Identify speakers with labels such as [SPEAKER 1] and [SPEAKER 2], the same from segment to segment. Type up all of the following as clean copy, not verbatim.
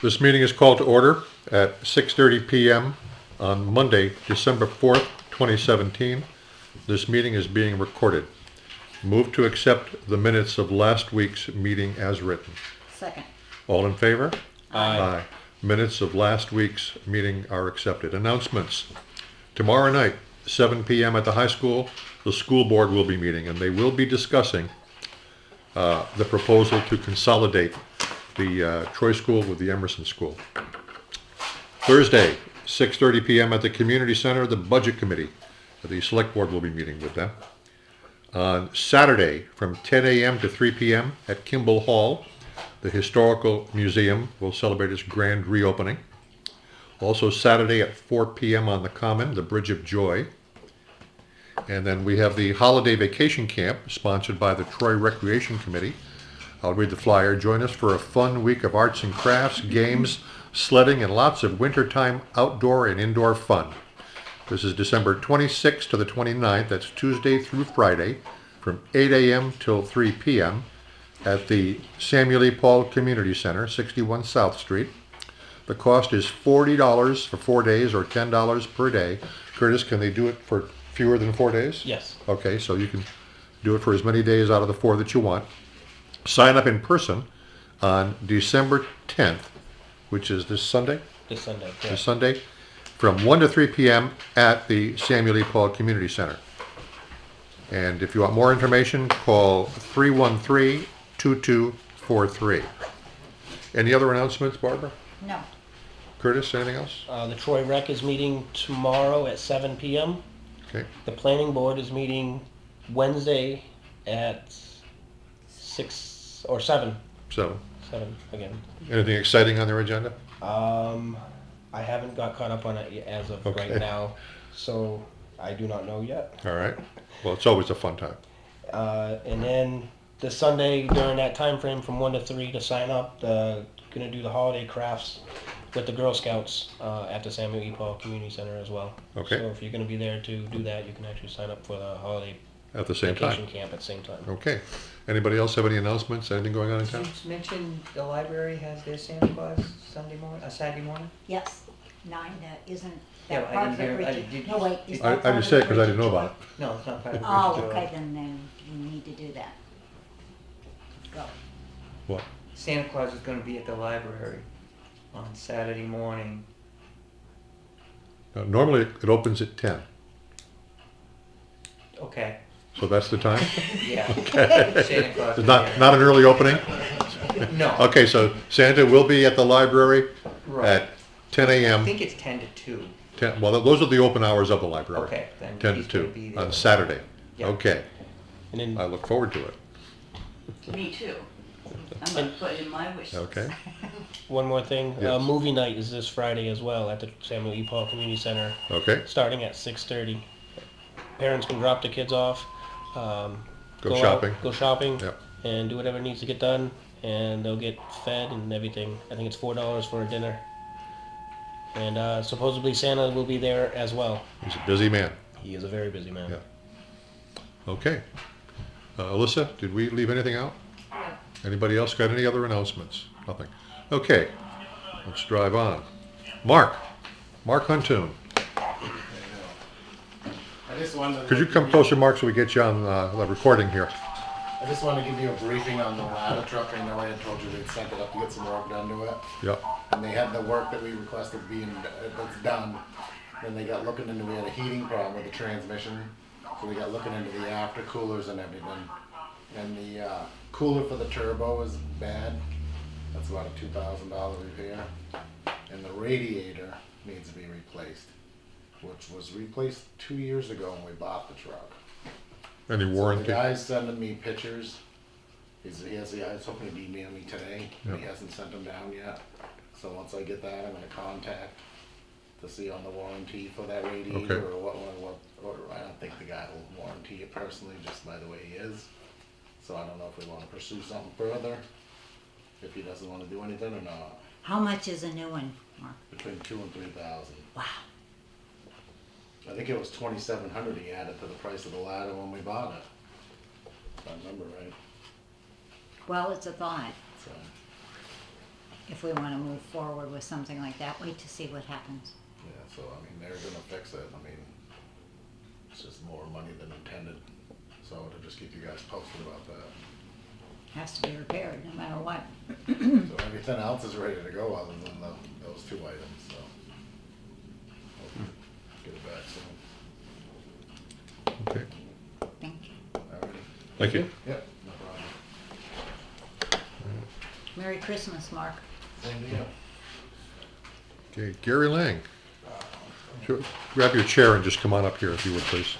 [SPEAKER 1] This meeting is called to order at 6:30 p.m. on Monday, December 4th, 2017. This meeting is being recorded. Move to accept the minutes of last week's meeting as written.
[SPEAKER 2] Second.
[SPEAKER 1] All in favor?
[SPEAKER 2] Aye.
[SPEAKER 1] Minutes of last week's meeting are accepted. Announcements. Tomorrow night, 7 p.m. at the high school, the school board will be meeting, and they will be discussing the proposal to consolidate the Troy School with the Emerson School. Thursday, 6:30 p.m. at the Community Center, the Budget Committee, the Select Board will be meeting with them. On Saturday, from 10 a.m. to 3 p.m. at Kimball Hall, the Historical Museum will celebrate its grand reopening. Also Saturday at 4 p.m. on the Common, the Bridge of Joy. And then we have the Holiday Vacation Camp, sponsored by the Troy Recreation Committee. I'll read the flyer. Join us for a fun week of arts and crafts, games, sledding, and lots of wintertime outdoor and indoor fun. This is December 26th to the 29th. That's Tuesday through Friday from 8 a.m. till 3 p.m. at the Samuel E. Paul Community Center, 61 South Street. The cost is $40 for 4 days or $10 per day. Curtis, can they do it for fewer than 4 days?
[SPEAKER 3] Yes.
[SPEAKER 1] Okay, so you can do it for as many days out of the 4 that you want. Sign up in person on December 10th, which is this Sunday?
[SPEAKER 3] This Sunday.
[SPEAKER 1] This
[SPEAKER 3] Yeah.
[SPEAKER 1] Sunday, from 1 to 3 p.m. at the Samuel E. Paul Community Center. And if you want more information, call 313-2243. Any other announcements, Barbara?
[SPEAKER 2] No.
[SPEAKER 1] Curtis, anything else?
[SPEAKER 3] The Troy Rec is meeting tomorrow at 7 p.m.
[SPEAKER 1] Okay.
[SPEAKER 3] The Planning Board is meeting Wednesday at 6 or 7.
[SPEAKER 1] So,
[SPEAKER 3] 7 again.
[SPEAKER 1] anything exciting on their agenda?
[SPEAKER 3] I haven't got caught up on it as of
[SPEAKER 1] Okay.
[SPEAKER 3] right now, so I do not know yet.
[SPEAKER 1] All right. Well, it's always a fun time.
[SPEAKER 3] And then the Sunday during that time frame from 1 to 3 to sign up, gonna do the holiday crafts with the Girl Scouts at the Samuel E. Paul Community Center as well.
[SPEAKER 1] Okay.
[SPEAKER 3] So if you're gonna be there to do that, you can actually sign up for the holiday
[SPEAKER 1] At the same
[SPEAKER 3] vacation
[SPEAKER 1] time.
[SPEAKER 3] camp at the same time.
[SPEAKER 1] Okay. Anybody else have any announcements? Anything going on in
[SPEAKER 4] Did
[SPEAKER 1] town?
[SPEAKER 4] you mention the library has their Santa Claus Saturday morning?
[SPEAKER 2] Yes. 9 isn't
[SPEAKER 4] Yeah,
[SPEAKER 2] that
[SPEAKER 4] I
[SPEAKER 2] part of
[SPEAKER 4] didn't
[SPEAKER 2] the
[SPEAKER 4] hear- I
[SPEAKER 2] Bridget?
[SPEAKER 4] did-
[SPEAKER 2] No, wait. Is
[SPEAKER 4] I
[SPEAKER 2] that
[SPEAKER 1] I
[SPEAKER 2] part
[SPEAKER 1] just
[SPEAKER 2] of
[SPEAKER 1] said
[SPEAKER 2] the
[SPEAKER 1] it because I didn't know
[SPEAKER 2] Bridget
[SPEAKER 1] about it.
[SPEAKER 4] No, it's not part of
[SPEAKER 2] Joy?
[SPEAKER 4] the
[SPEAKER 2] Oh,
[SPEAKER 4] Bridget Joy.
[SPEAKER 2] okay, then you need to do that. Go.
[SPEAKER 1] What?
[SPEAKER 4] Santa Claus is gonna be at the library on Saturday morning.
[SPEAKER 1] Normally it opens at 10.
[SPEAKER 4] Okay,
[SPEAKER 1] So that's the time?
[SPEAKER 4] yeah. Santa Claus.
[SPEAKER 1] It's not an early opening?
[SPEAKER 4] No.
[SPEAKER 1] Okay, so Santa will be at the library
[SPEAKER 4] Right.
[SPEAKER 1] at 10
[SPEAKER 4] I
[SPEAKER 1] a.m.
[SPEAKER 4] think it's 10 to 2.
[SPEAKER 1] Well, those are the open hours of the library.
[SPEAKER 4] Okay, then
[SPEAKER 1] 10
[SPEAKER 4] he's
[SPEAKER 1] to
[SPEAKER 4] gonna be
[SPEAKER 1] 2
[SPEAKER 4] there.
[SPEAKER 1] on Saturday.
[SPEAKER 4] Yeah.
[SPEAKER 1] Okay,
[SPEAKER 3] And then
[SPEAKER 1] I look forward to it.
[SPEAKER 5] Me too. I'm gonna put it in my wish list.
[SPEAKER 1] Okay.
[SPEAKER 3] one more thing,
[SPEAKER 1] Yes.
[SPEAKER 3] movie night is this Friday as well at the Samuel E. Paul Community Center,
[SPEAKER 1] Okay,
[SPEAKER 3] starting at 6:30. Parents can drop the kids off.
[SPEAKER 1] Go
[SPEAKER 3] out,
[SPEAKER 1] shopping.
[SPEAKER 3] Go shopping.
[SPEAKER 1] Yep.
[SPEAKER 3] And do whatever needs to get done, and they'll get fed and everything. I think it's $4 for a dinner. And supposedly Santa will be there as well.
[SPEAKER 1] he's a busy man.
[SPEAKER 3] He is a very busy man.
[SPEAKER 1] Yeah. Okay. Alissa, did we leave anything out?
[SPEAKER 5] Yeah.
[SPEAKER 1] Anybody else got any other announcements? Nothing. Okay, let's drive on. Mark Huntoon.
[SPEAKER 6] I just wanted
[SPEAKER 1] Could you come closer, Mark, so we get you on the recording here?
[SPEAKER 6] I just wanted to give you a briefing on the ladder truck. I know I had told you they'd sent it up to get some work done to it.
[SPEAKER 1] Yep.
[SPEAKER 6] And they had the work that we requested that's done. Then they got looking into, we had a heating problem with the transmission. So we got looking into the after coolers and everything. And the cooler for the turbo is bad. That's about a $2,000 repair. And the radiator needs to be replaced, which was replaced 2 years ago when we bought the truck.
[SPEAKER 1] Any
[SPEAKER 6] So the
[SPEAKER 1] warranty?
[SPEAKER 6] guy's sending me pictures. I was hoping he'd email me today, but he
[SPEAKER 1] Yep.
[SPEAKER 6] hasn't sent them down yet. So once I get that, I'm gonna contact to see on the warranty for that radiator
[SPEAKER 1] Okay.
[SPEAKER 6] or or I don't think the guy will warranty it personally, just by the way he is. So I don't know if we wanna pursue something further, if he doesn't wanna do anything or not,
[SPEAKER 2] How much is a new one, Mark?
[SPEAKER 6] between 2,000 and 3,000.
[SPEAKER 2] Wow.
[SPEAKER 6] I think it was 2,700 he added to the price of the ladder when we bought it. If I remember right,
[SPEAKER 2] Well, it's a thought.
[SPEAKER 6] so.
[SPEAKER 2] if we wanna move forward with something like that, wait to see what happens.
[SPEAKER 6] Yeah, so I mean, they're gonna fix it, I mean, it's just more money than intended, so to just keep you guys posted about that.
[SPEAKER 2] Has to be repaired, no matter what.
[SPEAKER 6] So everything else is ready to go other than those two items, so. Hope we get it back soon.
[SPEAKER 1] Okay,
[SPEAKER 2] Thank you.
[SPEAKER 6] Alrighty.
[SPEAKER 1] thank you.
[SPEAKER 6] Yep, no problem.
[SPEAKER 2] Merry Christmas, Mark.
[SPEAKER 6] Same to you.
[SPEAKER 1] Okay, Gary Lang. Sure, grab your chair and just come on up here if you would, please.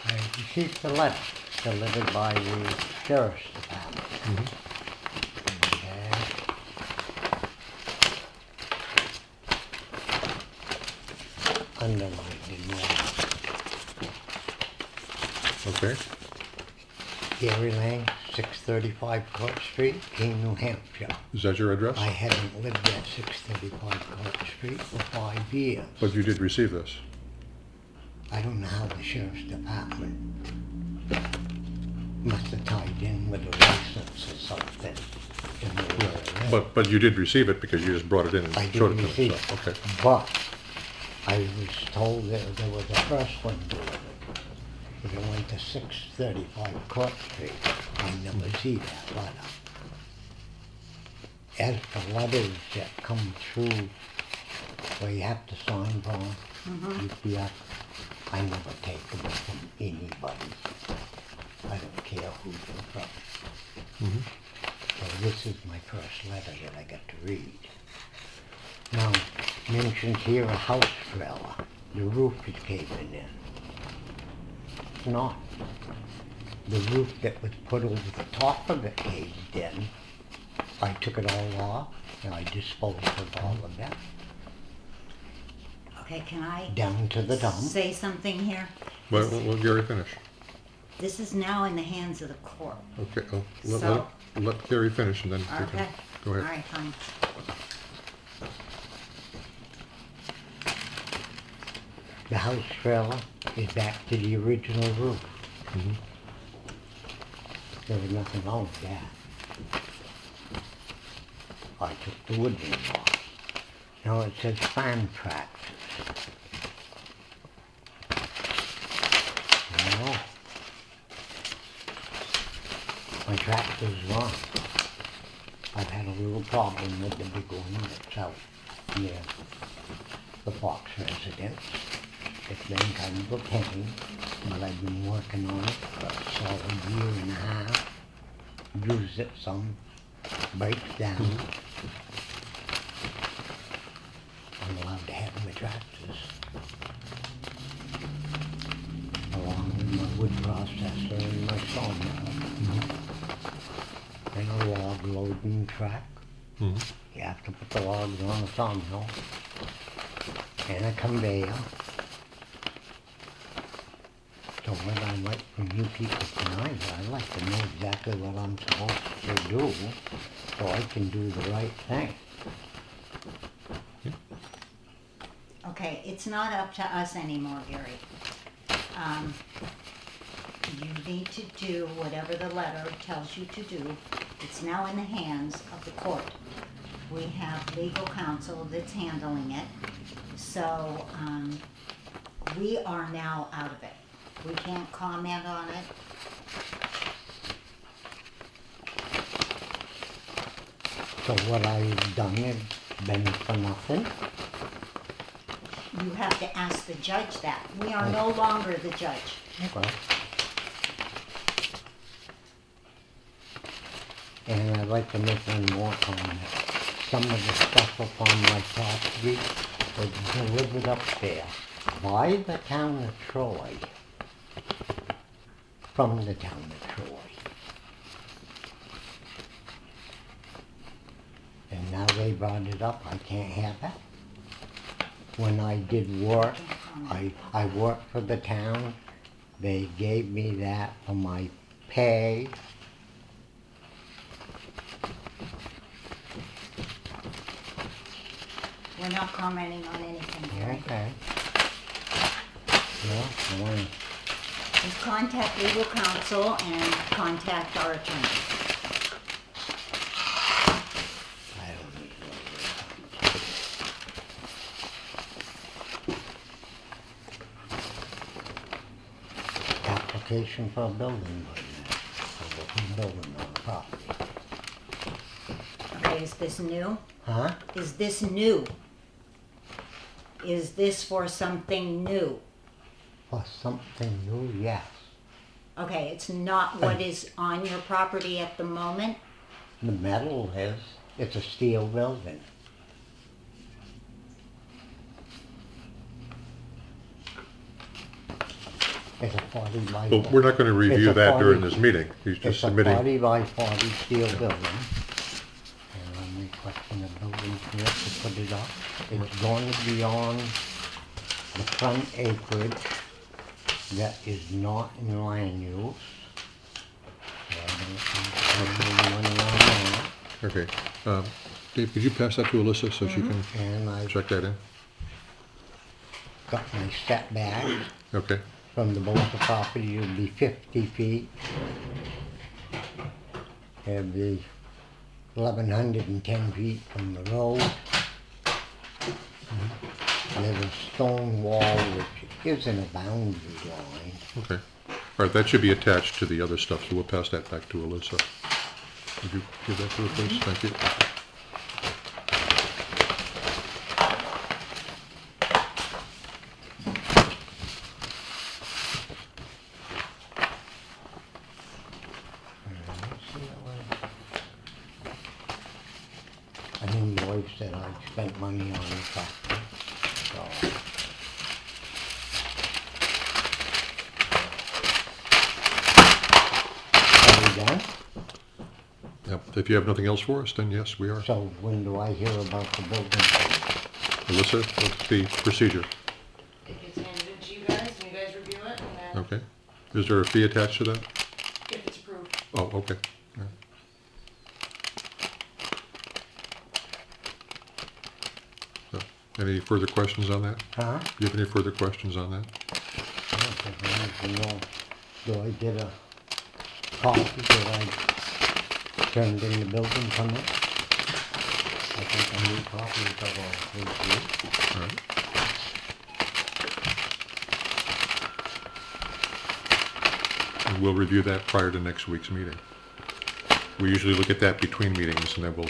[SPEAKER 7] I received a letter delivered by the sheriff's department. Underlined in red.
[SPEAKER 1] Okay,
[SPEAKER 7] Gary Lang, 635 Court Street, Keene, New Hampshire.
[SPEAKER 1] is that your address?
[SPEAKER 7] I haven't lived at 635 Court Street for 5 years.
[SPEAKER 1] But you did receive this.
[SPEAKER 7] I don't know how the sheriff's department must have tied in with a license or something. to know where it is.
[SPEAKER 1] But you did receive it because you just brought it in
[SPEAKER 7] I
[SPEAKER 1] and
[SPEAKER 7] did
[SPEAKER 1] showed it to
[SPEAKER 7] receive
[SPEAKER 1] us, so,
[SPEAKER 7] it.
[SPEAKER 1] okay.
[SPEAKER 7] But I was told that there was a first one delivered. But it went to 635 Court Street. I never see that letter. As for letters that come through where you have to sign from, UPS, I never take them from anybody. I don't care who they're from. So this is my first letter that I got to read. Now, mentions here a house trailer. The roof is caving in. It's not. The roof that was put over the top of it caved in. I took it all off and I disposed of all of that.
[SPEAKER 2] Okay, can I
[SPEAKER 7] Down to the dump.
[SPEAKER 2] say something here?
[SPEAKER 1] Well, let Gary finish.
[SPEAKER 2] This is now in the hands of the court.
[SPEAKER 1] Okay,
[SPEAKER 2] So-
[SPEAKER 1] let Gary finish and then you
[SPEAKER 2] Okay.
[SPEAKER 1] can, go
[SPEAKER 2] All
[SPEAKER 1] ahead.
[SPEAKER 2] right, fine.
[SPEAKER 7] The house trailer is back to the original roof. There was nothing wrong with that. I took the wood beam off. Now it says fan tractors. No. My tractor's wrong. I've had a little problem with the big one that's out near the Fox residence. It's been kind of a pain, but I've been working on it for a solid year and a half. Use it some, breaks down. I'm allowed to have my tractors. Along with my wood processor and my sawmill. And a log loading track.
[SPEAKER 1] Mhm.
[SPEAKER 7] You have to put the logs on a sawmill. And a conveyor. So what I'd like from you people tonight, I'd like to know exactly what I'm supposed to do so I can do the right thing.
[SPEAKER 2] Okay, it's not up to us anymore, Gary. You need to do whatever the letter tells you to do. It's now in the hands of the court. We have legal counsel that's handling it. So, we are now out of it. We can't comment on it.
[SPEAKER 7] So what I've done has been for nothing.
[SPEAKER 2] You have to ask the judge that. We are no longer the judge.
[SPEAKER 7] Well. And I'd like to make one more comment. Some of the stuff up on my property was delivered up there by the town of Troy. From the town of Troy. And now they brought it up, I can't have it. When I did work, I worked for the town. They gave me that for my pay.
[SPEAKER 2] We're not commenting on anything, Gary.
[SPEAKER 7] Okay. Well, I wanna,
[SPEAKER 2] Just contact legal counsel and contact our attorney.
[SPEAKER 7] I don't need no application for a building permit, for the building on the property.
[SPEAKER 2] Okay, is this new?
[SPEAKER 7] Huh?
[SPEAKER 2] Is this new? Is this for something new?
[SPEAKER 7] For something new, yes.
[SPEAKER 2] Okay, it's not what is on your property at the moment?
[SPEAKER 7] The metal is, it's a steel building. It's a 40 by...
[SPEAKER 1] Well, we're not gonna review
[SPEAKER 7] It's a
[SPEAKER 1] that during
[SPEAKER 7] 40
[SPEAKER 1] this meeting. He's just
[SPEAKER 7] It's a
[SPEAKER 1] submitting.
[SPEAKER 7] 40 by 40 steel building. And I'm requesting a building permit to put it up. It's going to be on the front acreage that is not in land use. So I don't think there's any money on that.
[SPEAKER 1] Okay. Dave, could you pass that to Alyssa so she can
[SPEAKER 7] And I've
[SPEAKER 1] check that in?
[SPEAKER 7] got my setback
[SPEAKER 1] Okay.
[SPEAKER 7] from the both the property would be 50 feet. It'd be 1,110 feet from the road. There's a stone wall which isn't a boundary line.
[SPEAKER 1] Okay. All right, that should be attached to the other stuff, so we'll pass that back to Alyssa. Would you give that to her, please? Thank you.
[SPEAKER 7] An invoice that I spent money on the property. So, are we done?
[SPEAKER 1] Yep. If you have nothing else for us, then yes, we are.
[SPEAKER 7] So when do I hear about the building?
[SPEAKER 1] Alyssa, what's the procedure?
[SPEAKER 5] It gets handed in to you guys, and you guys review it, and then
[SPEAKER 1] Okay. Is there a fee attached to that?
[SPEAKER 5] if it's approved.
[SPEAKER 1] Oh, okay. All right. So, any further questions on that?
[SPEAKER 7] Huh?
[SPEAKER 1] Do you have any further questions on that?
[SPEAKER 7] I don't think I need to know. Do I get a copy that I turned in the building permit? I think I need copies of all three.
[SPEAKER 1] All right. And we'll review that prior to next week's meeting. We usually look at that between meetings and then we'll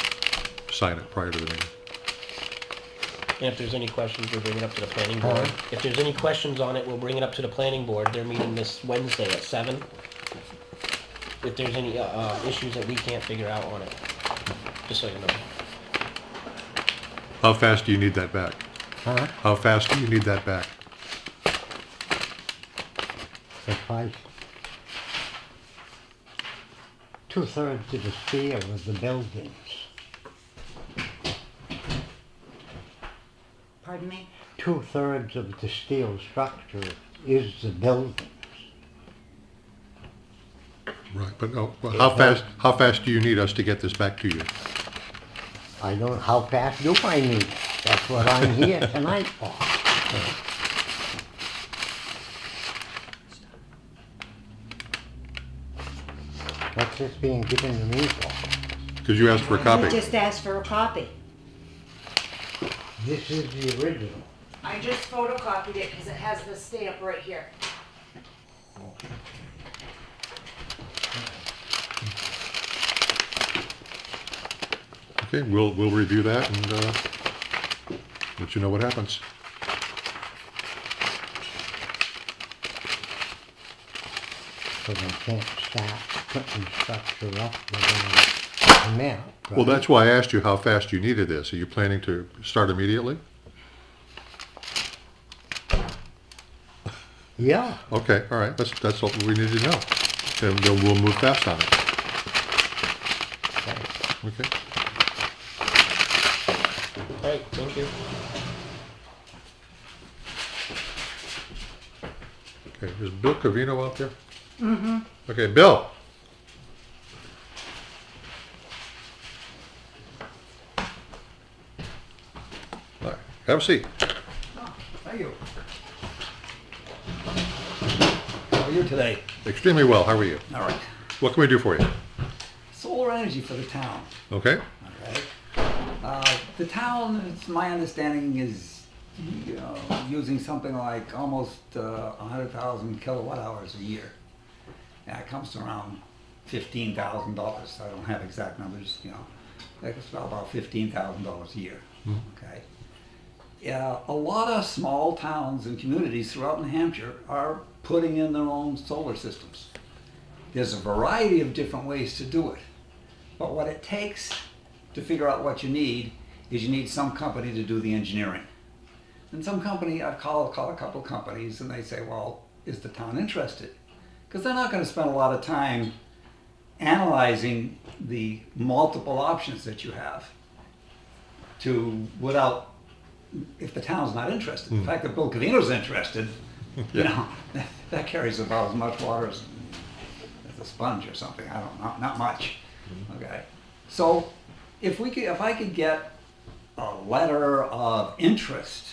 [SPEAKER 1] sign it prior to the meeting.
[SPEAKER 3] And if there's any questions, we'll bring it up to the planning board.
[SPEAKER 7] Alright.
[SPEAKER 3] If there's any questions on it, we'll bring it up to the planning board. They're meeting this Wednesday at 7. If there's any issues that we can't figure out on it, just so you know.
[SPEAKER 1] How fast do you need that back?
[SPEAKER 7] Huh?
[SPEAKER 1] How fast do you need that back?
[SPEAKER 7] If I... 2/3 of the steel of the buildings.
[SPEAKER 2] Pardon me?
[SPEAKER 7] 2/3 of the steel structure is the buildings.
[SPEAKER 1] Right, but no, well, how fast do you need us to get this back to you?
[SPEAKER 7] I don't, how fast do I need it? That's what I'm here tonight for. What's this being given to me for?
[SPEAKER 1] Because you asked for a
[SPEAKER 2] You
[SPEAKER 1] copy.
[SPEAKER 2] just asked for a copy.
[SPEAKER 7] This is the original.
[SPEAKER 5] I just photocopied it because it has the stamp right here.
[SPEAKER 1] Okay, we'll review that and let you know what happens.
[SPEAKER 7] So they can't start putting structure up without a map, right?
[SPEAKER 1] Well, that's why I asked you how fast you needed this. Are you planning to start immediately?
[SPEAKER 7] Yeah,
[SPEAKER 1] Okay, all right, that's what we need to know. Then we'll move fast on it. Okay.
[SPEAKER 3] All right, thank you.
[SPEAKER 1] Okay, is Bill Covino out there? Mm-hmm. Okay, Bill. All right. Have a seat.
[SPEAKER 8] Thank you. How are you today?
[SPEAKER 1] Extremely well. How are you?
[SPEAKER 8] All right.
[SPEAKER 1] What can we do for you?
[SPEAKER 8] Solar energy for the town.
[SPEAKER 1] Okay.
[SPEAKER 8] Okay. The town, it's my understanding, is using something like almost 100,000 kilowatt hours a year. Yeah, it comes to around $15,000. I don't have exact numbers. It's about $15,000 a year. Okay. Yeah, a lot of small towns and communities throughout New Hampshire are putting in their own solar systems. There's a variety of different ways to do it. But what it takes to figure out what you need is you need some company to do the engineering. And some company, I've called a couple of companies, and they say, well, is the town interested? Because they're not going to spend a lot of time analyzing the multiple options that you have if the town's not interested. The fact that Bill Covino's interested, that carries about as much water as a sponge or something. I don't know, not much. Okay, so if I could get a letter of interest,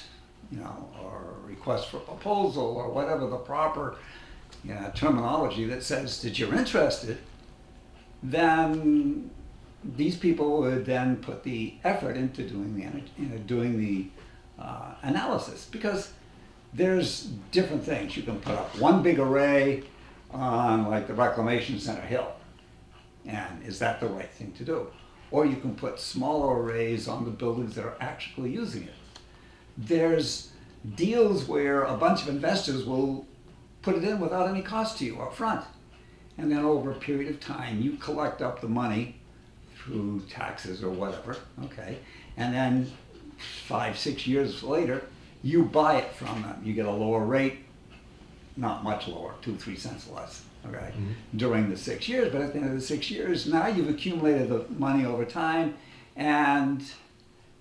[SPEAKER 8] or a request for proposal, or whatever the proper terminology that says that you're interested, then these people would then put the effort into doing the analysis, because there's different things. You can put up one big array on like the Reclamation Center Hill, and is that the right thing to do? Or you can put smaller arrays on the buildings that are actually using it. There's deals where a bunch of investors will put it in without any cost to you up front. And then over a period of time, you collect up the money through taxes or whatever, okay? And then 5-6 years later, you buy it from them. You get a lower rate, not much lower, 2-3 cents less, okay? During the 6 years, but at the end of the 6 years, now you've accumulated the money over time, and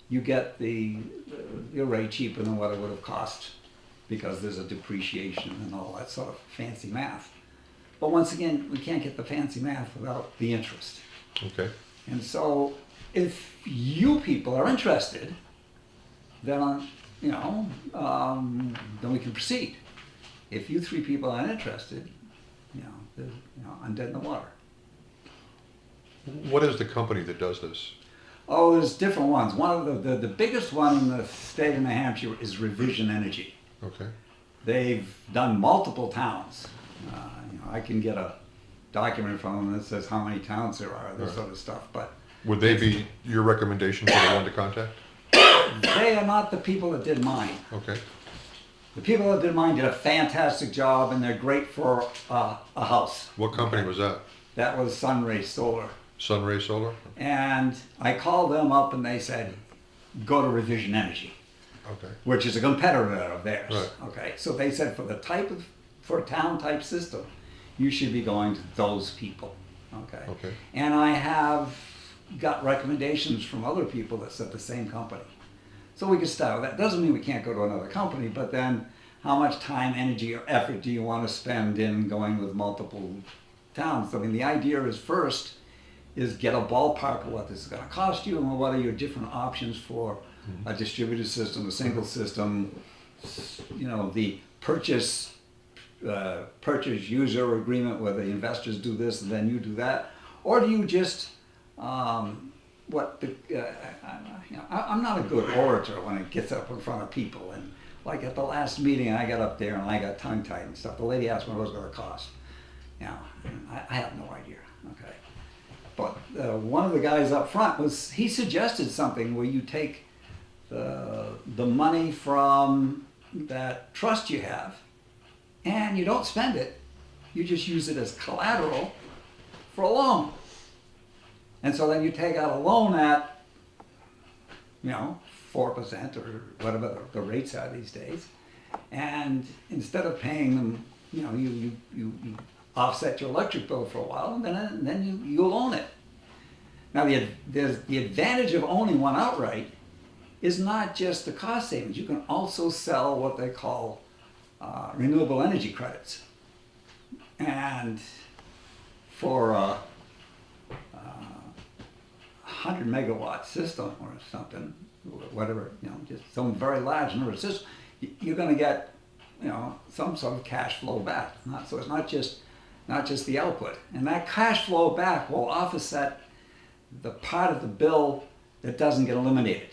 [SPEAKER 8] you get your rate cheaper than what it would have cost, because there's a depreciation and all that sort of fancy math. But once again, we can't get the fancy math without the interest.
[SPEAKER 1] Okay.
[SPEAKER 8] And so if you people are interested, then then we can proceed. If you three people aren't interested, I'm dead in the water.
[SPEAKER 1] What is the company that does this?
[SPEAKER 8] Oh, there's different ones. One of the biggest one in the state of New Hampshire is Revision Energy.
[SPEAKER 1] Okay.
[SPEAKER 8] They've done multiple towns. I can get a document from them that says how many towns there are, this sort of stuff. But
[SPEAKER 1] Would they be your recommendation for the one to contact?
[SPEAKER 8] they are not the people that did mine.
[SPEAKER 1] Okay.
[SPEAKER 8] The people that did mine did a fantastic job, and they're great for a house.
[SPEAKER 1] What company was that?
[SPEAKER 8] That was Sunray Solar.
[SPEAKER 1] Sunray Solar?
[SPEAKER 8] And I called them up, and they said, go to Revision Energy,
[SPEAKER 1] Okay.
[SPEAKER 8] which is a competitor of theirs.
[SPEAKER 1] Right.
[SPEAKER 8] Okay, so they said for a town type system, you should be going to those people. Okay.
[SPEAKER 1] Okay.
[SPEAKER 8] And I have got recommendations from other people that said the same company. So we could start with that. Doesn't mean we can't go to another company, but then how much time, energy, or effort do you want to spend in going with multiple towns? I mean, the idea is first is get a ballpark of what this is going to cost you, and what are your different options for a distributed system, a single system, the purchase user agreement where the investors do this and then you do that, or do you just I'm not a good orator when it gets up in front of people, and like at the last meeting I got up there and I got tongue tied and stuff. The lady asked me what it was going to cost. I have no idea. Okay, but one of the guys up front he suggested something where you take the money from that trust you have, and you don't spend it. You just use it as collateral for a loan. And so then you take out a loan at, 4% or whatever the rates are these days. And instead of paying them, you offset your electric bill for a while, and then you'll own it. Now the advantage of owning one outright is not just the cost savings. You can also sell what they call renewable energy credits. And for a 100 megawatt system or something, whatever, just some very large number of systems, you're gonna get, some sort of cash flow back. So it's not just the output. And that cash flow back will offset the part of the bill that doesn't get eliminated.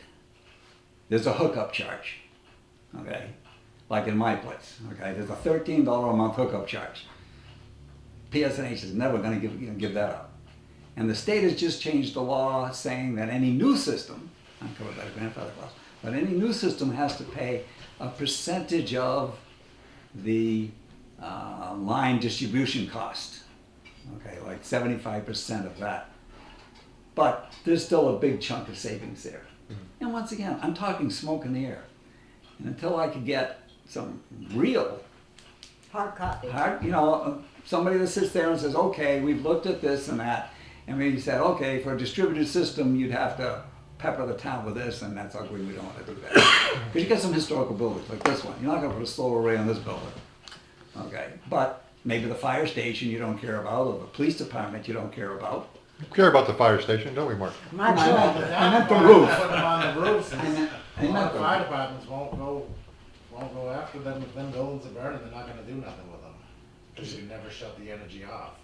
[SPEAKER 8] There's a hookup charge, okay? Like in my place, okay? There's a $13 a month hookup charge. PSNH is never gonna give that up. And the state has just changed the law saying that any new system, I'm covered by the grandfather clause, but any new system has to pay a percentage of the line distribution cost, okay, like 75% of that. But there's still a big chunk of savings there. And once again, I'm talking smoke in the air. And until I could get some real
[SPEAKER 2] Hard copy.
[SPEAKER 8] somebody that sits there and says, okay, we've looked at this and that, and we said, okay, for a distributed system, you'd have to pepper the town with this, and that's ugly, we don't want to do that. Because you get some historical buildings like this one. You're not going to put a solar array on this building. Okay, but maybe the fire station you don't care about, or the police department you don't care about.
[SPEAKER 1] We care about the fire station, don't we, Mark?
[SPEAKER 2] My
[SPEAKER 8] I meant the roof.
[SPEAKER 6] Put them on the roofs,
[SPEAKER 8] I
[SPEAKER 6] and
[SPEAKER 8] meant- I
[SPEAKER 6] a lot
[SPEAKER 8] meant
[SPEAKER 6] of
[SPEAKER 8] the
[SPEAKER 6] fire
[SPEAKER 8] roof.
[SPEAKER 6] departments won't go after them if them buildings are burning, they're not gonna do nothing with them. Because you never shut the energy off.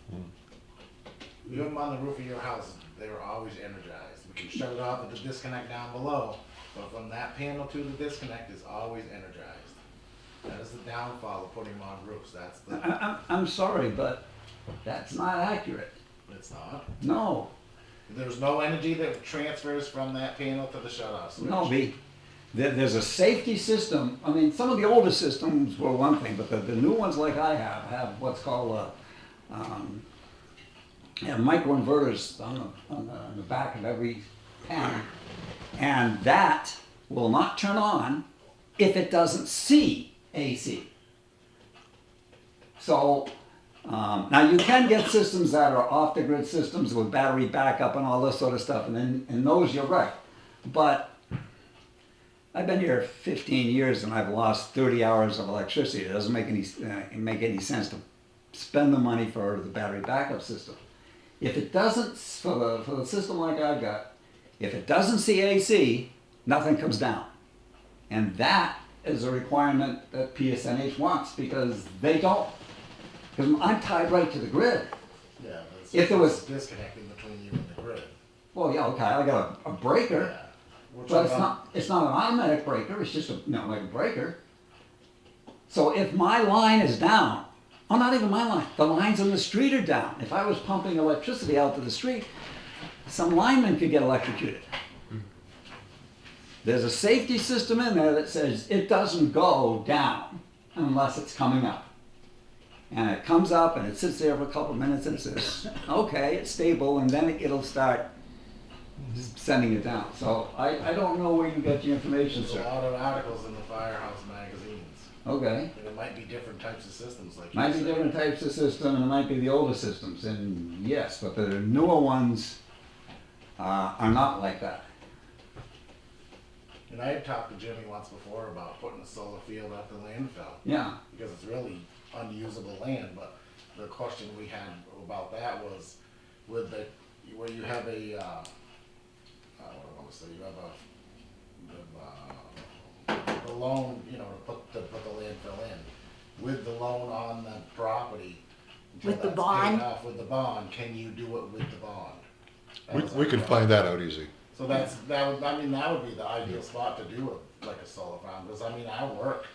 [SPEAKER 6] You have them on the roof of your house, they were always energized. We can shut it off at the disconnect down below, but from that panel to the disconnect is always energized. That is the downfall of putting them on roofs, that's the,
[SPEAKER 8] I'm sorry, but that's not accurate.
[SPEAKER 6] it's not.
[SPEAKER 8] No,
[SPEAKER 6] There's no energy that transfers from that panel to the shut-off switch.
[SPEAKER 8] no, there's a safety system. I mean, some of the older systems were one thing, but the new ones like I have what's called microinverters on the back of every panel. And that will not turn on if it doesn't see AC. So, now you can get systems that are off the grid systems with battery backup and all this sort of stuff, and those you're right. But I've been here 15 years and I've lost 30 hours of electricity. It doesn't make any sense to spend the money for the battery backup system. If it doesn't, for the system like I've got, if it doesn't see AC, nothing comes down. And that is a requirement that PSNH wants, because they don't. Because I'm tied right to the grid.
[SPEAKER 6] Yeah, but it's
[SPEAKER 8] If there was-
[SPEAKER 6] disconnecting between you and the grid.
[SPEAKER 8] Well, yeah, okay, I got a breaker,
[SPEAKER 6] Yeah. Which
[SPEAKER 8] but
[SPEAKER 6] one
[SPEAKER 8] it's not an automatic breaker, it's just like a breaker. So if my line is down, oh, not even my line, the lines on the street are down. If I was pumping electricity out to the street, some lineman could get electrocuted. There's a safety system in there that says it doesn't go down unless it's coming up. And it comes up and it sits there for a couple of minutes and it says, okay, it's stable, and then it'll start sending it down. So I don't know where you get your information,
[SPEAKER 6] There's a
[SPEAKER 8] sir.
[SPEAKER 6] lot of articles in the Firehouse magazines.
[SPEAKER 8] Okay.
[SPEAKER 6] And it might be different types of systems like you
[SPEAKER 8] Might be
[SPEAKER 6] said.
[SPEAKER 8] different types of system, and it might be the older systems, and yes, but the newer ones are not like that.
[SPEAKER 6] And I had talked to Jimmy once before about putting a solar field at the landfill,
[SPEAKER 8] Yeah.
[SPEAKER 6] because it's really unusable land, but the question we had about that was, with the, where you have a, what do I wanna say, you have the loan, to put the landfill in, with the loan on the property. until
[SPEAKER 2] With the
[SPEAKER 6] that's paid
[SPEAKER 2] bond?
[SPEAKER 6] off with the bond, can you do it with the bond? That was
[SPEAKER 1] We
[SPEAKER 6] our
[SPEAKER 1] can
[SPEAKER 6] question.
[SPEAKER 1] find that out easy.
[SPEAKER 6] So that would be the ideal spot to do it, like a solar farm, because our work,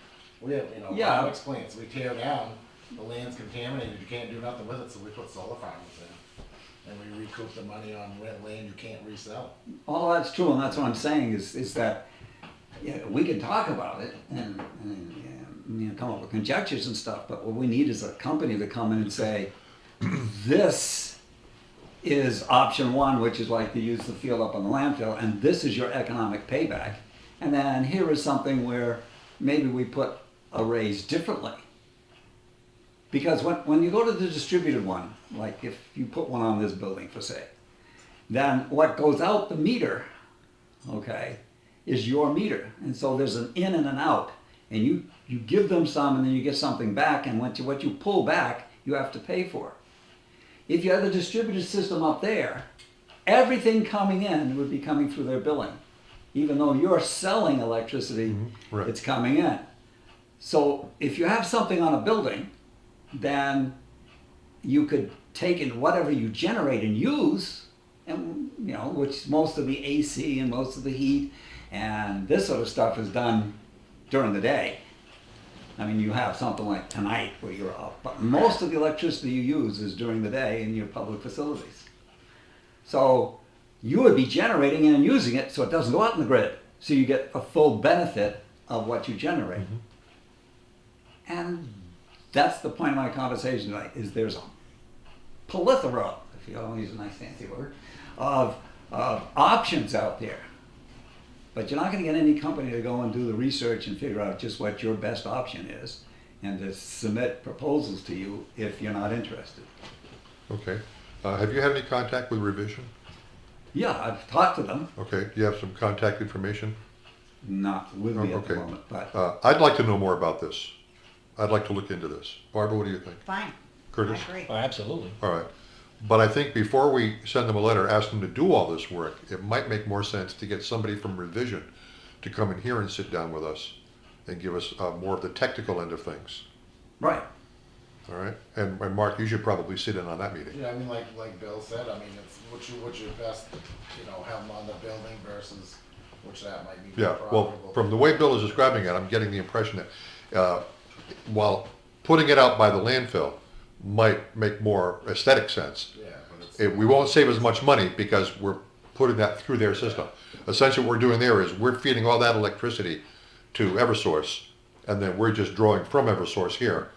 [SPEAKER 6] we have,
[SPEAKER 8] Yeah.
[SPEAKER 6] complex plants, we tear down, the land's contaminated, you can't do nothing with it, so we put solar farms in. And we recoup the money on rent land you can't resell.
[SPEAKER 8] All that's true, and that's what I'm saying is that we can talk about it and come up with conjectures and stuff, but what we need is a company to come in and say, this is option one, which is like to use the field up on the landfill, and this is your economic payback. And then here is something where maybe we put arrays differently. Because when you go to the distributed one, like if you put one on this building for say, then what goes out the meter, okay, is your meter. And so there's an in and an out. And you give them some and then you get something back, and what you pull back, you have to pay for. If you had the distributed system up there, everything coming in would be coming through their billing. even though you're selling electricity,
[SPEAKER 1] right.
[SPEAKER 8] it's coming in. So if you have something on a building, then you could take in whatever you generate and use, and you know, which most of the AC and most of the heat and this sort of stuff is done during the day. I mean, you have something like tonight where you're off, but most of the electricity you use is during the day in your public facilities. So you would be generating and using it so it doesn't go out in the grid. So you get a full benefit of what you generate. And that's the point of my conversation tonight, is there's a plethora, if you want to use a nice fancy word, of options out there. But you're not going to get any company to go and do the research and figure out just what your best option is and to submit proposals to you if you're not interested.
[SPEAKER 1] Okay. Have you had any contact with Revision?
[SPEAKER 8] Yeah, I've talked to them.
[SPEAKER 1] Okay. Do you have some contact information?
[SPEAKER 8] Not with me at the
[SPEAKER 1] Okay.
[SPEAKER 8] moment, but
[SPEAKER 1] I'd like to know more about this. I'd like to look into this. Barbara, what do you think?
[SPEAKER 2] Fine.
[SPEAKER 1] Curtis?
[SPEAKER 2] I agree.
[SPEAKER 3] Oh, absolutely.
[SPEAKER 1] All right. But I think before we send them a letter asking them to do all this work, it might make more sense to get somebody from Revision to come in here and sit down with us and give us more of the technical end of things.
[SPEAKER 8] right.
[SPEAKER 1] All right? And Mark, you should probably sit in on that meeting.
[SPEAKER 6] Yeah, I mean, like Bill said, I mean, it's what's your best, you know, have them on the building versus which that might be more
[SPEAKER 1] Yeah, well,
[SPEAKER 6] profitable.
[SPEAKER 1] from the way Bill is describing it, I'm getting the impression that while putting it out by the landfill might make more aesthetic sense,
[SPEAKER 6] Yeah, but it's,
[SPEAKER 1] we won't save as much money because we're putting that through their system. Essentially what we're doing there is we're feeding all that electricity to Eversource, and then we're just drawing from Eversource here.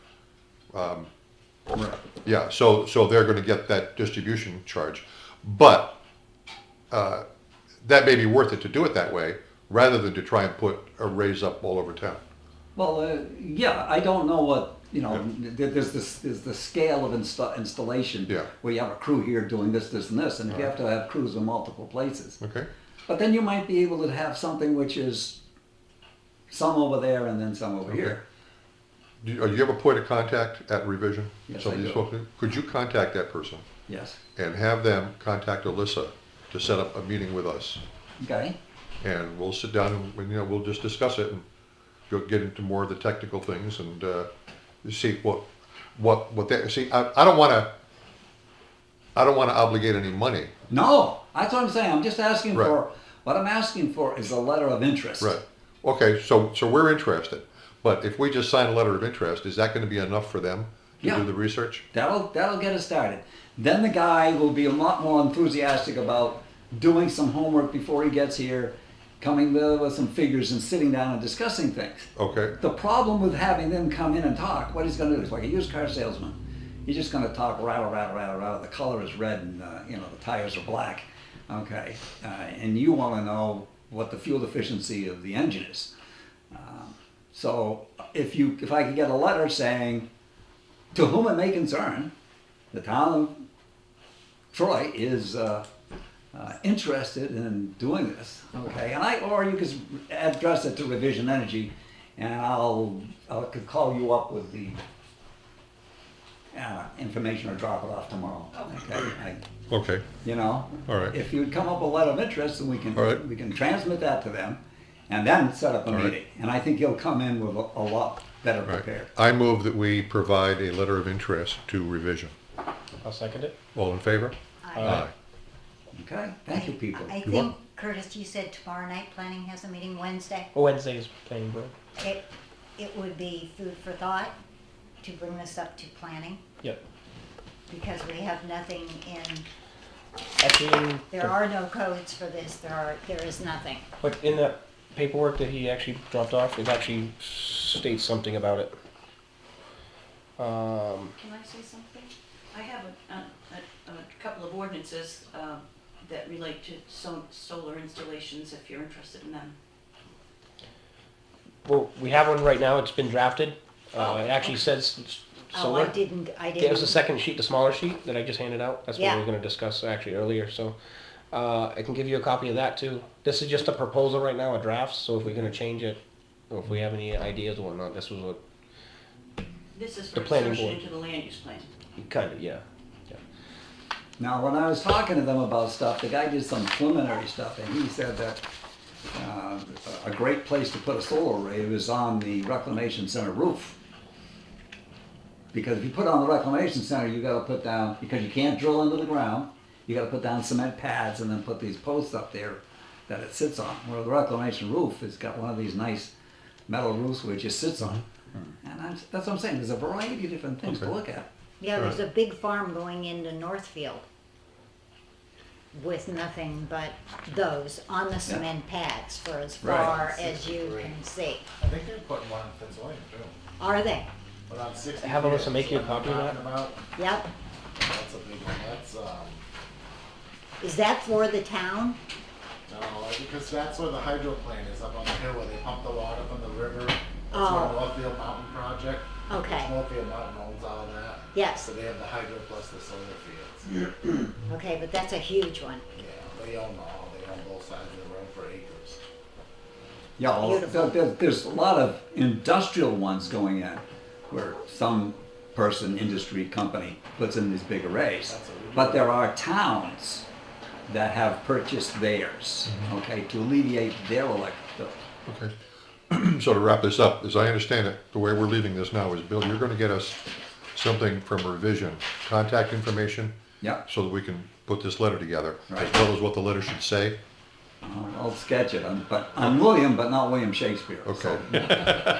[SPEAKER 1] Yeah, so they're gonna get that distribution charge. But that may be worth it to do it that way, rather than to try and put arrays up all over town.
[SPEAKER 8] Well, yeah, I don't know what, you know, there's the scale of installation
[SPEAKER 1] Yeah.
[SPEAKER 8] where you have a crew here doing this, this, and this, and if you have to have crews in multiple places.
[SPEAKER 1] Okay?
[SPEAKER 8] But then you might be able to have something which is some over there and then some over here.
[SPEAKER 1] Do you have a point of contact at Revision?
[SPEAKER 8] Yes,
[SPEAKER 1] Somebody
[SPEAKER 8] I
[SPEAKER 1] you
[SPEAKER 8] do.
[SPEAKER 1] spoke to? Could you contact that person
[SPEAKER 8] Yes.
[SPEAKER 1] and have them contact Alissa to set up a meeting with us?
[SPEAKER 8] Okay.
[SPEAKER 1] And we'll sit down and, you know, we'll just discuss it and go get into more of the technical things and see what they, see, I don't wanna obligate any money.
[SPEAKER 8] No, that's what I'm saying. I'm just asking
[SPEAKER 1] Right.
[SPEAKER 8] for, what I'm asking for is a letter of interest.
[SPEAKER 1] Right. Okay, so we're interested, but if we just sign a letter of interest, is that gonna be enough for them to
[SPEAKER 8] Yeah.
[SPEAKER 1] do the research?
[SPEAKER 8] That'll get us started. Then the guy will be a lot more enthusiastic about doing some homework before he gets here, coming with some figures and sitting down and discussing things.
[SPEAKER 1] Okay,
[SPEAKER 8] The problem with having them come in and talk, what he's going to do is like a used car salesman. He's just going to talk rattle, rattle, rattle, rattle. The color is red and you know, the tires are black. Okay, and you want to know what the fuel efficiency of the engine is. So if I could get a letter saying, to whom it may concern, the town of Troy is interested in doing this, okay? And or you could address it to Revision Energy, and I could call you up with the information or drop it off tomorrow. Okay,
[SPEAKER 1] okay,
[SPEAKER 8] you know,
[SPEAKER 1] all right.
[SPEAKER 8] if you'd come up with a letter of interest, then
[SPEAKER 1] All right.
[SPEAKER 8] we can transmit that to them, and then set up a
[SPEAKER 1] All right.
[SPEAKER 8] meeting. And I think he'll come in with a lot better
[SPEAKER 1] All right.
[SPEAKER 8] prepared.
[SPEAKER 1] I move that we provide a letter of interest to Revision.
[SPEAKER 3] I'll second it.
[SPEAKER 1] All in favor?
[SPEAKER 2] I-
[SPEAKER 8] Okay, thank you, people.
[SPEAKER 2] I
[SPEAKER 1] You
[SPEAKER 2] think,
[SPEAKER 1] want-
[SPEAKER 2] Curtis, you said tomorrow night planning has a meeting Wednesday.
[SPEAKER 3] Wednesday is planning board.
[SPEAKER 2] It would be food for thought to bring this up to planning,
[SPEAKER 3] Yep.
[SPEAKER 2] because we have nothing in,
[SPEAKER 3] Actually,
[SPEAKER 2] there are no codes for this, there is nothing.
[SPEAKER 3] but in the paperwork that he actually dropped off, it actually states something about it.
[SPEAKER 5] Can I say something? I have a couple of ordinances that relate to solar installations, if you're interested in them.
[SPEAKER 3] Well, we have one right now. It's been drafted.
[SPEAKER 5] Oh,
[SPEAKER 3] It actually
[SPEAKER 5] okay.
[SPEAKER 3] says
[SPEAKER 2] Oh,
[SPEAKER 3] solar.
[SPEAKER 2] I didn't.
[SPEAKER 3] It was the second sheet, the smaller sheet that I just handed out. That's what
[SPEAKER 2] Yeah.
[SPEAKER 3] we were going to discuss actually earlier. So I can give you a copy of that too. This is just a proposal right now, a draft. So if we're going to change it, or if we have any ideas or whatnot, this was what
[SPEAKER 5] This is
[SPEAKER 3] The
[SPEAKER 5] for
[SPEAKER 3] planning
[SPEAKER 5] insertion
[SPEAKER 3] board.
[SPEAKER 5] into the land use plan.
[SPEAKER 3] kind of, yeah.
[SPEAKER 8] Now, when I was talking to them about stuff, the guy did some preliminary stuff, and he said that a great place to put a solar array is on the reclamation center roof. Because if you put it on the reclamation center, you gotta put down, because you can't drill into the ground, you gotta put down cement pads and then put these posts up there that it sits on. Where the reclamation roof has got one of these nice metal roofs where it just sits on. And that's what I'm saying, there's a variety of different things to
[SPEAKER 1] Okay.
[SPEAKER 8] look at.
[SPEAKER 2] Yeah, there's a big farm going into Northfield with nothing but those on the cement pads for as
[SPEAKER 8] Right.
[SPEAKER 2] far as you can see.
[SPEAKER 6] I think they're putting one in Fitzwilliam too.
[SPEAKER 2] Are they?
[SPEAKER 6] But on 60.
[SPEAKER 3] Have Alissa make you a
[SPEAKER 6] That's what
[SPEAKER 3] copy of
[SPEAKER 6] I'm
[SPEAKER 3] that?
[SPEAKER 6] talking about.
[SPEAKER 2] Yep.
[SPEAKER 6] That's a big one. That's,
[SPEAKER 2] Is that for the town?
[SPEAKER 6] no, because that's where the hydro plant is, up on the hill where they pump the water from the river. That's
[SPEAKER 2] Oh.
[SPEAKER 6] the Northfield Mountain project.
[SPEAKER 2] Okay.
[SPEAKER 6] Northfield Mountain owns all of that.
[SPEAKER 2] Yes.
[SPEAKER 6] So they have the hydro plus the solar fields.
[SPEAKER 2] Okay, but that's a huge one.
[SPEAKER 6] Yeah, they own all, they own both sides of the road for acres.
[SPEAKER 8] Yeah, well,
[SPEAKER 2] Beautiful.
[SPEAKER 8] there's a lot of industrial ones going in where some person, industry, company puts in these big arrays. But there are towns that have purchased theirs, okay, to alleviate their electric bill.
[SPEAKER 1] Okay. So to wrap this up, as I understand it, the way we're leaving this now is, Bill, you're gonna get us something from Revision, contact information,
[SPEAKER 8] Yeah,
[SPEAKER 1] so that we can put this letter together, as
[SPEAKER 8] Right.
[SPEAKER 1] well as what the letter should say.
[SPEAKER 8] I'll sketch it, but I'm William, but not William Shakespeare.
[SPEAKER 1] Okay.
[SPEAKER 8] So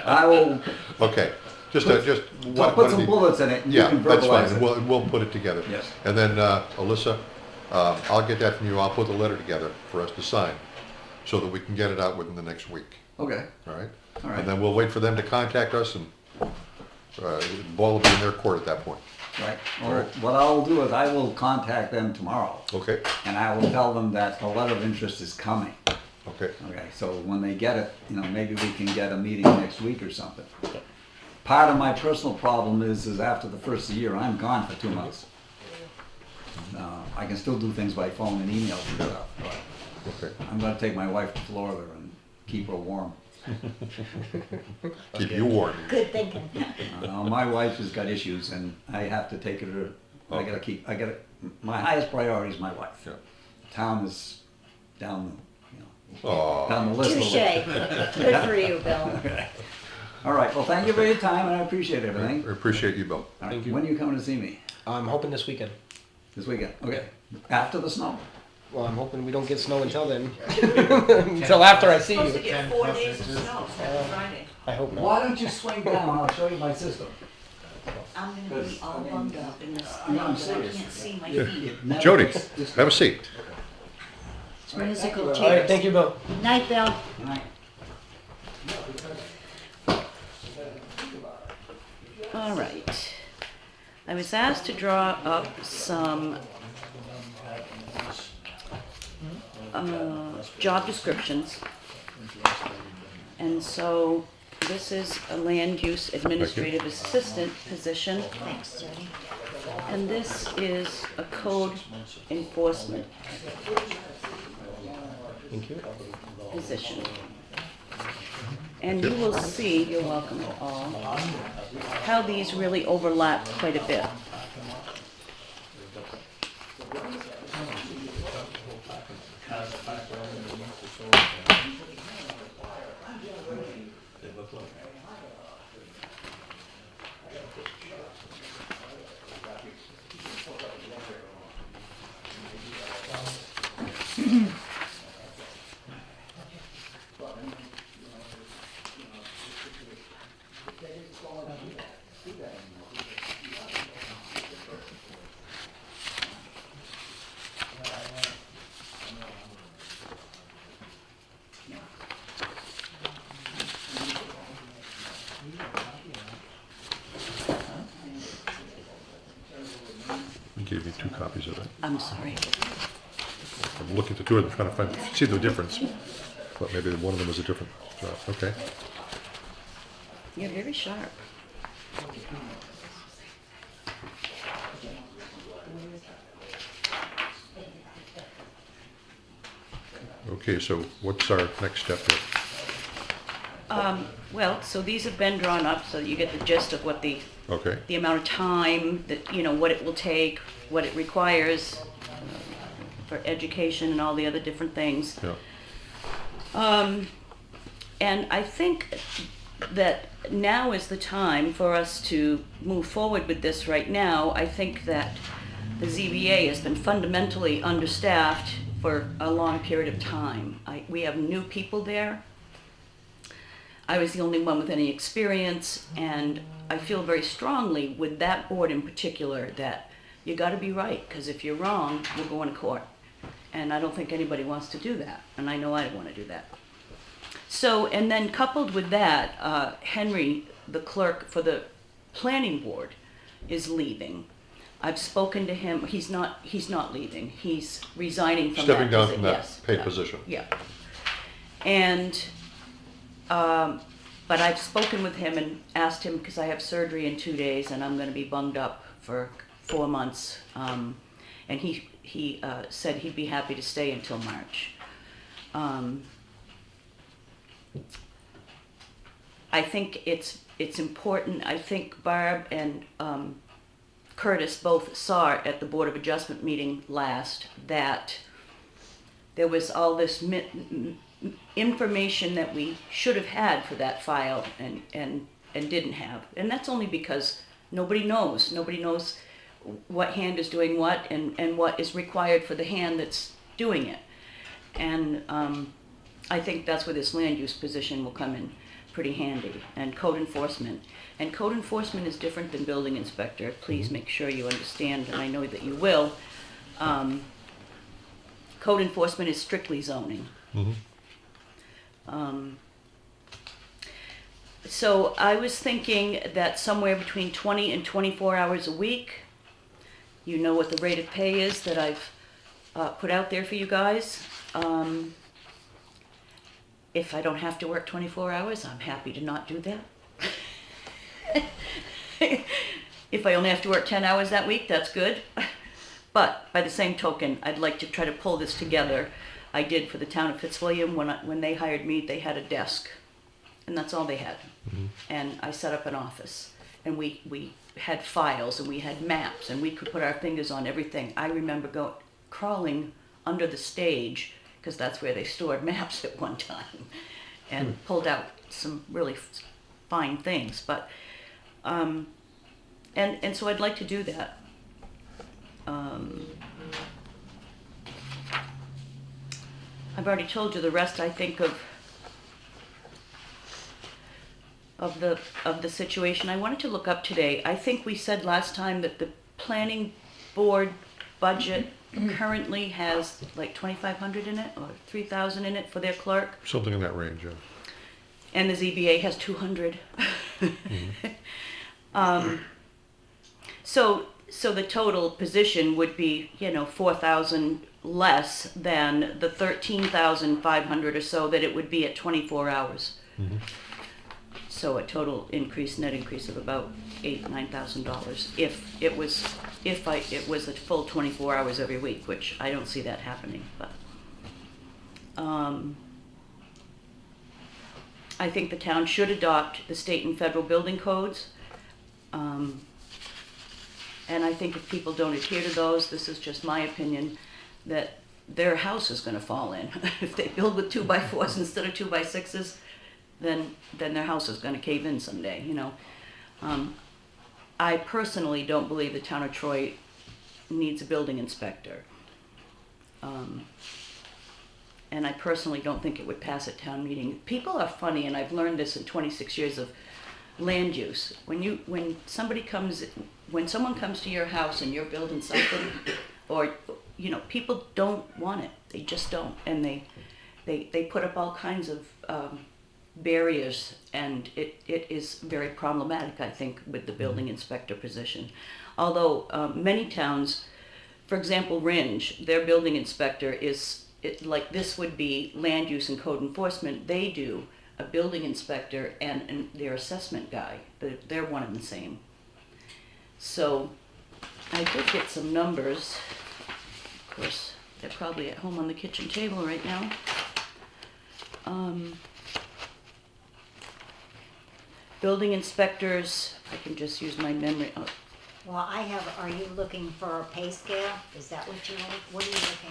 [SPEAKER 8] I will
[SPEAKER 1] Okay, just
[SPEAKER 8] I'll
[SPEAKER 1] what
[SPEAKER 8] put
[SPEAKER 1] do
[SPEAKER 8] some
[SPEAKER 1] you-
[SPEAKER 8] bullets in it and you
[SPEAKER 1] Yeah,
[SPEAKER 8] can
[SPEAKER 1] that's fine,
[SPEAKER 8] verbalize
[SPEAKER 1] and
[SPEAKER 8] it.
[SPEAKER 1] we'll put it together.
[SPEAKER 8] Yes.
[SPEAKER 1] And then, Alissa, I'll get that from you, I'll put the letter together for us to sign, so that we can get it out within the next week,
[SPEAKER 8] Okay,
[SPEAKER 1] all right?
[SPEAKER 8] all right,
[SPEAKER 1] And then we'll wait for them to contact us, and the ball will be in their court at that point.
[SPEAKER 8] right.
[SPEAKER 1] All
[SPEAKER 8] Well,
[SPEAKER 1] right.
[SPEAKER 8] what I'll do is I will contact them tomorrow
[SPEAKER 1] Okay,
[SPEAKER 8] and I will tell them that a letter of interest is coming.
[SPEAKER 1] okay,
[SPEAKER 8] Okay, so when they get it, maybe we can get a meeting next week or something. Part of my personal problem is after the first of the year, I'm gone for 2 months. I can still do things by phone and email and stuff, but
[SPEAKER 1] okay.
[SPEAKER 8] I'm gonna take my wife to Florida and keep her warm.
[SPEAKER 1] Keep you warm.
[SPEAKER 2] Good thinking.
[SPEAKER 8] My wife has got issues and I have to take her to, my highest priority is my wife.
[SPEAKER 1] Yeah.
[SPEAKER 8] Town is down,
[SPEAKER 1] Aw,
[SPEAKER 8] down the list. a
[SPEAKER 2] Touche.
[SPEAKER 8] little.
[SPEAKER 2] Good for you, Bill.
[SPEAKER 8] Okay. All right, well, thank you for your time and I appreciate everything.
[SPEAKER 1] I appreciate you, Bill.
[SPEAKER 8] All right,
[SPEAKER 3] Thank you.
[SPEAKER 8] when are you coming to see me?
[SPEAKER 3] I'm hoping this weekend.
[SPEAKER 8] This weekend? Okay. After the snow?
[SPEAKER 3] Well, I'm hoping we don't get snow until then. Until after I see
[SPEAKER 5] Supposed to
[SPEAKER 3] you.
[SPEAKER 5] get 4 days of snow, starting Friday.
[SPEAKER 3] I hope not.
[SPEAKER 8] Why don't you swing down? I'll show you my system.
[SPEAKER 5] I'm gonna be all bummed up in this
[SPEAKER 8] No,
[SPEAKER 5] thing
[SPEAKER 8] I'm
[SPEAKER 5] that I
[SPEAKER 8] serious.
[SPEAKER 5] can't see my
[SPEAKER 8] It-
[SPEAKER 5] feet.
[SPEAKER 8] it never-
[SPEAKER 1] Jody,
[SPEAKER 8] this-
[SPEAKER 1] have a seat.
[SPEAKER 2] It's musical
[SPEAKER 3] All right,
[SPEAKER 2] chairs.
[SPEAKER 3] thank you, Bill.
[SPEAKER 2] Night, Bill.
[SPEAKER 8] All right.
[SPEAKER 5] All right. I was asked to draw up some job descriptions. And so this is a land use administrative assistant position,
[SPEAKER 2] Thanks, Jody.
[SPEAKER 5] and this is a code enforcement
[SPEAKER 3] Thank you.
[SPEAKER 5] position. And you will see, you're welcome to all, how these really overlap quite a bit.
[SPEAKER 1] You gave me 2 copies of it.
[SPEAKER 5] I'm sorry.
[SPEAKER 1] I'm looking at the 2 of them, trying to see the difference. But maybe one of them was a different job. Okay.
[SPEAKER 5] You're very sharp.
[SPEAKER 1] Okay, so what's our next step here?
[SPEAKER 5] Well, so these have been drawn up so that you get the gist of what the
[SPEAKER 1] Okay,
[SPEAKER 5] amount of time that, what it will take, what it requires for education and all the other different things.
[SPEAKER 1] yeah,
[SPEAKER 5] And I think that now is the time for us to move forward with this right now. I think that the ZBA has been fundamentally understaffed for a long period of time. We have new people there. I was the only one with any experience, and I feel very strongly with that board in particular that you gotta be right, because if you're wrong, you're going to court. And I don't think anybody wants to do that, and I know I don't want to do that. So, and then coupled with that, Henry, the clerk for the planning board, is leaving. I've spoken to him. He's not leaving. He's resigning from
[SPEAKER 1] Stepping
[SPEAKER 5] that
[SPEAKER 1] down
[SPEAKER 5] posi-
[SPEAKER 1] from that
[SPEAKER 5] yes,
[SPEAKER 1] paid
[SPEAKER 5] yeah,
[SPEAKER 1] position.
[SPEAKER 5] Yeah. And, but I've spoken with him and asked him, because I have surgery in 2 days and I'm going to be bunged up for 4 months. And he said he'd be happy to stay until March. I think it's important. I think Barb and Curtis both saw at the Board of Adjustment meeting last that there was all this information that we should have had for that file and didn't have. And that's only because nobody knows. Nobody knows what hand is doing what and what is required for the hand that's doing it. And I think that's where this land use position will come in pretty handy, and code enforcement. And code enforcement is different than building inspector. Please make sure you understand, and I know that you will. Code enforcement is strictly zoning. So I was thinking that somewhere between 20 and 24 hours a week. You know what the rate of pay is that I've put out there for you guys. If I don't have to work 24 hours, I'm happy to not do that. If I only have to work 10 hours that week, that's good. But by the same token, I'd like to try to pull this together. I did for the town of Fitzwilliam. When they hired me, they had a desk, and that's all they had. And I set up an office, and we had files, and we had maps, and we could put our fingers on everything. I remember crawling under the stage, because that's where they stored maps at one time, and pulled out some really fine things. But and so I'd like to do that. I've already told you the rest. I think of the situation. I wanted to look up today. I think we said last time that the planning board budget currently has like 2,500 in it or 3,000 in it for their clerk,
[SPEAKER 1] Something in that range, yeah.
[SPEAKER 5] and the ZBA has 200. So the total position would be 4,000 less than the 13,500 or so that it would be at 24 hours. So a total net increase of about $9,000 if it was a full 24 hours every week, which I don't see that happening. But I think the town should adopt the state and federal building codes. And I think if people don't adhere to those, this is just my opinion, that their house is going to fall in. If they build with 2x4s instead of 2x6s, then their house is going to cave in someday, I personally don't believe the town of Troy needs a building inspector. And I personally don't think it would pass at town meeting. People are funny, and I've learned this in 26 years of land use. When someone comes to your house and you're building something, or people don't want it. They just don't, and they put up all kinds of barriers, and it is very problematic, I think, with the building inspector position. Although many towns, for example, Ringe, their building inspector like this would be land use and code enforcement. They do a building inspector and their assessment guy. They're one and the same. So I did get some numbers. Of course, they're probably at home on the kitchen table right now. Building inspectors, I can just use my memory. Oh,
[SPEAKER 2] Well, are you looking for a pay scale? Is that what are you looking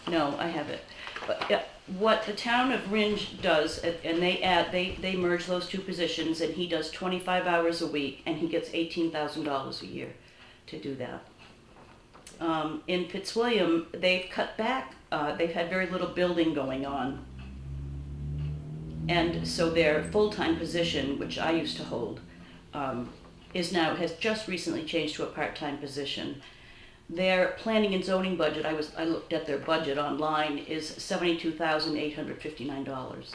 [SPEAKER 2] for?
[SPEAKER 5] No, I have it. But what the town of Ringe does, and they merge those two positions, and he does 25 hours a week, and he gets $18,000 a year to do that. In Fitzwilliam, they've cut back. They've had very little building going on. And so their full-time position, which I used to hold, has just recently changed to a part-time position. Their planning and zoning budget, I looked at their budget online, is $72,859.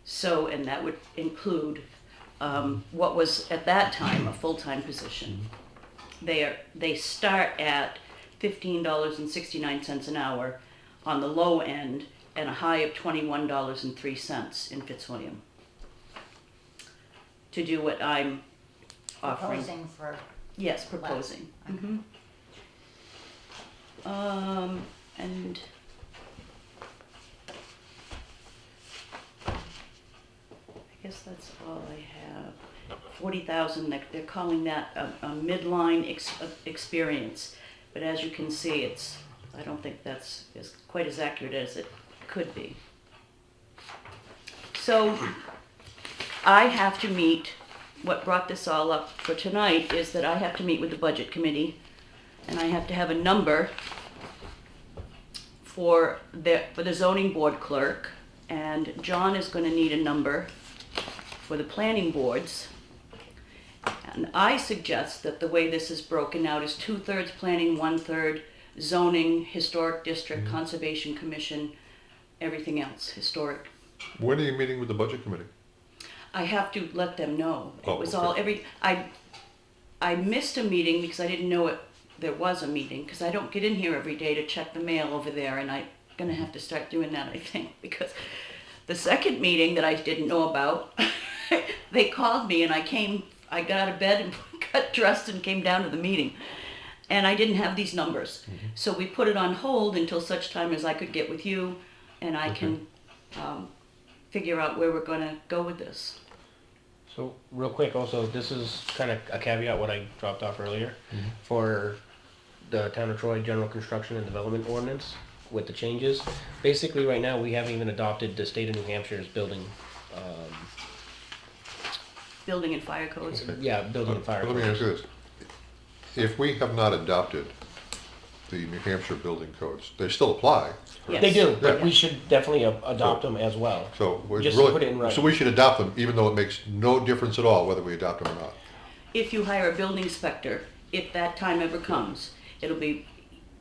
[SPEAKER 5] So, and that would include what was at that time a full-time position. They start at $15.69 an hour on the low end, and a high of $21.03 in Fitzwilliam to do what I'm offering.
[SPEAKER 2] Proposing for,
[SPEAKER 5] Yes, proposing.
[SPEAKER 2] Okay.
[SPEAKER 5] And I guess that's all I have. 40,000. They're calling that a midline experience, but as you can see, I don't think that's quite as accurate as it could be. So I have to meet. What brought this all up for tonight is that I have to meet with the budget committee, and I have to have a number for the zoning board clerk, and John is going to need a number for the planning boards. And I suggest that the way this is broken out is 2/3 planning, 1/3 zoning, historic district, conservation commission, everything else, historic.
[SPEAKER 1] When are you meeting with the budget committee?
[SPEAKER 5] I have to let them know. It
[SPEAKER 1] Oh,
[SPEAKER 5] was
[SPEAKER 1] okay.
[SPEAKER 5] I missed a meeting because I didn't know there was a meeting, because I don't get in here every day to check the mail over there, and I'm gonna have to start doing that, I think, because the second meeting that I didn't know about, they called me and I got out of bed and got dressed and came down to the meeting. And I didn't have these numbers. So we put it on hold until such time as I could get with you and I can figure out where we're gonna go with this.
[SPEAKER 3] So real quick, also, this is kind of a caveat what I dropped off earlier for the Town of Troy General Construction and Development Ordinance with the changes. Basically, right now, we haven't even adopted the state of New Hampshire's building,
[SPEAKER 5] Building and fire codes.
[SPEAKER 3] building and fire
[SPEAKER 1] Let me
[SPEAKER 3] codes.
[SPEAKER 1] ask you this. If we have not adopted the New Hampshire building codes, they still apply.
[SPEAKER 5] Yes.
[SPEAKER 3] They do, but
[SPEAKER 1] Yeah.
[SPEAKER 3] we should definitely adopt them as well.
[SPEAKER 1] So we
[SPEAKER 3] Just
[SPEAKER 1] really,
[SPEAKER 3] put it in writing.
[SPEAKER 1] so we should adopt them, even though it makes no difference at all whether we adopt them or not.
[SPEAKER 5] If you hire a building inspector, if that time ever comes, it'll be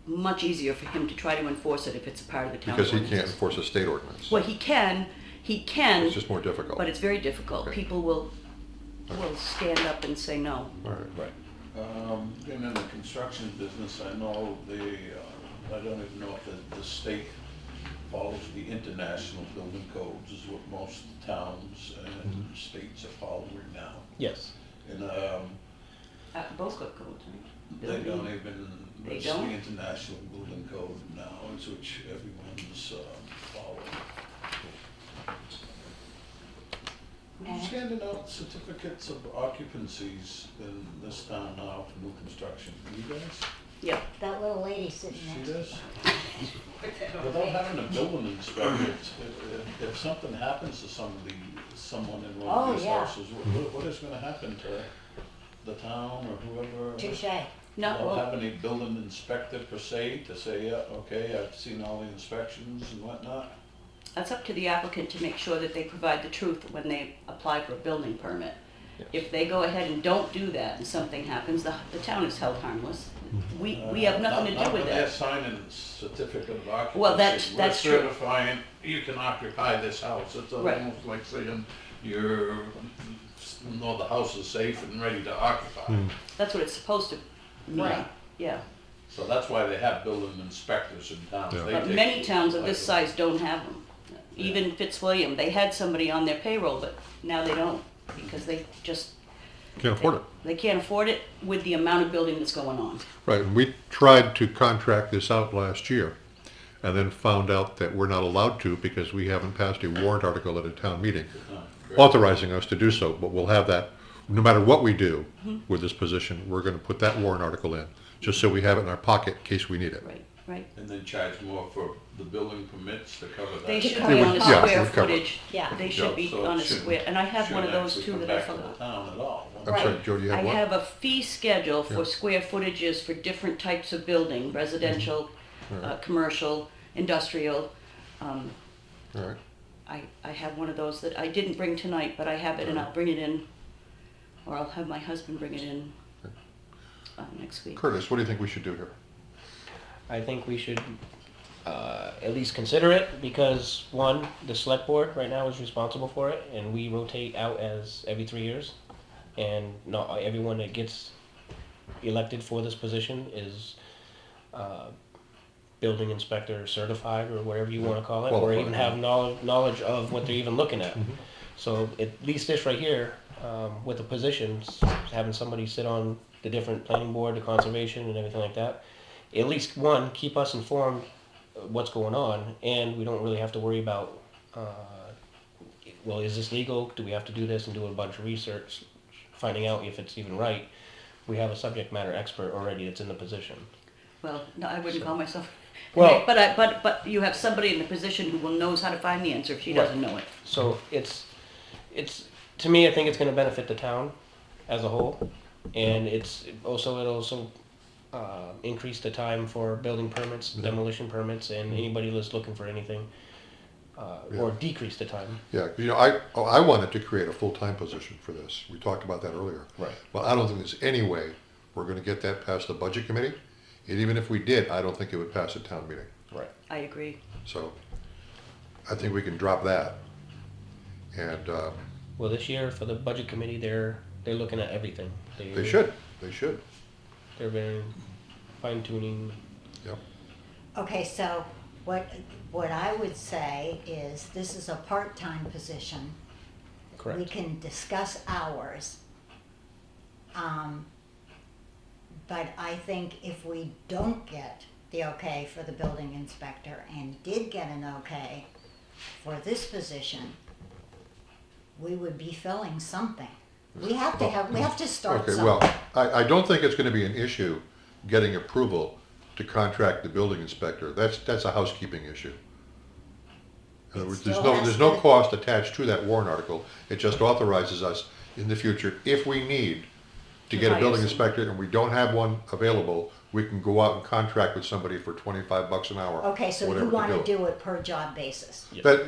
[SPEAKER 5] much easier for him to try to enforce it if it's a part of the town
[SPEAKER 1] Because he
[SPEAKER 5] ordinance.
[SPEAKER 1] can't enforce a state ordinance.
[SPEAKER 5] Well, he can,
[SPEAKER 1] It's just more difficult.
[SPEAKER 5] but it's very difficult.
[SPEAKER 1] Okay.
[SPEAKER 5] People will stand up and say no.
[SPEAKER 1] All right.
[SPEAKER 3] Right.
[SPEAKER 9] Being in the construction business, I know I don't even know if the state follows the international building codes, is what most towns and states are following now.
[SPEAKER 3] Yes.
[SPEAKER 9] And
[SPEAKER 5] Both got codes, right?
[SPEAKER 9] they don't even,
[SPEAKER 5] They
[SPEAKER 9] it's
[SPEAKER 5] don't?
[SPEAKER 9] the international building code now, is which everyone's following. Who's handing out certificates of occupancies in this town now for new construction? You guys?
[SPEAKER 5] Yep.
[SPEAKER 2] that little lady sitting
[SPEAKER 9] See
[SPEAKER 2] next to
[SPEAKER 9] this? Without having a building inspector, if something happens to someone in one
[SPEAKER 2] Oh,
[SPEAKER 9] of these
[SPEAKER 2] yeah.
[SPEAKER 9] houses, what is gonna happen to the town or whoever?
[SPEAKER 2] Touche.
[SPEAKER 5] No,
[SPEAKER 9] Don't
[SPEAKER 5] well,
[SPEAKER 9] have any building inspector per se to say, yeah, okay, I've seen all the inspections and whatnot?
[SPEAKER 5] that's up to the applicant to make sure that they provide the truth when they apply for a building permit. If they go ahead and don't do that and something happens, the town is held harmless. We have nothing to do with
[SPEAKER 9] Not when they're
[SPEAKER 5] that.
[SPEAKER 9] signing certificate of occupancy.
[SPEAKER 5] Well, that's true.
[SPEAKER 9] We're certifying you can occupy this house. It's
[SPEAKER 5] Right.
[SPEAKER 9] almost like saying the house is safe and ready to occupy.
[SPEAKER 5] That's what it's supposed to mean.
[SPEAKER 2] Right.
[SPEAKER 5] Yeah.
[SPEAKER 9] So that's why they have building inspectors in towns.
[SPEAKER 1] Yeah.
[SPEAKER 9] They
[SPEAKER 5] But
[SPEAKER 9] take-
[SPEAKER 5] many towns of this size don't have them. Even Fitzwilliam, they had somebody on their payroll, but now they don't because they just
[SPEAKER 1] Can't afford it.
[SPEAKER 5] They can't afford it with the amount of building that's going on.
[SPEAKER 1] Right, and we tried to contract this out last year and then found out that we're not allowed to because we haven't passed a warrant article at a town meeting authorizing us to do so, but we'll have that, no matter what we do with this position, we're gonna put that warrant article in, just so we have it in our pocket in case we need it.
[SPEAKER 5] Right. Right.
[SPEAKER 9] and then charge more for the building permits to cover that.
[SPEAKER 5] They should
[SPEAKER 2] cover
[SPEAKER 5] be
[SPEAKER 2] it.
[SPEAKER 5] on a
[SPEAKER 1] Yeah,
[SPEAKER 5] square
[SPEAKER 1] we've covered it.
[SPEAKER 5] footage.
[SPEAKER 2] Yeah.
[SPEAKER 5] They should
[SPEAKER 1] Yeah.
[SPEAKER 5] be
[SPEAKER 9] So it
[SPEAKER 5] on a
[SPEAKER 9] shouldn't-
[SPEAKER 5] square, and I have one of
[SPEAKER 9] shouldn't
[SPEAKER 5] those
[SPEAKER 9] actually
[SPEAKER 5] too
[SPEAKER 9] come
[SPEAKER 5] that I
[SPEAKER 9] back to the
[SPEAKER 5] forgot.
[SPEAKER 9] town at all.
[SPEAKER 1] I'm sorry, Jody, you
[SPEAKER 5] I
[SPEAKER 1] have what?
[SPEAKER 5] have a fee schedule for
[SPEAKER 1] Yeah.
[SPEAKER 5] square footages for different types of building, residential, commercial, industrial.
[SPEAKER 1] All right.
[SPEAKER 5] I have one of those that I didn't bring tonight, but I have it and I'll bring it in, or I'll have my husband bring it in next week.
[SPEAKER 1] Curtis, what do you think we should do here?
[SPEAKER 3] I think we should at least consider it because one, the select board right now is responsible for it, and we rotate out as every 3 years, and not everyone that gets elected for this position is building inspector certified or whatever you want to call it, or
[SPEAKER 1] Qualified,
[SPEAKER 3] even
[SPEAKER 1] yeah.
[SPEAKER 3] have knowledge of what they're even looking at. So at least this right here, with the positions, having somebody sit on the different planning board, the conservation, and everything like that, at least one, keep us informed what's going on, and we don't really have to worry about, well, is this legal? Do we have to do this and do a bunch of research, finding out if it's even right? We have a subject matter expert already that's in the position.
[SPEAKER 5] Well, no, I wouldn't call myself.
[SPEAKER 3] Well-
[SPEAKER 5] But you have somebody in the position who knows how to find the answer if she doesn't know it.
[SPEAKER 3] So it's to me, I think it's going to benefit the town as a whole, and it'll also increase the time for building permits, demolition permits, and anybody that's looking for anything, or decrease the time.
[SPEAKER 1] Yeah, I wanted to create a full-time position for this. We talked about that earlier.
[SPEAKER 3] Right.
[SPEAKER 1] Well, I don't think there's any way we're gonna get that past the budget committee. And even if we did, I don't think it would pass a town meeting.
[SPEAKER 3] Right.
[SPEAKER 5] I agree.
[SPEAKER 1] So I think we can drop that. And
[SPEAKER 3] Well, this year for the budget committee, they're looking at everything.
[SPEAKER 1] they should.
[SPEAKER 3] They're very fine tuning.
[SPEAKER 1] Yep.
[SPEAKER 2] Okay, so what I would say is this is a part-time position.
[SPEAKER 3] Correct.
[SPEAKER 2] We can discuss hours. But I think if we don't get the okay for the building inspector and did get an okay for this position, we would be filling something. We have to start
[SPEAKER 1] Okay,
[SPEAKER 2] something.
[SPEAKER 1] well, I don't think it's gonna be an issue getting approval to contract the building inspector. That's a housekeeping issue. In other words,
[SPEAKER 2] It still
[SPEAKER 1] there's no
[SPEAKER 2] has to-
[SPEAKER 1] cost attached to that warrant article. It just authorizes us in the future, if we need to get a
[SPEAKER 5] hire
[SPEAKER 1] building
[SPEAKER 5] someone.
[SPEAKER 1] inspector and we don't have one available, we can go out and contract with somebody for $25 an hour.
[SPEAKER 2] Okay, so you
[SPEAKER 1] whatever
[SPEAKER 2] want to
[SPEAKER 1] it.
[SPEAKER 2] do it per job basis.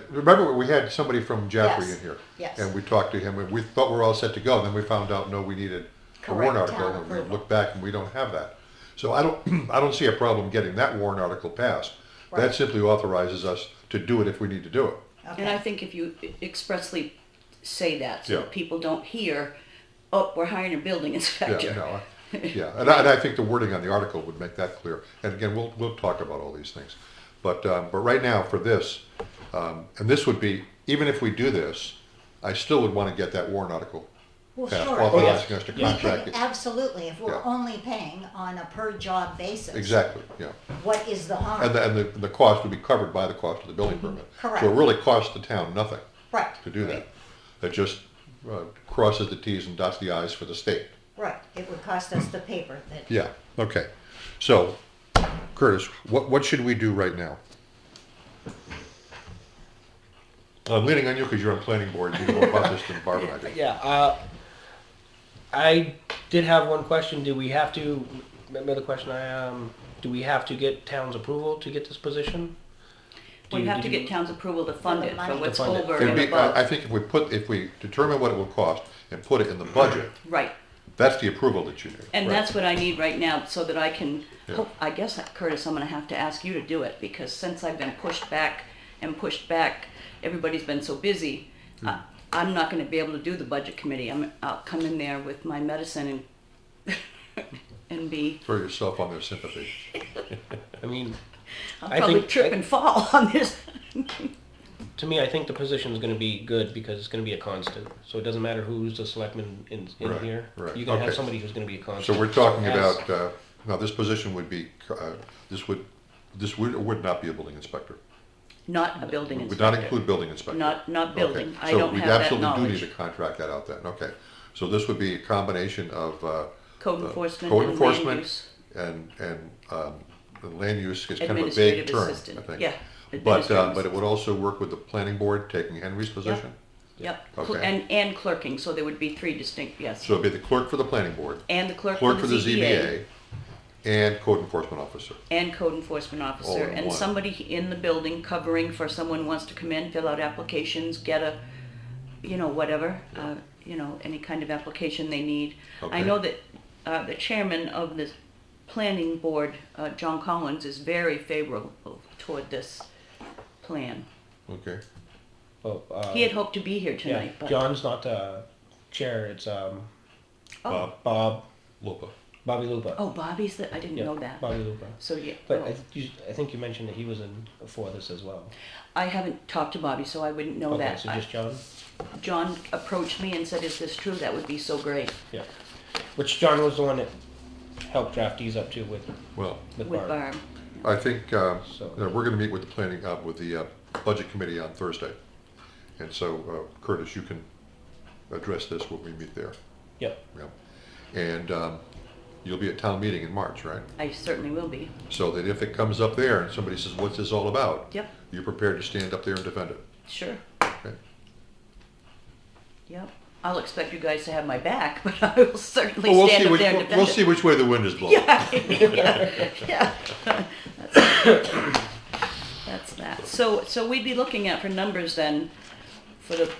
[SPEAKER 1] Remember we had somebody from Jaffrey
[SPEAKER 2] Yes,
[SPEAKER 1] in here?
[SPEAKER 2] yes.
[SPEAKER 1] And we talked to him and we thought we were all set to go. Then we found out, no, we needed a warrant
[SPEAKER 2] Correct,
[SPEAKER 1] article.
[SPEAKER 2] town
[SPEAKER 1] And we
[SPEAKER 2] approval.
[SPEAKER 1] looked back and we don't have that. So I don't see a problem getting that warrant article passed. That
[SPEAKER 2] Right.
[SPEAKER 1] simply authorizes us to do it if we need to do it.
[SPEAKER 5] And I
[SPEAKER 2] Okay,
[SPEAKER 5] think if you expressly say that, so that
[SPEAKER 1] Yeah.
[SPEAKER 5] people don't hear, oh, we're hiring a building inspector.
[SPEAKER 1] Yeah, no, yeah, and I think the wording on the article would make that clear. And again, we'll talk about all these things. But right now for this, and this would be, even if we do this, I still would want to get that warrant article
[SPEAKER 2] well,
[SPEAKER 1] passed,
[SPEAKER 2] sure.
[SPEAKER 1] authorizing us to
[SPEAKER 2] We
[SPEAKER 1] contract
[SPEAKER 2] could,
[SPEAKER 1] it.
[SPEAKER 2] absolutely, if we're
[SPEAKER 1] Yeah.
[SPEAKER 2] only paying on a per job basis.
[SPEAKER 1] Exactly, yeah.
[SPEAKER 2] What is the harm?
[SPEAKER 1] And the cost would be covered by the cost of the building permit.
[SPEAKER 2] Correct.
[SPEAKER 1] So it really costs the town nothing
[SPEAKER 2] Right,
[SPEAKER 1] to do that. It just crosses the Ts and dots the Is for the state.
[SPEAKER 2] right. It would cost us the paper that,
[SPEAKER 1] Yeah, okay. So, Curtis, what should we do right now? I'm leaning on you because you're on planning board. You know more about this than Barbara and I do.
[SPEAKER 3] Yeah. I did have one question. Do we have to? Remember the question do we have to get town's approval to get this position?
[SPEAKER 5] We have to
[SPEAKER 3] did
[SPEAKER 5] get town's approval to fund
[SPEAKER 2] the
[SPEAKER 5] it
[SPEAKER 2] money.
[SPEAKER 5] for what's
[SPEAKER 3] To fund it.
[SPEAKER 5] over
[SPEAKER 1] It'd
[SPEAKER 5] and
[SPEAKER 1] be,
[SPEAKER 5] above.
[SPEAKER 1] I think if we determine what it will cost and put it in the budget,
[SPEAKER 5] Right.
[SPEAKER 1] that's the approval that you need.
[SPEAKER 5] And that's what I need right now, so that I can,
[SPEAKER 1] Yeah.
[SPEAKER 5] I guess, Curtis, I'm gonna have to ask you to do it, because since I've been pushed back, everybody's been so busy. I'm not gonna be able to do the budget committee. I'll come in there with my medicine and be,
[SPEAKER 1] Throw yourself on their sympathy.
[SPEAKER 3] I mean,
[SPEAKER 5] I'll
[SPEAKER 3] I
[SPEAKER 5] probably
[SPEAKER 3] think-
[SPEAKER 5] trip and fall on this.
[SPEAKER 3] to me, I think the position is going to be good because it's going to be a constant. So it doesn't matter who's the selectman in
[SPEAKER 1] Right,
[SPEAKER 3] here.
[SPEAKER 1] right.
[SPEAKER 3] You're going to have
[SPEAKER 1] Okay.
[SPEAKER 3] somebody who's going to be a constant.
[SPEAKER 1] So we're talking
[SPEAKER 3] as-
[SPEAKER 1] about, now this position would be, this would not be a building inspector.
[SPEAKER 5] Not a building
[SPEAKER 1] Would not
[SPEAKER 5] inspector.
[SPEAKER 1] include building inspector.
[SPEAKER 5] Not building.
[SPEAKER 1] Okay.
[SPEAKER 5] I don't have that
[SPEAKER 1] So we absolutely do need
[SPEAKER 5] knowledge.
[SPEAKER 1] to contract that out then, okay. So this would be a combination of
[SPEAKER 5] Code enforcement
[SPEAKER 1] code
[SPEAKER 5] and land
[SPEAKER 1] enforcement
[SPEAKER 5] use.
[SPEAKER 1] and the land use is kind of a
[SPEAKER 5] Administrative
[SPEAKER 1] vague term, I
[SPEAKER 5] assistant,
[SPEAKER 1] think.
[SPEAKER 5] yeah.
[SPEAKER 1] But
[SPEAKER 5] administrative
[SPEAKER 1] it would also work with the planning board taking Henry's position?
[SPEAKER 5] Yep,
[SPEAKER 1] Okay.
[SPEAKER 5] and clerking, so there would be three distinct, yes.
[SPEAKER 1] So it'd be the clerk for the planning board,
[SPEAKER 5] And the clerk
[SPEAKER 1] clerk
[SPEAKER 5] for the ZBA.
[SPEAKER 1] and code enforcement officer.
[SPEAKER 5] And code enforcement
[SPEAKER 1] All
[SPEAKER 5] officer,
[SPEAKER 1] in
[SPEAKER 5] and
[SPEAKER 1] one.
[SPEAKER 5] somebody in the building covering for someone who wants to come in, fill out applications, get a, whatever, any kind of application they need. I
[SPEAKER 1] Okay.
[SPEAKER 5] know that the chairman of the planning board, John Collins, is very favorable toward this plan.
[SPEAKER 1] Okay.
[SPEAKER 3] Well,
[SPEAKER 5] He had hoped to be here
[SPEAKER 3] yeah,
[SPEAKER 5] tonight, but.
[SPEAKER 3] John's not chair, it's
[SPEAKER 5] Oh,
[SPEAKER 3] Bobby Lupa.
[SPEAKER 5] oh, Bobby's I didn't
[SPEAKER 3] Yeah,
[SPEAKER 5] know that.
[SPEAKER 3] Bobby Lupa.
[SPEAKER 5] So, yeah.
[SPEAKER 3] But
[SPEAKER 5] oh.
[SPEAKER 3] I think you mentioned that he was in for this as well.
[SPEAKER 5] I haven't talked to Bobby, so I wouldn't know
[SPEAKER 3] Okay,
[SPEAKER 5] that.
[SPEAKER 3] so just John?
[SPEAKER 5] John approached me and said, "Is this true? That would be so great."
[SPEAKER 3] Yeah. Which John was the one that helped draft these up too with
[SPEAKER 1] Well,
[SPEAKER 5] With
[SPEAKER 3] Barb.
[SPEAKER 5] Barb.
[SPEAKER 1] I think
[SPEAKER 3] So-
[SPEAKER 1] we're going to meet with the planning, with the budget committee on Thursday. And so, Curtis, you can address this when we meet there.
[SPEAKER 3] Yep.
[SPEAKER 1] Yeah. And you'll be at town meeting in March, right?
[SPEAKER 5] I certainly will be.
[SPEAKER 1] So that if it comes up there and somebody says, what's this all about?
[SPEAKER 5] Yep,
[SPEAKER 1] You're prepared to stand up there and defend it.
[SPEAKER 5] sure.
[SPEAKER 1] Okay.
[SPEAKER 5] Yep. I'll expect you guys to have my back, but I will certainly
[SPEAKER 1] Well,
[SPEAKER 5] stand up there and defend
[SPEAKER 1] we'll
[SPEAKER 5] it.
[SPEAKER 1] see which way the wind is blowing.
[SPEAKER 5] Yeah. That's that. So we'd be looking at for numbers then for the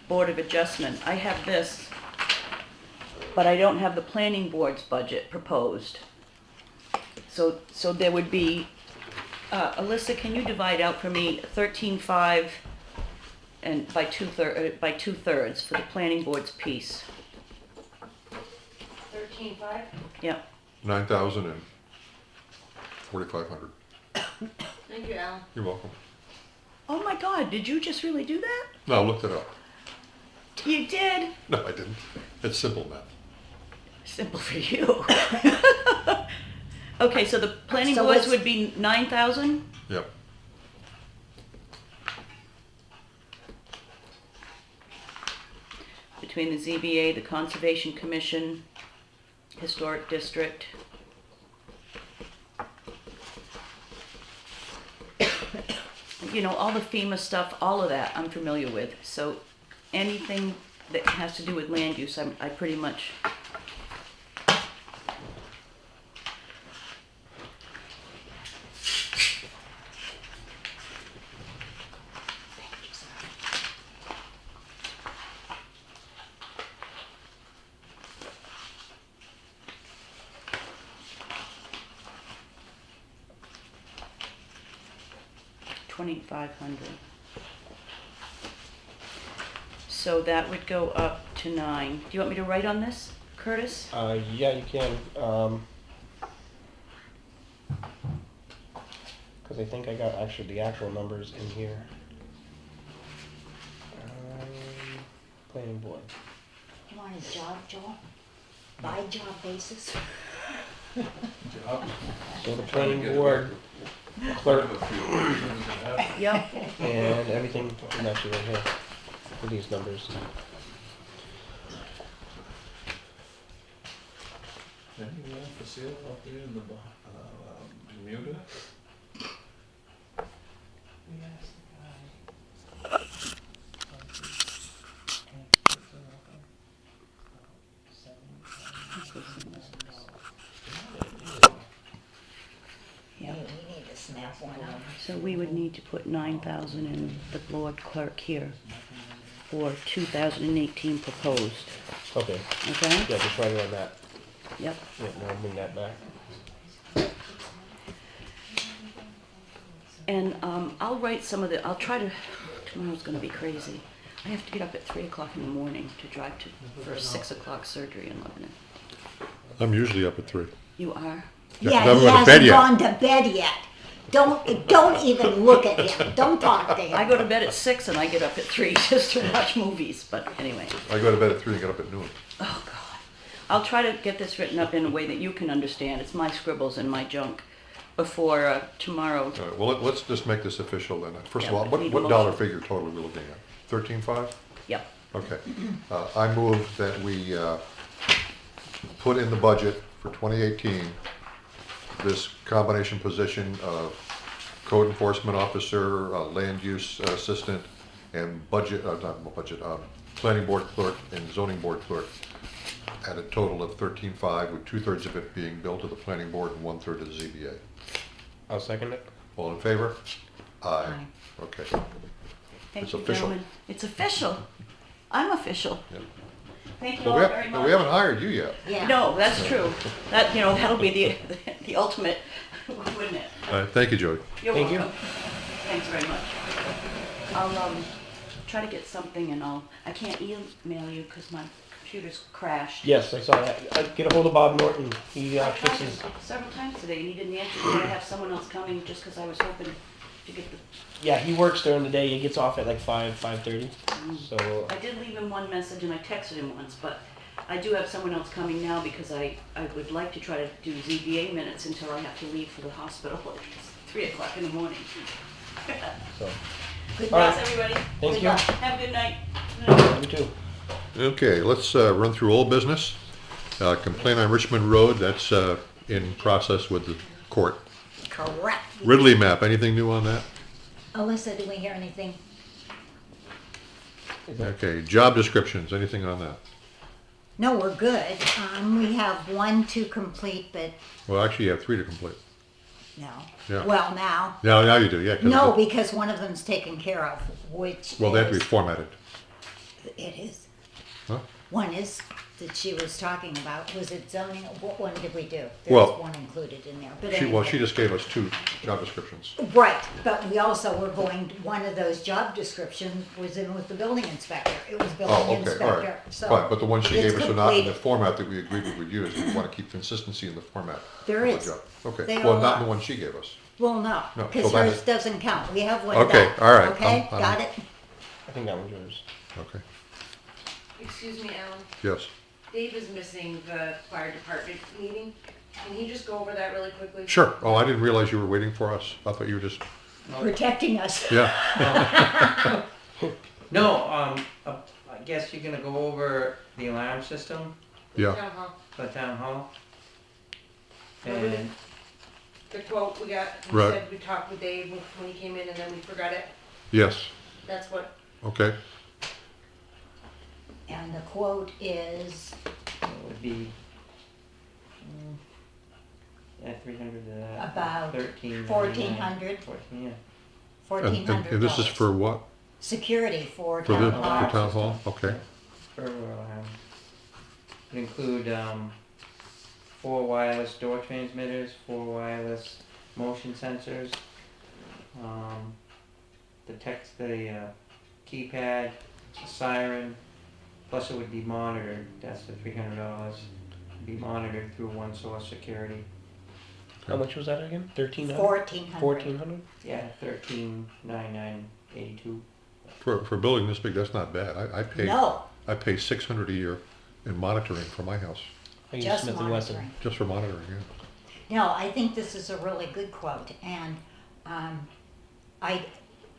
[SPEAKER 5] Board of Adjustment. I have this, but I don't have the planning board's budget proposed. So there would be, Alissa, can you divide out for me 13.5 and by two thirds for the planning board's piece?
[SPEAKER 10] 13.5?
[SPEAKER 5] Yep.
[SPEAKER 1] 9,000 and 4,500.
[SPEAKER 10] Thank you, Alan.
[SPEAKER 1] You're welcome.
[SPEAKER 5] Oh my God, did you just really do that?
[SPEAKER 1] No, I looked it up.
[SPEAKER 5] You did?
[SPEAKER 1] No, I didn't. It's simple math.
[SPEAKER 5] Simple for you. Okay, so the planning
[SPEAKER 2] So
[SPEAKER 5] boards
[SPEAKER 2] what's-
[SPEAKER 5] would be 9,000?
[SPEAKER 1] Yep.
[SPEAKER 5] Between the ZBA, the Conservation Commission, Historic District. All the FEMA stuff, all of that I'm familiar with. So anything that has to do with land use, I pretty much. $2,500. So that would go up to 9. Do you want me to write on this, Curtis?
[SPEAKER 3] Yeah, you can. Because I think I got the actual numbers in here. Planning board.
[SPEAKER 2] You want a job, Joel? By job basis?
[SPEAKER 3] So the planning board, clerk,
[SPEAKER 5] Yep.
[SPEAKER 3] and everything is actually right here for these numbers.
[SPEAKER 9] Any land for sale out there in the Bermuda?
[SPEAKER 2] Yeah, we need to snap one up.
[SPEAKER 5] So we would need to put 9,000 in the board clerk here for 2018 proposed,
[SPEAKER 3] Okay.
[SPEAKER 5] okay?
[SPEAKER 3] Yeah, just write it on that.
[SPEAKER 5] Yep.
[SPEAKER 3] Yeah, now bring that back.
[SPEAKER 5] And I'll write I'll try to, tomorrow's gonna be crazy. I have to get up at 3 o'clock in the morning to drive for a 6 o'clock surgery in Lebanon.
[SPEAKER 1] I'm usually up at 3.
[SPEAKER 5] You are?
[SPEAKER 1] Yeah,
[SPEAKER 2] Yeah,
[SPEAKER 1] I haven't
[SPEAKER 2] he
[SPEAKER 1] gone to bed
[SPEAKER 2] hasn't
[SPEAKER 1] yet.
[SPEAKER 2] gone to bed yet. Don't even look at him. Don't talk to
[SPEAKER 5] I
[SPEAKER 2] him.
[SPEAKER 5] go to bed at 6 and I get up at 3 just to watch movies, but anyway.
[SPEAKER 1] I go to bed at 3 and get up at noon.
[SPEAKER 5] Oh, God. I'll try to get this written up in a way that you can understand. It's my scribbles and my junk before tomorrow.
[SPEAKER 1] All right, well, let's just make this official then. First
[SPEAKER 5] Yeah,
[SPEAKER 1] of all,
[SPEAKER 5] we
[SPEAKER 1] what
[SPEAKER 5] need a
[SPEAKER 1] what dollar
[SPEAKER 5] motion.
[SPEAKER 1] figure total are we looking at? 13.5?
[SPEAKER 5] Yep.
[SPEAKER 1] Okay. I move that we put in the budget for 2018 this combination position of code enforcement officer, land use assistant, and planning board clerk and zoning board clerk at a total of 13,500, with 2/3 of it being billed to the planning board and 1/3 to the ZBA.
[SPEAKER 3] I'll second it.
[SPEAKER 1] All in favor? Aye.
[SPEAKER 2] Aye.
[SPEAKER 1] Okay.
[SPEAKER 5] Thank
[SPEAKER 1] It's
[SPEAKER 5] you,
[SPEAKER 1] official.
[SPEAKER 5] gentlemen. It's official. I'm official.
[SPEAKER 1] Yeah.
[SPEAKER 5] Thank you
[SPEAKER 1] But
[SPEAKER 5] all
[SPEAKER 1] we,
[SPEAKER 5] very
[SPEAKER 1] but
[SPEAKER 5] much.
[SPEAKER 1] we haven't hired you yet.
[SPEAKER 2] Yeah.
[SPEAKER 5] No, that's true. That, that'll be the ultimate, wouldn't it?
[SPEAKER 1] Thank you, Jody.
[SPEAKER 5] You're
[SPEAKER 3] Thank you.
[SPEAKER 5] welcome. Thanks very much. I'll try to get something and I can't email you because my computer's crashed.
[SPEAKER 3] Yes, I saw that. Get a hold of Bob Norton. He
[SPEAKER 5] I tried
[SPEAKER 3] fixes.
[SPEAKER 5] it several times today and he didn't answer. But I have someone else coming just because I was hoping to get the.
[SPEAKER 3] Yeah, he works during the day. He gets off at like 5:30. So
[SPEAKER 5] I did leave him one message and I texted him once, but I do have someone else coming now because I would like to try to do ZBA minutes until I have to leave for the hospital at 3 o'clock in the morning.
[SPEAKER 3] so.
[SPEAKER 2] Good
[SPEAKER 3] All
[SPEAKER 2] luck.
[SPEAKER 3] right.
[SPEAKER 5] Thanks, everybody.
[SPEAKER 3] Thank
[SPEAKER 2] Good
[SPEAKER 3] you.
[SPEAKER 2] luck.
[SPEAKER 5] Have a good night.
[SPEAKER 3] You too.
[SPEAKER 1] Okay, let's run through old business. Complaint on Richmond Road, that's in process with the court.
[SPEAKER 2] Correct.
[SPEAKER 1] Ridley map, anything new on that?
[SPEAKER 2] Alyssa, did we hear anything?
[SPEAKER 1] Okay, job descriptions, anything on that?
[SPEAKER 2] No, we're good. We have one to complete, but
[SPEAKER 1] Well, actually, you have 3 to complete.
[SPEAKER 2] no.
[SPEAKER 1] Yeah.
[SPEAKER 2] Well, now.
[SPEAKER 1] Now you do, yeah. 'Cause
[SPEAKER 2] No,
[SPEAKER 1] the-
[SPEAKER 2] because one of them's taken care of, which
[SPEAKER 1] Well, they have to be
[SPEAKER 2] is-
[SPEAKER 1] formatted.
[SPEAKER 2] It is.
[SPEAKER 1] Huh?
[SPEAKER 2] One is that she was talking about. Was it zoning? What one did we do? There's
[SPEAKER 1] Well,
[SPEAKER 2] one included in there. But
[SPEAKER 1] Well,
[SPEAKER 2] anyway.
[SPEAKER 1] she just gave us 2 job descriptions.
[SPEAKER 2] Right, but we also were going, one of those job descriptions was in with the building inspector. It was building
[SPEAKER 1] Oh, okay, all
[SPEAKER 2] inspector,
[SPEAKER 1] right.
[SPEAKER 2] so.
[SPEAKER 1] Fine, but the one she
[SPEAKER 2] it's
[SPEAKER 1] gave us are not in the
[SPEAKER 2] completed.
[SPEAKER 1] format that we agreed we would use. We want to keep consistency in the format.
[SPEAKER 2] There
[SPEAKER 1] of the
[SPEAKER 2] is.
[SPEAKER 1] job. Okay,
[SPEAKER 2] They
[SPEAKER 1] well,
[SPEAKER 2] all
[SPEAKER 1] not in
[SPEAKER 2] are.
[SPEAKER 1] the one she gave us.
[SPEAKER 2] Well, no,
[SPEAKER 1] No,
[SPEAKER 2] because
[SPEAKER 1] so that
[SPEAKER 2] hers
[SPEAKER 1] is-
[SPEAKER 2] doesn't count. We have one
[SPEAKER 1] Okay,
[SPEAKER 2] back.
[SPEAKER 1] all right,
[SPEAKER 2] Okay,
[SPEAKER 1] I'm-
[SPEAKER 2] got it?
[SPEAKER 3] I think that one's yours.
[SPEAKER 1] Okay,
[SPEAKER 10] Excuse me, Alan.
[SPEAKER 1] yes.
[SPEAKER 10] Dave is missing the fire department meeting. Can he just go over that really quickly?
[SPEAKER 1] Sure. Oh, I didn't realize you were waiting for us. I thought you were just,
[SPEAKER 2] Protecting us.
[SPEAKER 1] yeah.
[SPEAKER 4] No, I guess you're gonna go over the alarm system
[SPEAKER 1] Yeah,
[SPEAKER 10] Town hall.
[SPEAKER 4] for the town hall.
[SPEAKER 10] Remember
[SPEAKER 4] And,
[SPEAKER 10] the quote we got, we
[SPEAKER 1] Right.
[SPEAKER 10] said we talked with Dave when he came in and then we forgot it.
[SPEAKER 1] yes,
[SPEAKER 10] That's what,
[SPEAKER 1] okay.
[SPEAKER 2] And the quote is,
[SPEAKER 4] it would be, yeah, 300 to that.
[SPEAKER 2] About
[SPEAKER 4] 13.
[SPEAKER 2] 1,400.
[SPEAKER 4] 14, yeah.
[SPEAKER 1] And and this is for what?
[SPEAKER 2] security for
[SPEAKER 1] For
[SPEAKER 2] town
[SPEAKER 1] the
[SPEAKER 2] hall.
[SPEAKER 1] town hall? Okay,
[SPEAKER 4] For, it include, 4 wireless door transmitters, 4 wireless motion sensors, the keypad, a siren, plus it would be monitored, that's the $300, be monitored through one source security.
[SPEAKER 3] How much was that again? 1,300.
[SPEAKER 2] 1,400.
[SPEAKER 3] 1,400.
[SPEAKER 4] Yeah, 13,982.
[SPEAKER 1] for a building this big, that's not bad. I pay,
[SPEAKER 2] No,
[SPEAKER 1] I pay $600 a year in monitoring for my house,
[SPEAKER 3] I use
[SPEAKER 2] just
[SPEAKER 3] Smith and Wesson.
[SPEAKER 2] monitoring.
[SPEAKER 1] just for monitoring, yeah.
[SPEAKER 2] No, I think this is a really good quote, and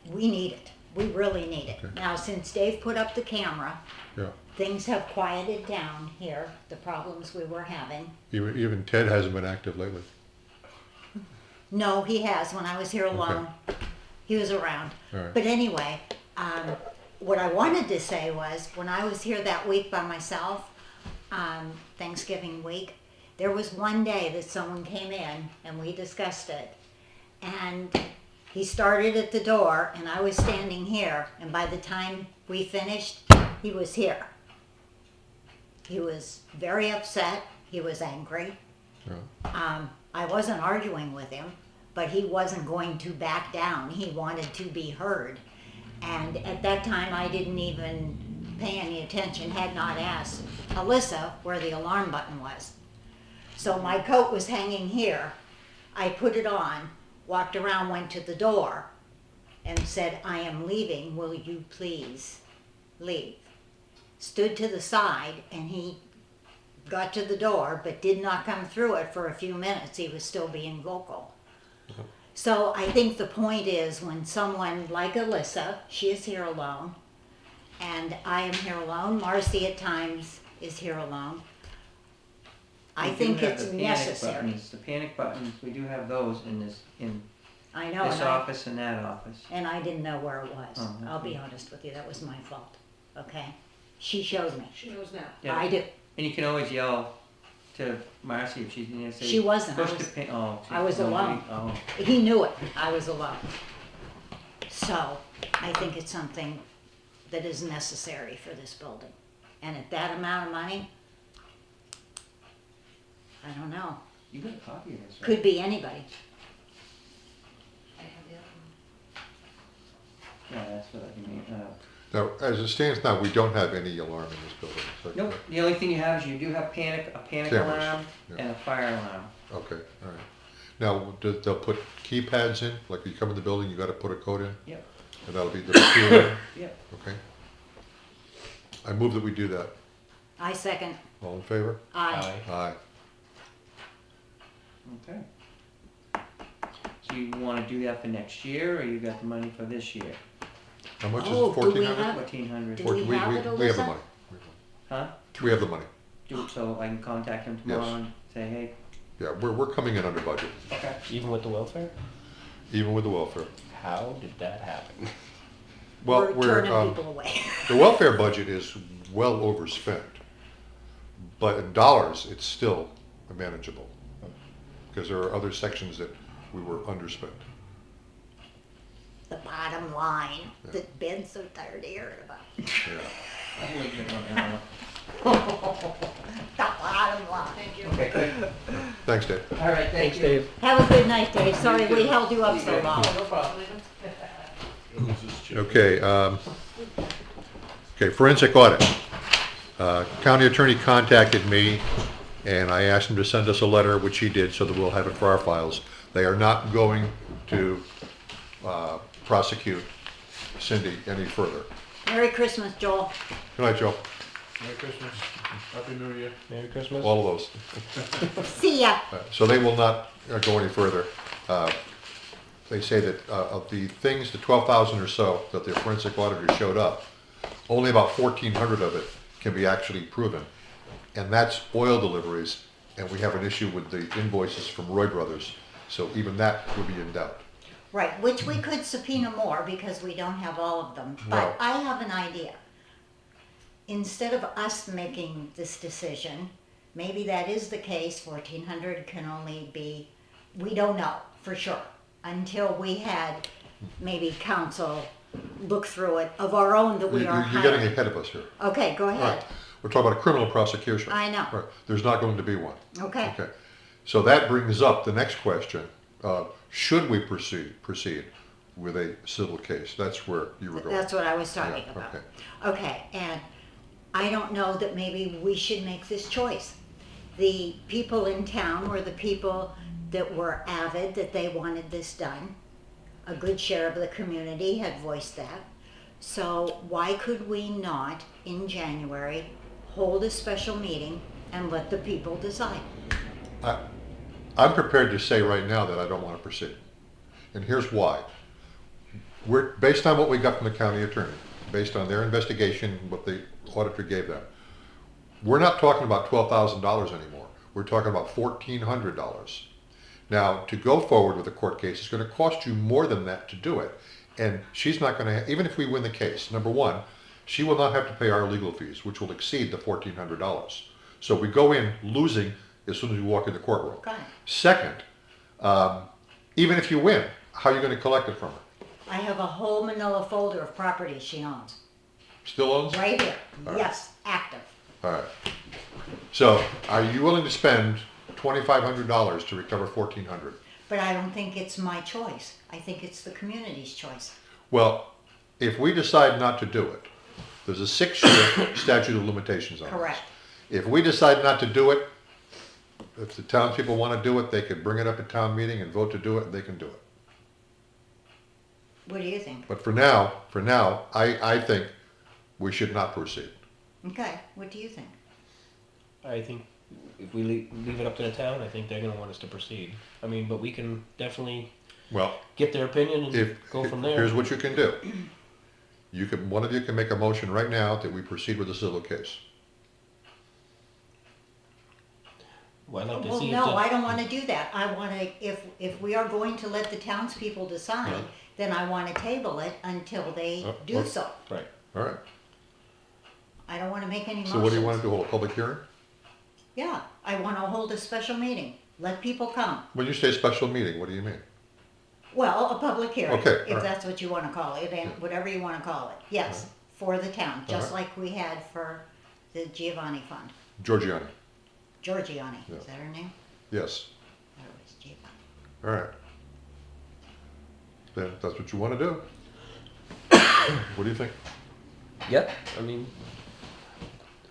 [SPEAKER 2] we need it. We really need it.
[SPEAKER 1] Okay.
[SPEAKER 2] Now, since Dave put up the camera,
[SPEAKER 1] Yeah.
[SPEAKER 2] things have quieted down here, the problems we were having.
[SPEAKER 1] Even Ted hasn't been active lately.
[SPEAKER 2] No, he has. When I was here alone, he was around.
[SPEAKER 1] All right.
[SPEAKER 2] But anyway, what I wanted to say was, when I was here that week by myself, Thanksgiving week, there was one day that someone came in and we discussed it. And he started at the door and I was standing here, and by the time we finished, he was here. He was very upset. He was angry.
[SPEAKER 1] Yeah.
[SPEAKER 2] I wasn't arguing with him, but he wasn't going to back down. He wanted to be heard. And at that time, I didn't even pay any attention, had not asked Alissa where the alarm button was. So my coat was hanging here. I put it on, walked around, went to the door, and said, "I am leaving. Will you please leave?" Stood to the side, and he got to the door, but did not come through it for a few minutes. He was still being vocal. So I think the point is, when someone like Alissa, she is here alone, and I am here alone. Marcy at times is here alone. I
[SPEAKER 4] We do
[SPEAKER 2] think
[SPEAKER 4] have
[SPEAKER 2] it's
[SPEAKER 4] the panic
[SPEAKER 2] necessary.
[SPEAKER 4] buttons. The panic buttons, we do have those in
[SPEAKER 2] I know,
[SPEAKER 4] this
[SPEAKER 2] and
[SPEAKER 4] office and that office.
[SPEAKER 2] I didn't know where it was.
[SPEAKER 4] Oh,
[SPEAKER 2] I'll be
[SPEAKER 4] okay.
[SPEAKER 2] honest with you, that was my fault, okay? She shows me.
[SPEAKER 10] She knows now.
[SPEAKER 4] Yeah.
[SPEAKER 2] I do.
[SPEAKER 4] And you can always yell to Marcy if she's in there, say.
[SPEAKER 2] She wasn't. I
[SPEAKER 4] Push
[SPEAKER 2] was-
[SPEAKER 4] the pin, oh.
[SPEAKER 2] I was alone.
[SPEAKER 4] Oh,
[SPEAKER 2] He knew it, I was alone. So, I think it's something that is necessary for this building. And at that amount of money, I don't know,
[SPEAKER 4] you got a copy of this, right?
[SPEAKER 2] could be anybody.
[SPEAKER 10] I have the other
[SPEAKER 4] Yeah, that's what I mean,
[SPEAKER 1] Now, as it stands now, we don't have any alarm in this building. Is that
[SPEAKER 4] Nope,
[SPEAKER 1] correct?
[SPEAKER 4] the only thing you have is you do have a panic
[SPEAKER 1] Cameras,
[SPEAKER 4] alarm
[SPEAKER 1] yeah.
[SPEAKER 4] and a fire alarm.
[SPEAKER 1] Okay, all right. Now, they'll put keypads in, like you come in the building, you gotta put a code in?
[SPEAKER 4] Yep.
[SPEAKER 1] And that'll be the secure,
[SPEAKER 4] Yep.
[SPEAKER 1] okay? I move that we do that.
[SPEAKER 2] I second,
[SPEAKER 1] All in favor?
[SPEAKER 2] I.
[SPEAKER 1] Aye.
[SPEAKER 4] Okay. So you wanna do that for next year, or you got the money for this year?
[SPEAKER 1] How much is
[SPEAKER 2] Oh,
[SPEAKER 1] it,
[SPEAKER 2] do we
[SPEAKER 1] 1,400?
[SPEAKER 2] have-
[SPEAKER 4] 1,400.
[SPEAKER 2] Do we have it,
[SPEAKER 1] We have the
[SPEAKER 2] Alyssa?
[SPEAKER 1] money.
[SPEAKER 4] Huh?
[SPEAKER 1] We have the money.
[SPEAKER 4] Do it so I can contact him tomorrow
[SPEAKER 1] Yes.
[SPEAKER 4] and say, hey,
[SPEAKER 1] Yeah, we're coming in under budget,
[SPEAKER 4] okay.
[SPEAKER 3] Even with the welfare?
[SPEAKER 1] even with the welfare.
[SPEAKER 3] How did that happen?
[SPEAKER 1] Well,
[SPEAKER 2] We're turning people away.
[SPEAKER 1] the welfare budget is well overspent, but in dollars, it's still manageable. Because there are other sections that we were underspent.
[SPEAKER 2] The bottom line that Ben's so tired of hearing about.
[SPEAKER 1] Yeah.
[SPEAKER 4] I'll leave it on that
[SPEAKER 2] The bottom line.
[SPEAKER 10] Thank you.
[SPEAKER 4] one. Okay, good.
[SPEAKER 1] Thanks, Dave.
[SPEAKER 4] All right, thank
[SPEAKER 3] Thanks,
[SPEAKER 4] you.
[SPEAKER 3] Dave.
[SPEAKER 2] Have a good night, Dave. Sorry we held you up so long.
[SPEAKER 4] No problem.
[SPEAKER 1] Okay, forensic audit. County attorney contacted me, and I asked him to send us a letter, which he did, so that we'll have it for our files. They are not going to prosecute Cindy any further.
[SPEAKER 2] Merry Christmas, Joel.
[SPEAKER 1] Good night, Joe.
[SPEAKER 9] Merry Christmas, Happy New Year.
[SPEAKER 3] Merry Christmas.
[SPEAKER 1] All of those.
[SPEAKER 2] See ya.
[SPEAKER 1] So they will not go any further. They say that of the things, the 12,000 or so that the forensic auditor showed up, only about 1,400 of it can be actually proven. And that's oil deliveries, and we have an issue with the invoices from Roy Brothers. So even that would be in doubt.
[SPEAKER 2] Right, which we could subpoena more because we don't have all of them. But
[SPEAKER 1] Well-
[SPEAKER 2] I have an idea. Instead of us making this decision, maybe that is the case, 1,400 can only be, we don't know for sure, until we had maybe counsel look through it of our own that we are
[SPEAKER 1] You're getting
[SPEAKER 2] hiring.
[SPEAKER 1] ahead of us here.
[SPEAKER 2] Okay, go
[SPEAKER 1] All right,
[SPEAKER 2] ahead.
[SPEAKER 1] we're talking about a criminal prosecution.
[SPEAKER 2] I know.
[SPEAKER 1] Right, there's not going to be one.
[SPEAKER 2] Okay.
[SPEAKER 1] Okay, so that brings up the next question. Should we proceed with a civil case? That's where you were going.
[SPEAKER 2] That's what I was talking
[SPEAKER 1] Yeah,
[SPEAKER 2] about.
[SPEAKER 1] okay.
[SPEAKER 2] Okay, and I don't know that maybe we should make this choice. The people in town were the people that were avid, that they wanted this done. A good share of the community had voiced that. So why could we not, in January, hold a special meeting and let the people decide?
[SPEAKER 1] I'm prepared to say right now that I don't want to proceed. And here's why. We're, based on what we got from the county attorney, based on their investigation, what the auditor gave them, we're not talking about $12,000 anymore. We're talking about $1,400. Now, to go forward with a court case, it's going to cost you more than that to do it. And she's not going to, even if we win the case, number one, she will not have to pay our legal fees, which will exceed the $1,400. So we go in losing as soon as we walk in the courtroom.
[SPEAKER 2] Got it.
[SPEAKER 1] Second, even if you win, how are you going to collect it from her?
[SPEAKER 2] I have a whole manila folder of properties she owns,
[SPEAKER 1] Still owns?
[SPEAKER 2] right here.
[SPEAKER 1] All right.
[SPEAKER 2] Yes, active.
[SPEAKER 1] All right. So are you willing to spend $2,500 to recover $1,400?
[SPEAKER 2] But I don't think it's my choice. I think it's the community's choice.
[SPEAKER 1] Well, if we decide not to do it, there's a 6-year statute of limitations on this.
[SPEAKER 2] Correct.
[SPEAKER 1] If we decide not to do it, if the townspeople want to do it, they could bring it up at town meeting and vote to do it, and they can do it.
[SPEAKER 2] What do you think?
[SPEAKER 1] But for now, I think we should not proceed.
[SPEAKER 2] Okay, what do you think?
[SPEAKER 3] I think if we leave it up to the town, I think they're going to want us to proceed. I mean, but we can definitely
[SPEAKER 1] Well,
[SPEAKER 3] get their opinion and
[SPEAKER 1] if,
[SPEAKER 3] go from there.
[SPEAKER 1] here's what you can do. One of you can make a motion right now that we proceed with the civil case.
[SPEAKER 3] Well, I'd like to
[SPEAKER 2] Well,
[SPEAKER 3] see.
[SPEAKER 2] no, I don't wanna do that. I wanna, if we are going to let the townspeople decide,
[SPEAKER 1] Yeah.
[SPEAKER 2] then I wanna table it until they do
[SPEAKER 1] well-
[SPEAKER 2] so.
[SPEAKER 3] Right.
[SPEAKER 1] All right.
[SPEAKER 2] I don't wanna make any motions.
[SPEAKER 1] So what do you want to do, hold a public hearing?
[SPEAKER 2] Yeah, I wanna hold a special meeting. Let people come.
[SPEAKER 1] When you say special meeting, what do you mean?
[SPEAKER 2] Well, a public hearing,
[SPEAKER 1] Okay,
[SPEAKER 2] if
[SPEAKER 1] alright.
[SPEAKER 2] that's what you wanna call it, and whatever you wanna call it. Yes, for the town, just
[SPEAKER 1] Alright.
[SPEAKER 2] like we had for the Giovanni Fund.
[SPEAKER 1] Giorgiani,
[SPEAKER 2] Giorgiani,
[SPEAKER 1] Yeah.
[SPEAKER 2] is that her name?
[SPEAKER 1] yes.
[SPEAKER 2] Or it was Giovanni?
[SPEAKER 1] All right. Then if that's what you want to do. What do you think?
[SPEAKER 3] Yep. I mean,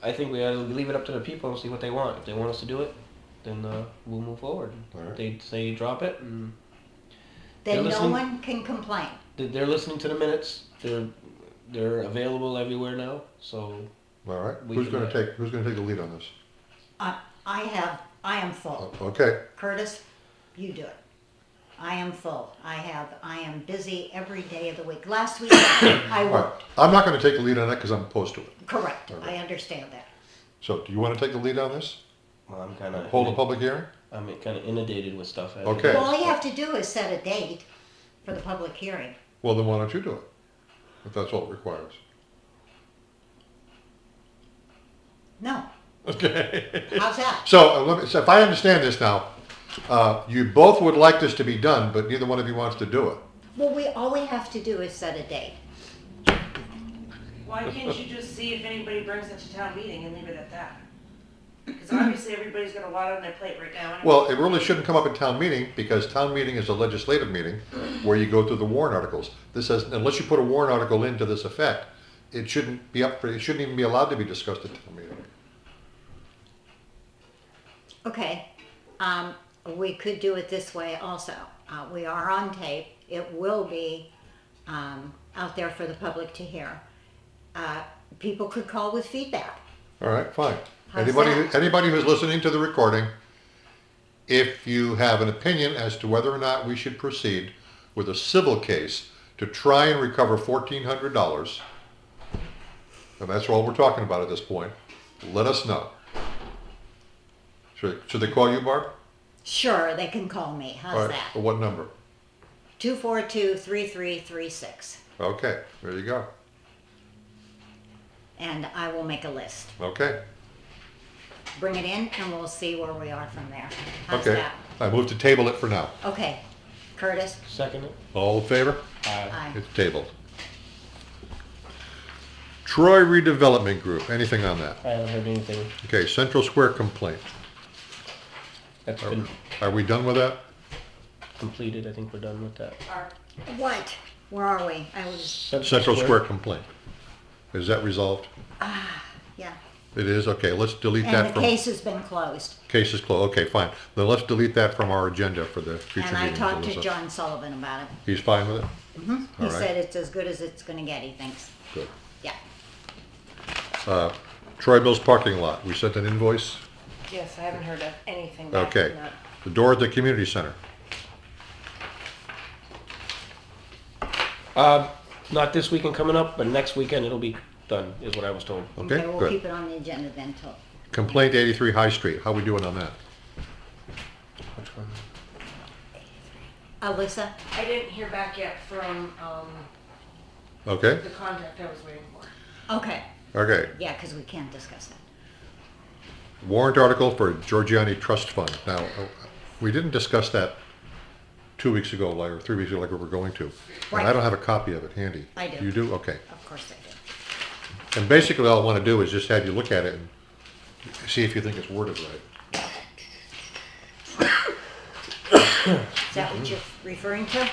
[SPEAKER 3] I think we ought to leave it up to the people and see what they want. If they want us to do it, then we'll move forward.
[SPEAKER 1] Alright.
[SPEAKER 3] They say drop it, and
[SPEAKER 2] Then
[SPEAKER 3] You're
[SPEAKER 2] no
[SPEAKER 3] listening?
[SPEAKER 2] one can complain.
[SPEAKER 3] they're listening to the minutes. They're available everywhere now. So
[SPEAKER 1] All right.
[SPEAKER 3] We
[SPEAKER 1] Who's
[SPEAKER 3] can,
[SPEAKER 1] going to take the lead on this?
[SPEAKER 2] I am full.
[SPEAKER 1] Okay.
[SPEAKER 2] Curtis, you do it. I am full. I am busy every day of the week. Last week, I
[SPEAKER 1] All right.
[SPEAKER 2] worked.
[SPEAKER 1] I'm not going to take the lead on that because I'm opposed to it.
[SPEAKER 2] Correct,
[SPEAKER 1] Alright.
[SPEAKER 2] I understand that.
[SPEAKER 1] So do you want to take the lead on this?
[SPEAKER 3] well, I'm kind of
[SPEAKER 1] Hold a public hearing?
[SPEAKER 3] I'm kind of inundated with stuff.
[SPEAKER 1] Okay.
[SPEAKER 2] Well, all you have to do is set a date for the public hearing.
[SPEAKER 1] Well, then why don't you do it? If that's all it requires.
[SPEAKER 2] No,
[SPEAKER 1] Okay.
[SPEAKER 2] how's that?
[SPEAKER 1] So if I understand this now, you both would like this to be done, but neither one of you wants to do it.
[SPEAKER 2] Well, all we have to do is set a date.
[SPEAKER 10] Why can't you just see if anybody brings it to town meeting and leave it at that? Because obviously everybody's got a lot on their plate right now. anyway.
[SPEAKER 1] Well, it really shouldn't come up at town meeting because town meeting is a legislative meeting where you go through the warrant articles. This says, unless you put a warrant article into this effect, it shouldn't even be allowed to be discussed at town meeting.
[SPEAKER 2] Okay, we could do it this way also. We are on tape. It will be out there for the public to hear. People could call with feedback.
[SPEAKER 1] All right, fine.
[SPEAKER 2] How's that?
[SPEAKER 1] Anybody who's listening to the recording, if you have an opinion as to whether or not we should proceed with a civil case to try and recover $1,400, and that's all we're talking about at this point, let us know. Should they call you, Barb?
[SPEAKER 2] Sure, they can call me.
[SPEAKER 1] All
[SPEAKER 2] How's
[SPEAKER 1] right.
[SPEAKER 2] that?
[SPEAKER 1] For what number?
[SPEAKER 2] 242-3336.
[SPEAKER 1] Okay, there you go.
[SPEAKER 2] And I will make a list.
[SPEAKER 1] Okay,
[SPEAKER 2] Bring it in and we'll see where we are from there. How's
[SPEAKER 1] okay.
[SPEAKER 2] that?
[SPEAKER 1] I move to table it for now.
[SPEAKER 2] Okay. Curtis?
[SPEAKER 3] Second it.
[SPEAKER 1] All in favor?
[SPEAKER 2] Aye.
[SPEAKER 1] It's tabled. Troy Redevelopment Group, anything on that?
[SPEAKER 3] I haven't heard anything.
[SPEAKER 1] Okay, Central Square complaint.
[SPEAKER 3] That's been
[SPEAKER 1] Are we done with that?
[SPEAKER 3] completed. I think we're done with that.
[SPEAKER 2] What? Where are we? I was,
[SPEAKER 1] Central Square complaint. Is that resolved?
[SPEAKER 2] yeah.
[SPEAKER 1] It is? Okay, let's delete
[SPEAKER 2] And
[SPEAKER 1] that
[SPEAKER 2] the
[SPEAKER 1] from.
[SPEAKER 2] case has been closed.
[SPEAKER 1] Case is closed. Okay, fine. Then let's delete that from our agenda for the future
[SPEAKER 2] And I
[SPEAKER 1] meetings.
[SPEAKER 2] talked to
[SPEAKER 1] Alyssa.
[SPEAKER 2] John Sullivan about it.
[SPEAKER 1] He's fine with it?
[SPEAKER 2] He
[SPEAKER 1] All right.
[SPEAKER 2] said it's as good as it's gonna get, he thinks.
[SPEAKER 1] Good.
[SPEAKER 2] Yeah.
[SPEAKER 1] Troy Bill's parking lot. We sent an invoice.
[SPEAKER 10] Yes, I haven't heard of anything back
[SPEAKER 1] Okay.
[SPEAKER 10] from that.
[SPEAKER 1] The door at the community center.
[SPEAKER 3] Not this weekend coming up, but next weekend it'll be done, is what I was told.
[SPEAKER 1] Okay,
[SPEAKER 2] We'll
[SPEAKER 1] good.
[SPEAKER 2] keep it on the agenda then till,
[SPEAKER 1] Complaint 83 High Street. How we doing on that?
[SPEAKER 3] Which one?
[SPEAKER 2] Alissa?
[SPEAKER 10] I didn't hear back yet from,
[SPEAKER 1] Okay,
[SPEAKER 10] the contact I was waiting for.
[SPEAKER 2] Okay,
[SPEAKER 1] okay.
[SPEAKER 2] yeah, because we can't discuss that.
[SPEAKER 1] Warrant article for Giorgiani Trust Fund. Now, we didn't discuss that 2 weeks ago, or 3 weeks ago, like we were going to. And I
[SPEAKER 2] Right.
[SPEAKER 1] don't have a copy of it handy.
[SPEAKER 2] I do.
[SPEAKER 1] You do? Okay.
[SPEAKER 2] Of course I
[SPEAKER 1] And basically, all I want to do is just have you look at it and see if you think it's worded right.
[SPEAKER 2] Is that what you're referring to?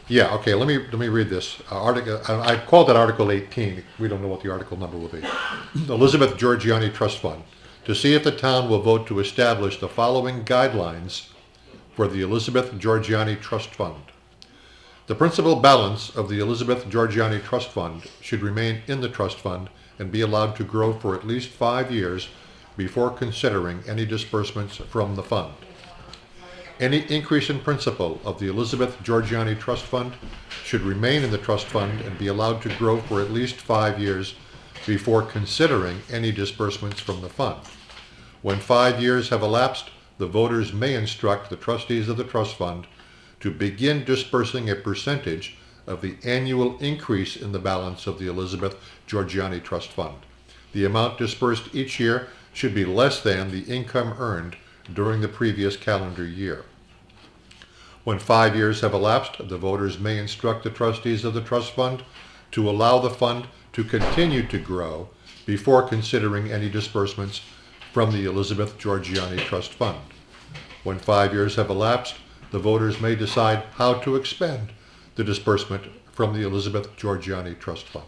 [SPEAKER 1] Yeah, okay, let me read this. Article, I called it Article 18. We don't know what the article number will be. Elizabeth Giorgiani Trust Fund. To see if the town will vote to establish the following guidelines for the Elizabeth Giorgiani Trust Fund. The principal balance of the Elizabeth Giorgiani Trust Fund should remain in the trust fund and be allowed to grow for at least 5 years before considering any disbursements from the fund. Any increase in principal of the Elizabeth Giorgiani Trust Fund should remain in the trust fund and be allowed to grow for at least 5 years before considering any disbursements from the fund. When 5 years have elapsed, the voters may instruct the trustees of the trust fund to begin dispersing a percentage of the annual increase in the balance of the Elizabeth Georgiani Trust Fund. The amount dispersed each year should be less than the income earned during the previous calendar year. When 5 years have elapsed, the voters may instruct the trustees of the trust fund to allow the fund to continue to grow before considering any disbursements from the Elizabeth Georgiani Trust Fund. When 5 years have elapsed, the voters may decide how to expend the disbursement from the Elizabeth Georgiani Trust Fund.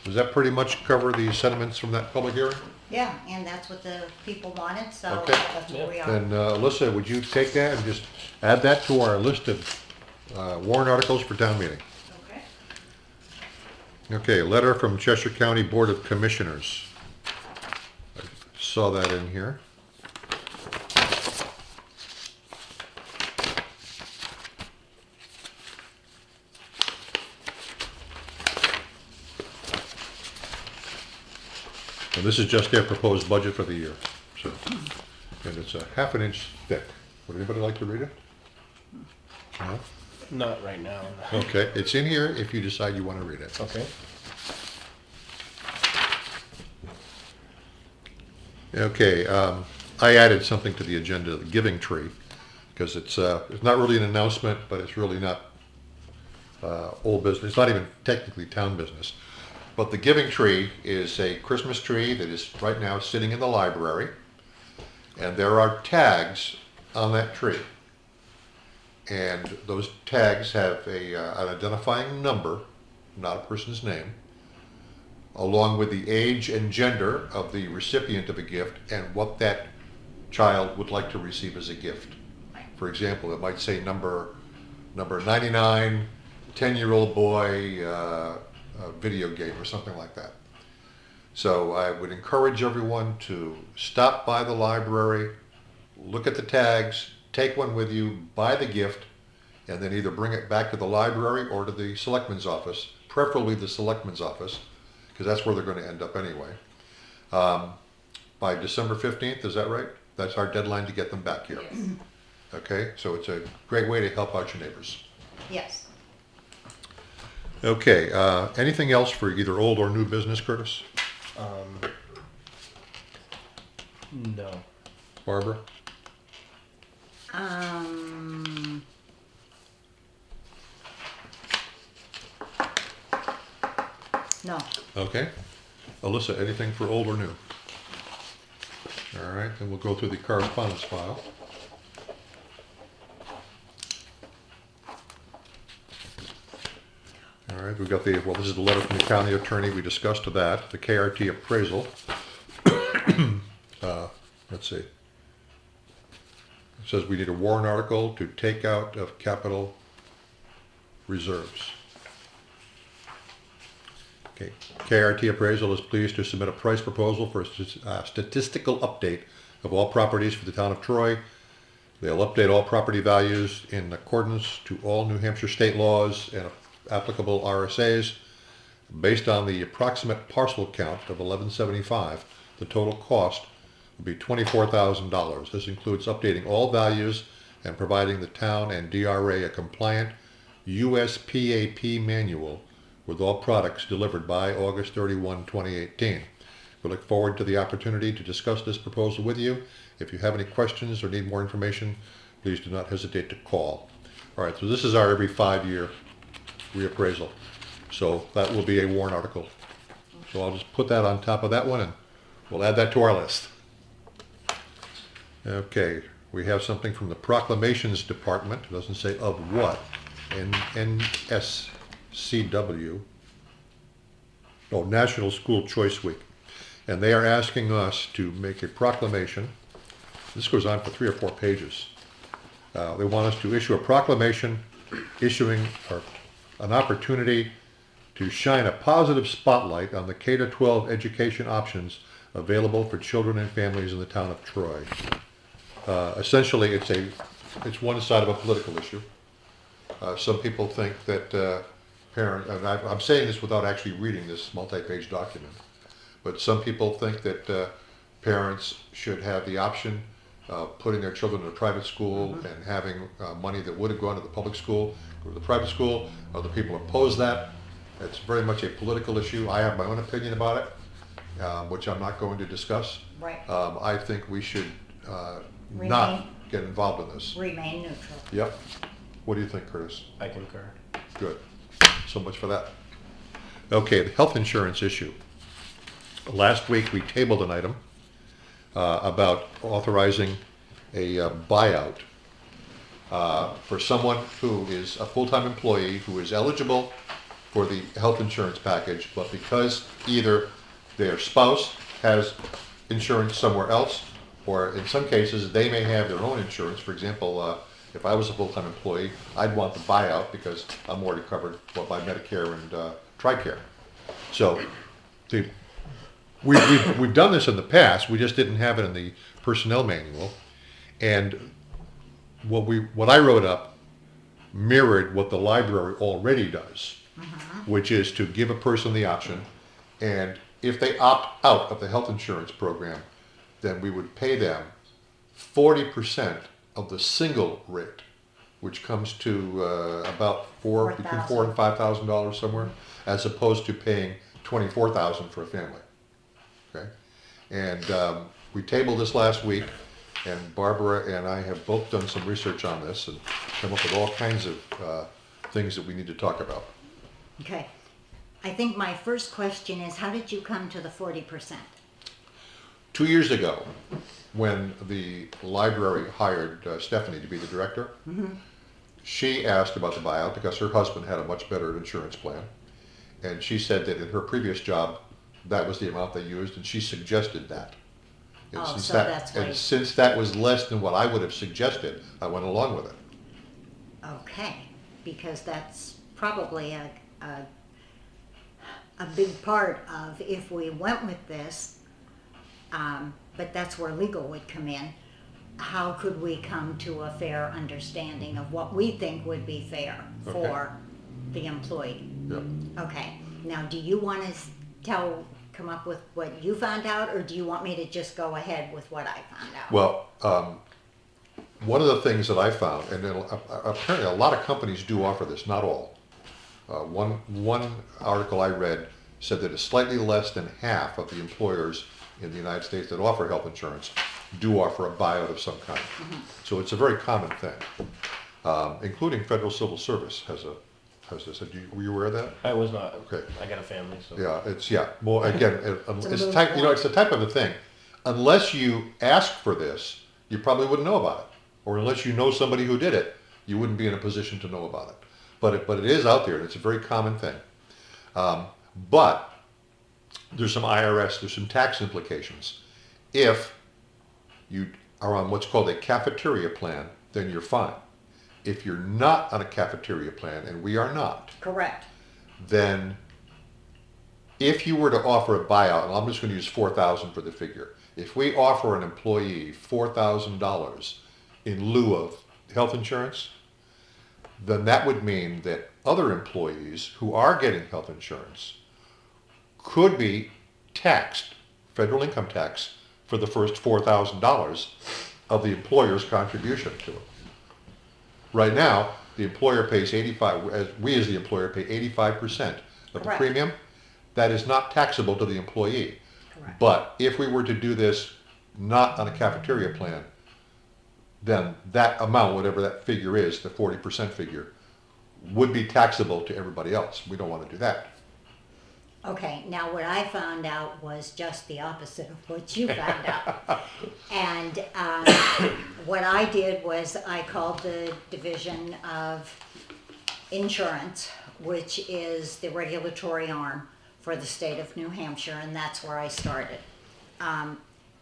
[SPEAKER 1] Does that pretty much cover the sentiments from that public hearing?
[SPEAKER 2] Yeah, and that's what the people wanted, so
[SPEAKER 1] Okay.
[SPEAKER 2] that's what we are.
[SPEAKER 1] Then Alissa, would you take that and just add that to our list of warrant articles for town meeting?
[SPEAKER 10] Okay.
[SPEAKER 1] Okay, letter from Cheshire County Board of Commissioners. I saw that in here. And this is just their proposed budget for the year. So, and it's a half an inch thick. Would anybody like to read it? No?
[SPEAKER 3] Not right now.
[SPEAKER 1] Okay, it's in here if you decide you want to read it.
[SPEAKER 3] Okay.
[SPEAKER 1] Okay, I added something to the agenda, the giving tree, because it's not really an announcement, but it's really not old business. It's not even technically town business. But the giving tree is a Christmas tree that is right now sitting in the library, and there are tags on that tree. And those tags have an identifying number, not a person's name, along with the age and gender of the recipient of a gift and what that child would like to receive as a gift. For example, it might say number 99, 10-year-old boy, a video game or something like that. So I would encourage everyone to stop by the library, look at the tags, take one with you, buy the gift, and then either bring it back to the library or to the Selectman's office, preferably the Selectman's office, because that's where they're going to end up anyway. By December 15th, is that right? That's our deadline to get them back here.
[SPEAKER 10] Yes.
[SPEAKER 1] Okay, so it's a great way to help out your neighbors.
[SPEAKER 2] Yes.
[SPEAKER 1] Okay, anything else for either old or new business, Curtis?
[SPEAKER 3] No.
[SPEAKER 1] Barbara?
[SPEAKER 2] No.
[SPEAKER 1] Okay. Alissa, anything for old or new? All right, then we'll go through the correspondence file. All right, we've got this is the letter from the county attorney. We discussed that. The KRT appraisal. Let's see. It says we need a warrant article to take out of capital reserves. Okay. KRT Appraisal is pleased to submit a price proposal for a statistical update of all properties for the town of Troy. They'll update all property values in accordance to all New Hampshire state laws and applicable RSAs. Based on the approximate parcel count of 1175, the total cost will be $24,000. This includes updating all values and providing the town and DRA a compliant USPAP manual with all products delivered by August 31, 2018. We look forward to the opportunity to discuss this proposal with you. If you have any questions or need more information, please do not hesitate to call. All right, so this is our every 5-year reappraisal. So that will be a warrant article. So I'll just put that on top of that one and we'll add that to our list. Okay, we have something from the Proclamations Department. It doesn't say of what. NSCW. Oh, National School Choice Week. And they are asking us to make a proclamation. This goes on for 3 or 4 pages. They want us to issue a proclamation issuing an opportunity to shine a positive spotlight on the K-12 education options available for children and families in the town of Troy. Essentially, it's one side of a political issue. Some people think that and I'm saying this without actually reading this multi-page document, but some people think that parents should have the option of putting their children in a private school and having money that would have gone to the public school go to the private school. Other people oppose that. It's very much a political issue. I have my own opinion about it, which I'm not going to discuss.
[SPEAKER 2] Right.
[SPEAKER 1] I think we should
[SPEAKER 2] Remain-
[SPEAKER 1] not get involved in this.
[SPEAKER 2] Remain neutral.
[SPEAKER 1] Yep. What do you think, Curtis?
[SPEAKER 3] I concur.
[SPEAKER 1] Good. So much for that. Okay, the health insurance issue. Last week we tabled an item about authorizing a buyout for someone who is a full-time employee who is eligible for the health insurance package, but because either their spouse has insurance somewhere else, or in some cases they may have their own insurance. For example, if I was a full-time employee, I'd want the buyout because I'm already covered by Medicare and TRICARE. So we've done this in the past. We just didn't have it in the personnel manual, and what I wrote up mirrored what the library already does, which is to give a person the option, and if they opt out of the health insurance program, then we would pay them 40% of the single rate, which comes to about between $4,000 and $5,000 somewhere, as opposed to paying $24,000 for a family. Okay, and we tabled this last week, and Barbara and I have both done some research on this and come up with all kinds of things that we need to talk about.
[SPEAKER 2] Okay. I think my first question is, how did you come to the 40%?
[SPEAKER 1] 2 years ago, when the library hired Stephanie to be the director, she asked about the buyout because her husband had a much better insurance plan. And she said that in her previous job, that was the amount they used, and she suggested that. And
[SPEAKER 2] Oh,
[SPEAKER 1] since
[SPEAKER 2] so
[SPEAKER 1] that,
[SPEAKER 2] that's
[SPEAKER 1] and
[SPEAKER 2] why-
[SPEAKER 1] since that was less than what I would have suggested, I went along with it.
[SPEAKER 2] Okay, because that's probably a big part of if we went with this, but that's where legal would come in. How could we come to a fair understanding of what we think would be fair for the employee?
[SPEAKER 1] Yep.
[SPEAKER 2] Okay, now do you want to come up with what you found out, or do you want me to just go ahead with what I found out?
[SPEAKER 1] Well, one of the things that I found, and then apparently a lot of companies do offer this, not all. One article I read said that it's slightly less than half of the employers in the United States that offer health insurance do offer a buyout of some kind. So it's a very common thing, including Federal Civil Service has this. Were you aware of that?
[SPEAKER 3] I was not.
[SPEAKER 1] Okay.
[SPEAKER 3] I got a family, so.
[SPEAKER 1] Yeah. Well, again, it's the type. It's the type of a thing. Unless you ask for this, you probably wouldn't know about it, or unless you know somebody who did it, you wouldn't be in a position to know about it. But it is out there, and it's a very common thing. But there's some tax implications. If you are on what's called a cafeteria plan, then you're fine. If you're not on a cafeteria plan, and we are not,
[SPEAKER 2] Correct.
[SPEAKER 1] then if you were to offer a buyout, and I'm just going to use $4,000 for the figure, if we offer an employee $4,000 in lieu of health insurance, then that would mean that other employees who are getting health insurance could be taxed, federal income tax, for the first $4,000 of the employer's contribution to it. Right now, the employer pays 85%, we as the employer pay 85% of the
[SPEAKER 2] Correct.
[SPEAKER 1] premium. That is not taxable to the employee.
[SPEAKER 2] Correct.
[SPEAKER 1] But if we were to do this not on a cafeteria plan, then that amount, whatever that figure is, the 40% figure, would be taxable to everybody else. We don't want to do that.
[SPEAKER 2] Okay, now what I found out was just the opposite of what you found out. And what I did was I called the Division of Insurance, which is the regulatory arm for the state of New Hampshire, and that's where I started.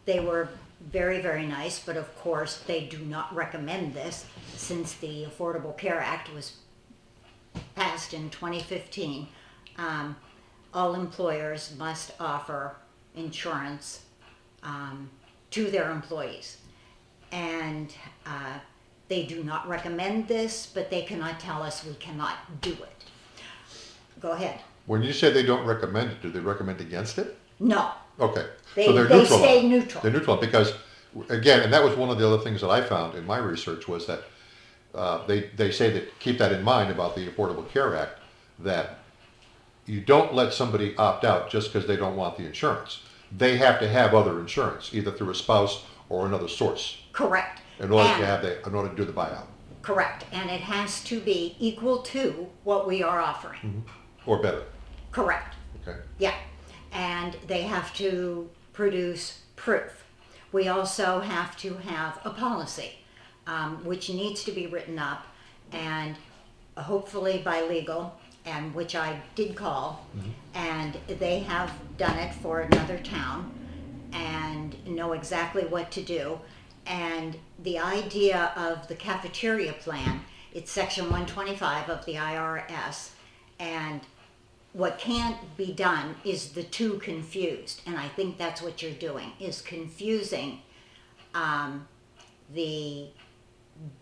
[SPEAKER 2] They were very, very nice, but of course they do not recommend this since the Affordable Care Act was passed in 2015. All employers must offer insurance to their employees. And they do not recommend this, but they cannot tell us we cannot do it. Go ahead.
[SPEAKER 1] When you say they don't recommend it, do they recommend against it?
[SPEAKER 2] No,
[SPEAKER 1] Okay,
[SPEAKER 2] they,
[SPEAKER 1] so they're
[SPEAKER 2] they
[SPEAKER 1] neutral.
[SPEAKER 2] stay neutral.
[SPEAKER 1] They're neutral because, again, and that was one of the other things that I found in my research was that they say that keep that in mind about the Affordable Care Act, that you don't let somebody opt out just because they don't want the insurance. They have to have other insurance, either through a spouse or another source,
[SPEAKER 2] Correct.
[SPEAKER 1] in order
[SPEAKER 2] And-
[SPEAKER 1] in order to do the buyout,
[SPEAKER 2] Correct, and it has to be equal to what we are offering.
[SPEAKER 1] or better.
[SPEAKER 2] Correct.
[SPEAKER 1] Okay.
[SPEAKER 2] Yeah, and they have to produce proof. We also have to have a policy, which needs to be written up, and hopefully by legal, and which I did call, and they have done it for another town, and know exactly what to do. And the idea of the cafeteria plan, it's section 125 of the IRS, and what can't be done is the two confused, and I think that's what you're doing, is confusing the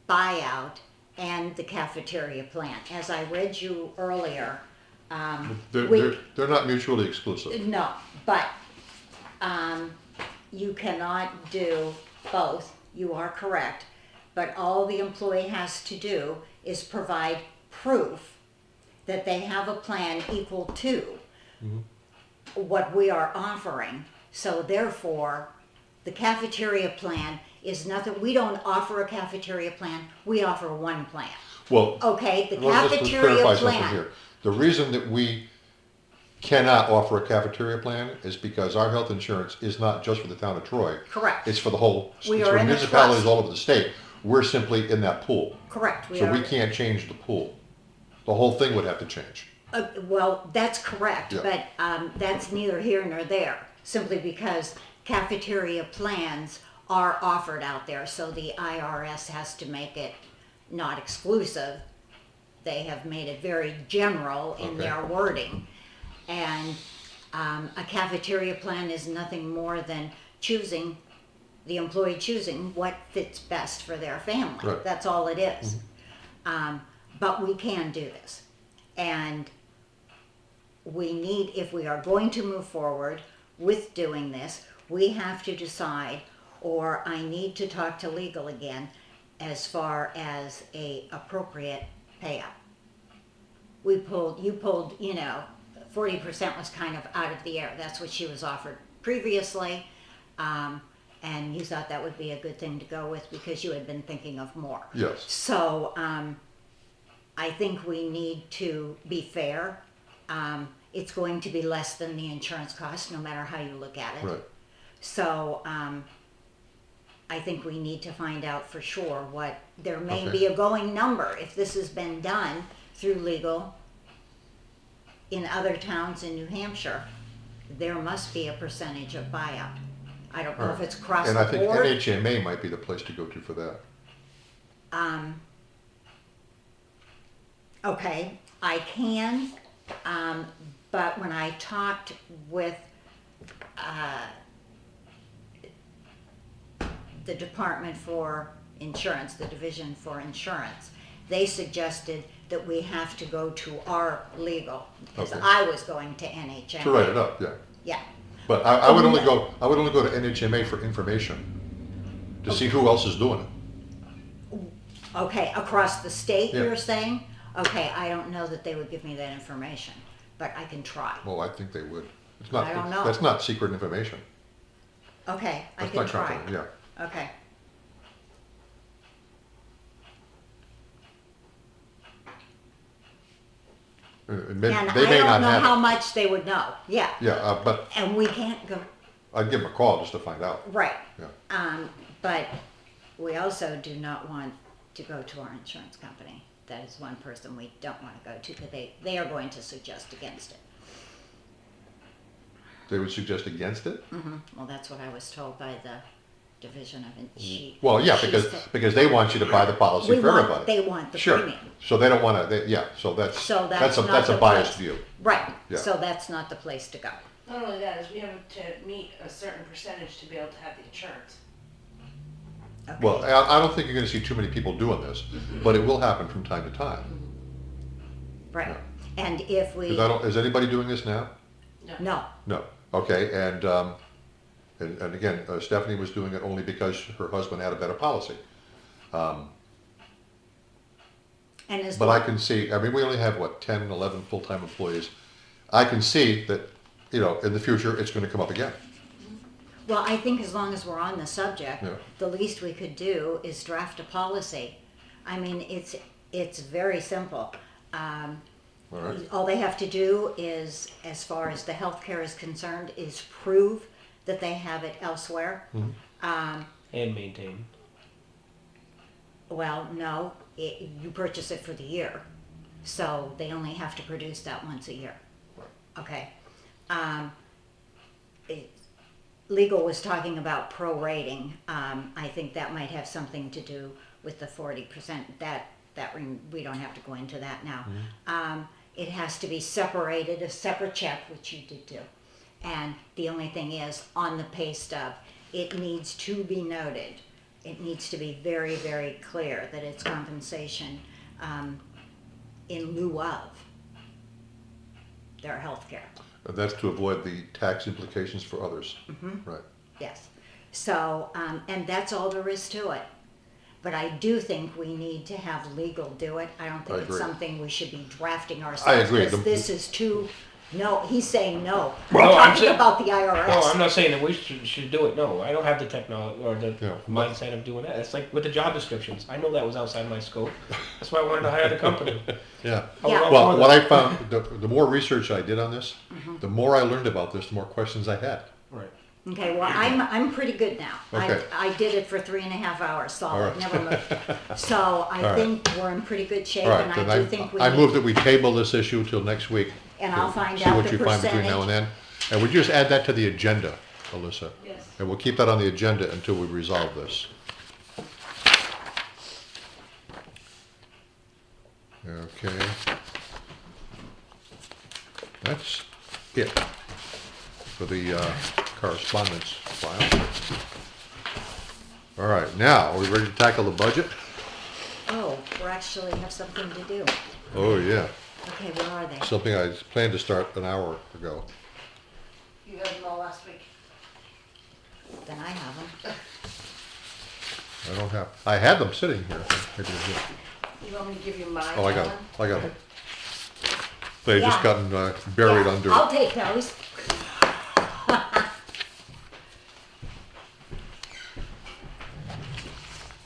[SPEAKER 2] buyout and the cafeteria plan. As I read you earlier,
[SPEAKER 1] They're not mutually exclusive.
[SPEAKER 2] no, but you cannot do both. You are correct, but all the employee has to do is provide proof that they have a plan equal to what we are offering. So therefore, the cafeteria plan is nothing. We don't offer a cafeteria plan. We offer one plan.
[SPEAKER 1] Well,
[SPEAKER 2] Okay, the
[SPEAKER 1] let's
[SPEAKER 2] cafeteria
[SPEAKER 1] clarify something
[SPEAKER 2] plan.
[SPEAKER 1] here. The reason that we cannot offer a cafeteria plan is because our health insurance is not just for the town of Troy.
[SPEAKER 2] Correct.
[SPEAKER 1] It's for the whole,
[SPEAKER 2] We
[SPEAKER 1] it's
[SPEAKER 2] are
[SPEAKER 1] for
[SPEAKER 2] in a
[SPEAKER 1] municipalities
[SPEAKER 2] trust.
[SPEAKER 1] all over the state. We're simply in that pool.
[SPEAKER 2] Correct.
[SPEAKER 1] So we can't change the pool. The whole thing would have to change.
[SPEAKER 2] Well, that's correct,
[SPEAKER 1] Yeah.
[SPEAKER 2] but that's neither here nor there, simply because cafeteria plans are offered out there, so the IRS has to make it not exclusive. They have made it very general in
[SPEAKER 1] Okay.
[SPEAKER 2] their wording. And a cafeteria plan is nothing more than the employee choosing what fits best for their family.
[SPEAKER 1] Right.
[SPEAKER 2] That's all it is. But we can do this. And we need, if we are going to move forward with doing this, we have to decide, or I need to talk to legal again, as far as a appropriate payout. You pulled, 40% was kind of out of the air. That's what she was offered previously. And you thought that would be a good thing to go with because you had been thinking of more.
[SPEAKER 1] Yes.
[SPEAKER 2] So I think we need to be fair. It's going to be less than the insurance cost, no matter how you look at it.
[SPEAKER 1] Right.
[SPEAKER 2] So I think we need to find out for sure what, there may
[SPEAKER 1] Okay.
[SPEAKER 2] be a going number if this has been done through legal in other towns in New Hampshire. There must be a percentage of buyout. I don't know if it's across
[SPEAKER 1] And
[SPEAKER 2] the
[SPEAKER 1] I think
[SPEAKER 2] board.
[SPEAKER 1] NHMA might be the place to go to for that.
[SPEAKER 2] Okay, I can, but when I talked with the Department for Insurance, the Division for Insurance, they suggested that we have to go to our legal, because
[SPEAKER 1] Okay.
[SPEAKER 2] I was going to NHMA.
[SPEAKER 1] To write it up, yeah.
[SPEAKER 2] Yeah,
[SPEAKER 1] But I would only go to NHMA for information, to see who else is doing it.
[SPEAKER 2] okay, across the state,
[SPEAKER 1] Yeah.
[SPEAKER 2] you're saying? Okay, I don't know that they would give me that information, but I can try.
[SPEAKER 1] Well, I think they would. It's
[SPEAKER 2] I don't know.
[SPEAKER 1] That's not secret information.
[SPEAKER 2] Okay, I
[SPEAKER 1] That's
[SPEAKER 2] can
[SPEAKER 1] not
[SPEAKER 2] try.
[SPEAKER 1] confidential, yeah.
[SPEAKER 2] Okay.
[SPEAKER 1] And they
[SPEAKER 2] And
[SPEAKER 1] may
[SPEAKER 2] I
[SPEAKER 1] not
[SPEAKER 2] don't know
[SPEAKER 1] have
[SPEAKER 2] how
[SPEAKER 1] it.
[SPEAKER 2] much they would know, yeah.
[SPEAKER 1] Yeah, but
[SPEAKER 2] And we can't go,
[SPEAKER 1] I'd give them a call just to find out.
[SPEAKER 2] right.
[SPEAKER 1] Yeah.
[SPEAKER 2] But we also do not want to go to our insurance company. That is one person we don't want to go to, because they are going to suggest against it.
[SPEAKER 1] They would suggest against it?
[SPEAKER 2] Well, that's what I was told by the division of, she.
[SPEAKER 1] Well, yeah,
[SPEAKER 2] she
[SPEAKER 1] because
[SPEAKER 2] said-
[SPEAKER 1] they want you to buy the policy for everybody.
[SPEAKER 2] They want the
[SPEAKER 1] Sure.
[SPEAKER 2] premium.
[SPEAKER 1] So they don't want to, yeah, so that's
[SPEAKER 2] So that's not
[SPEAKER 1] a
[SPEAKER 2] the
[SPEAKER 1] biased
[SPEAKER 2] place.
[SPEAKER 1] view.
[SPEAKER 2] Right,
[SPEAKER 1] Yeah.
[SPEAKER 2] so that's not the place to go.
[SPEAKER 10] Not only that, is we have to meet a certain percentage to be able to have the insurance.
[SPEAKER 2] Okay.
[SPEAKER 1] Well, I don't think you're going to see too many people doing this, but it will happen from time to time.
[SPEAKER 2] Right, and if we,
[SPEAKER 1] Because is anybody doing this now?
[SPEAKER 2] no,
[SPEAKER 1] No. Okay, and again, Stephanie was doing it only because her husband had a better policy.
[SPEAKER 2] And as
[SPEAKER 1] But I can see, I mean, we only have, what, 10, 11 full-time employees. I can see that, you know, in the future, it's gonna come up again.
[SPEAKER 2] well, I think as long as we're on the subject,
[SPEAKER 1] Yeah.
[SPEAKER 2] the least we could do is draft a policy. I mean, it's very simple.
[SPEAKER 1] All right,
[SPEAKER 2] All they have to do is, as far as the healthcare is concerned, is prove that they have it elsewhere.
[SPEAKER 1] Mhm.
[SPEAKER 3] And maintain.
[SPEAKER 2] Well, no, you purchase it for the year, so they only have to produce that once a year. Okay. Legal was talking about prorating. I think that might have something to do with the 40%. We don't have to go into that now. It has to be separated, a separate check, which you did do. And the only thing is, on the pay stub, it needs to be noted. It needs to be very, very clear that it's compensation in lieu of their health care.
[SPEAKER 1] and that's to avoid the tax implications for others. Right,
[SPEAKER 2] Yes. So, and that's all there is to it. But I do think we need to have legal do it. I don't
[SPEAKER 1] I
[SPEAKER 2] think it's
[SPEAKER 1] agree.
[SPEAKER 2] something we should be drafting ourselves.
[SPEAKER 1] I agree.
[SPEAKER 2] Because this is too, no, he's saying no.
[SPEAKER 3] No,
[SPEAKER 2] We're
[SPEAKER 3] I'm
[SPEAKER 2] talking
[SPEAKER 3] saying-
[SPEAKER 2] about the IRS.
[SPEAKER 3] No, I'm not saying that we should do it. No, I don't have the technology or the
[SPEAKER 1] Yeah.
[SPEAKER 3] mindset of doing that. It's like with the job descriptions. I know that was outside my scope. That's why I wanted to hire the company.
[SPEAKER 1] yeah.
[SPEAKER 3] I was
[SPEAKER 2] Yeah.
[SPEAKER 3] all
[SPEAKER 1] Well,
[SPEAKER 3] for
[SPEAKER 1] what
[SPEAKER 3] that.
[SPEAKER 1] I found, the more research I did on this, the more I learned about this, the more questions I had.
[SPEAKER 3] Right.
[SPEAKER 2] Okay, well, I'm pretty good now.
[SPEAKER 1] Okay.
[SPEAKER 2] I did it for 3.5 hours solid,
[SPEAKER 1] All right.
[SPEAKER 2] never moved. So I
[SPEAKER 1] right.
[SPEAKER 2] think we're in pretty good shape,
[SPEAKER 1] All right,
[SPEAKER 2] and
[SPEAKER 1] then
[SPEAKER 2] I do think we
[SPEAKER 1] I
[SPEAKER 2] need-
[SPEAKER 1] move that we table this issue till next week.
[SPEAKER 2] And I'll
[SPEAKER 1] to
[SPEAKER 2] find
[SPEAKER 1] see
[SPEAKER 2] out
[SPEAKER 1] what
[SPEAKER 2] the
[SPEAKER 1] you find between now and
[SPEAKER 2] percentage.
[SPEAKER 1] then. And would you just add that to the agenda, Alissa?
[SPEAKER 10] Yes.
[SPEAKER 1] And we'll keep that on the agenda until we resolve this. Okay. That's it for the correspondence file. All right, now, are we ready to tackle the budget?
[SPEAKER 2] Oh, we actually have something to do.
[SPEAKER 1] Oh, yeah.
[SPEAKER 2] Okay, where are they?
[SPEAKER 1] Something I planned to start an hour ago.
[SPEAKER 10] You had them all last week.
[SPEAKER 2] Then I have them.
[SPEAKER 1] I had them sitting here. Maybe they're here.
[SPEAKER 10] You want me to give you mine?
[SPEAKER 1] Oh, I got it.
[SPEAKER 10] Alan?
[SPEAKER 1] I got it. They just
[SPEAKER 2] Yeah.
[SPEAKER 1] gotten buried
[SPEAKER 2] Yeah,
[SPEAKER 1] under.
[SPEAKER 2] I'll take those.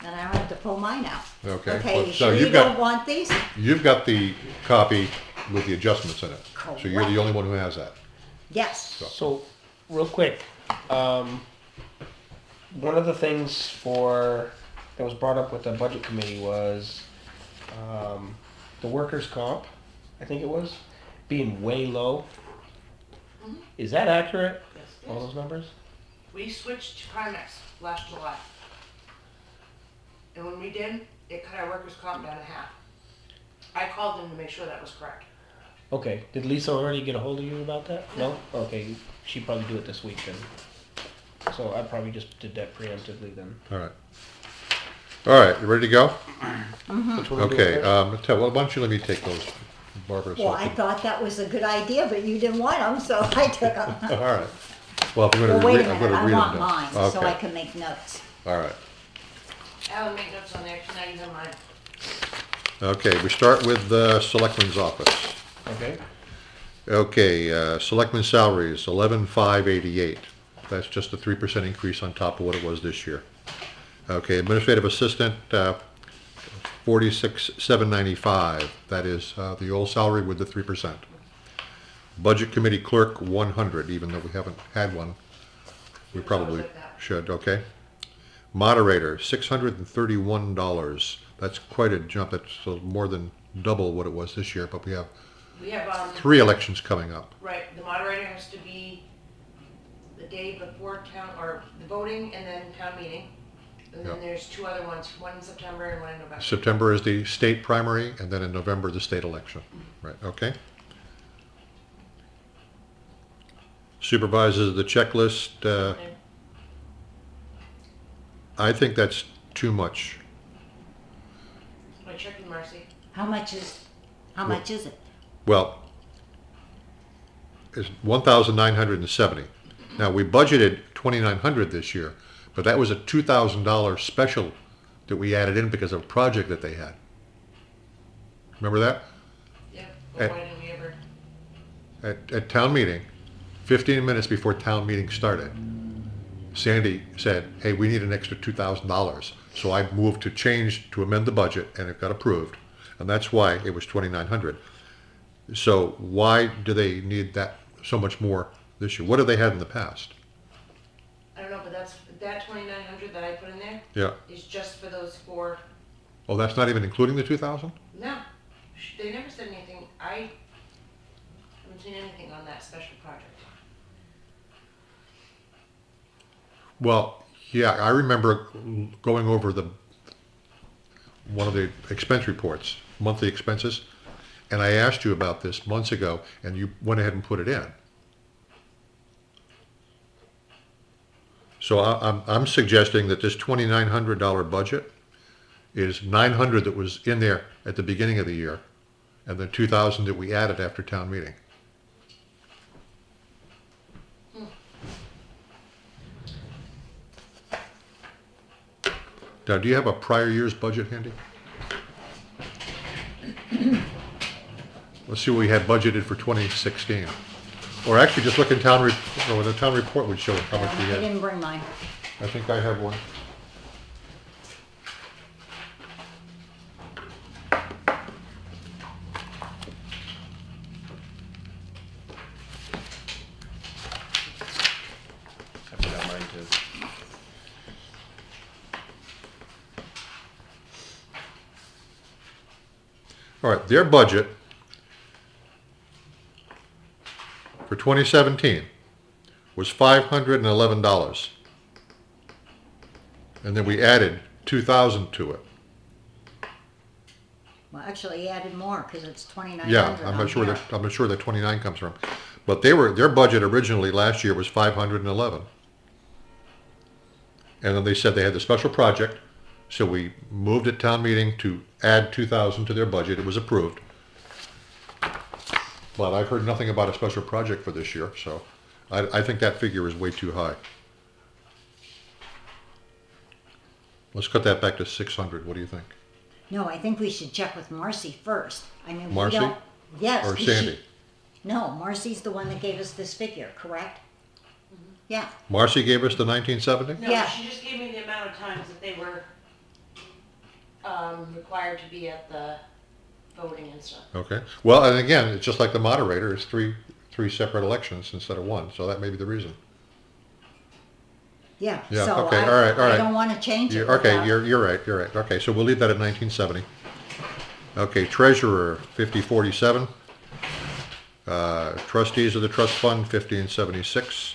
[SPEAKER 2] Then I don't have to pull mine out.
[SPEAKER 1] Okay,
[SPEAKER 2] Okay,
[SPEAKER 1] well,
[SPEAKER 2] you
[SPEAKER 1] so
[SPEAKER 2] sure you
[SPEAKER 1] you've got-
[SPEAKER 2] don't want these?
[SPEAKER 1] You've got the copy with the adjustments in it. So you're the
[SPEAKER 2] Correct.
[SPEAKER 1] only one who has that.
[SPEAKER 2] Yes.
[SPEAKER 3] So, real quick, one of the things that was brought up with the budget committee was the workers' comp, I think it was, being way low. Is that accurate?
[SPEAKER 10] Yes,
[SPEAKER 3] All those numbers?
[SPEAKER 10] We switched to Primex last July. And when we did, it cut our workers' comp down to half. I called them to make sure that was correct.
[SPEAKER 3] Okay. Did Lisa already get a hold of you about that? No? Okay. She'd probably do it this week then. So I probably just did that preemptively then.
[SPEAKER 1] All right. All right, you ready to go?
[SPEAKER 3] Which one do we do
[SPEAKER 1] Okay,
[SPEAKER 3] first?
[SPEAKER 1] Ted, why don't you let me take those, Barbara? so
[SPEAKER 2] Well,
[SPEAKER 1] I
[SPEAKER 2] I
[SPEAKER 1] can-
[SPEAKER 2] thought that was a good idea, but you didn't want them, so I took them.
[SPEAKER 1] All right. Well, if I'm
[SPEAKER 2] Well,
[SPEAKER 1] gonna
[SPEAKER 2] wait a
[SPEAKER 1] read, I'm
[SPEAKER 2] minute,
[SPEAKER 1] gonna
[SPEAKER 2] I
[SPEAKER 1] read them
[SPEAKER 2] want
[SPEAKER 1] then.
[SPEAKER 2] mine, so I
[SPEAKER 1] Okay,
[SPEAKER 2] can make notes.
[SPEAKER 1] all right.
[SPEAKER 10] Alan made notes on there, 'cause now you have mine.
[SPEAKER 1] Okay, we start with the Selectman's office.
[SPEAKER 3] Okay.
[SPEAKER 1] Okay, Selectman salaries, 11,588. That's just a 3% increase on top of what it was this year. Okay, administrative assistant, 46,795. That is the old salary with the 3%. Budget committee clerk, 100, even though we haven't had one. We probably
[SPEAKER 10] like that.
[SPEAKER 1] should, okay. Moderator, $631. That's quite a jump. It's more than double what it was this year, but we have
[SPEAKER 10] We have,
[SPEAKER 1] 3 elections coming up.
[SPEAKER 10] right, the moderator has to be the day before town, or the voting and then town meeting. And then
[SPEAKER 1] Yeah.
[SPEAKER 10] there's 2 other ones, one in September and one in November.
[SPEAKER 1] September is the state primary, and then in November, the state election. Right, okay? Supervises the checklist.
[SPEAKER 10] Okay.
[SPEAKER 1] I think that's too much.
[SPEAKER 10] I checked with Marcy.
[SPEAKER 2] How much is it?
[SPEAKER 1] Well, is 1,970. Now, we budgeted 2,900 this year, but that was a $2,000 special that we added in because of a project that they had. Remember that?
[SPEAKER 10] Yep,
[SPEAKER 1] Eh.
[SPEAKER 10] but why didn't we ever?
[SPEAKER 1] At town meeting, 15 minutes before town meeting started, Sandy said, hey, we need an extra $2,000. So I moved to amend the budget, and it got approved. And that's why it was 2,900. So why do they need that so much more this year? What have they had in the past?
[SPEAKER 10] I don't know, but that 2,900 that I put in there
[SPEAKER 1] Yeah.
[SPEAKER 10] is just for those 4.
[SPEAKER 1] Oh, that's not even including the 2,000?
[SPEAKER 10] No, they never said anything. I haven't seen anything on that special project.
[SPEAKER 1] Well, yeah, I remember going over one of the expense reports, monthly expenses, and I asked you about this months ago, and you went ahead and put it in. So I'm suggesting that this $2,900 budget is $900 that was in there at the beginning of the year, and then $2,000 that we added after town meeting. Now, do you have a prior year's budget handy? Let's see what we had budgeted for 2016. Or actually, just look in the town report would show how much we
[SPEAKER 2] I
[SPEAKER 1] had.
[SPEAKER 2] didn't bring mine.
[SPEAKER 1] I think I have one.
[SPEAKER 3] I forgot mine too.
[SPEAKER 1] All right, their budget for 2017 was $511. And then we added 2,000 to it.
[SPEAKER 2] Well, actually, he added more because it's 2,900.
[SPEAKER 1] Yeah, I'm not sure that 29 comes from. But their budget originally last year was 511. And then they said they had the special project, so we moved at town meeting to add 2,000 to their budget. It was approved. But I've heard nothing about a special project for this year, so I think that figure is way too high. Let's cut that back to 600. What do you think?
[SPEAKER 2] No, I think we should check with Marcy first. I mean,
[SPEAKER 1] Marcy?
[SPEAKER 2] we don't. Yes.
[SPEAKER 1] Or
[SPEAKER 2] we
[SPEAKER 1] Sandy?
[SPEAKER 2] should- No, Marcy's the one that gave us this figure, correct? Yeah.
[SPEAKER 1] Marcy gave us the 1970?
[SPEAKER 10] No,
[SPEAKER 2] Yeah.
[SPEAKER 10] she just gave me the amount of times that they were required to be at the voting and stuff.
[SPEAKER 1] Okay. Well, and again, it's just like the moderator. It's three separate elections instead of one, so that may be the reason.
[SPEAKER 2] Yeah.
[SPEAKER 1] Yeah,
[SPEAKER 2] So
[SPEAKER 1] okay, all right.
[SPEAKER 2] I don't want to change it.
[SPEAKER 1] Okay,
[SPEAKER 2] without-
[SPEAKER 1] you're right. Okay, so we'll leave that at 1970. Okay, treasurer, 5047. Trustees of the trust fund, 1576.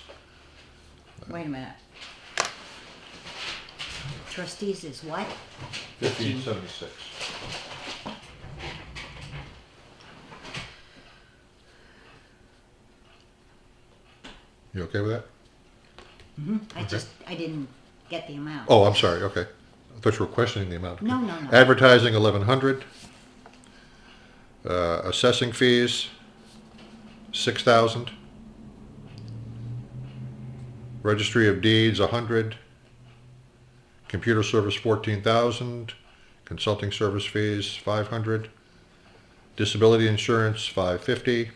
[SPEAKER 2] Wait a minute. Trustees is what?
[SPEAKER 1] 1576. You okay with that?
[SPEAKER 2] I didn't get the amount.
[SPEAKER 1] Oh, I'm sorry, okay. I thought you were questioning the amount.
[SPEAKER 2] No.
[SPEAKER 1] Advertising, 1,100. Assessing fees, 6,000. Registry of Deeds, 100. Computer service, 14,000. Consulting service fees, 500. Disability insurance, 550.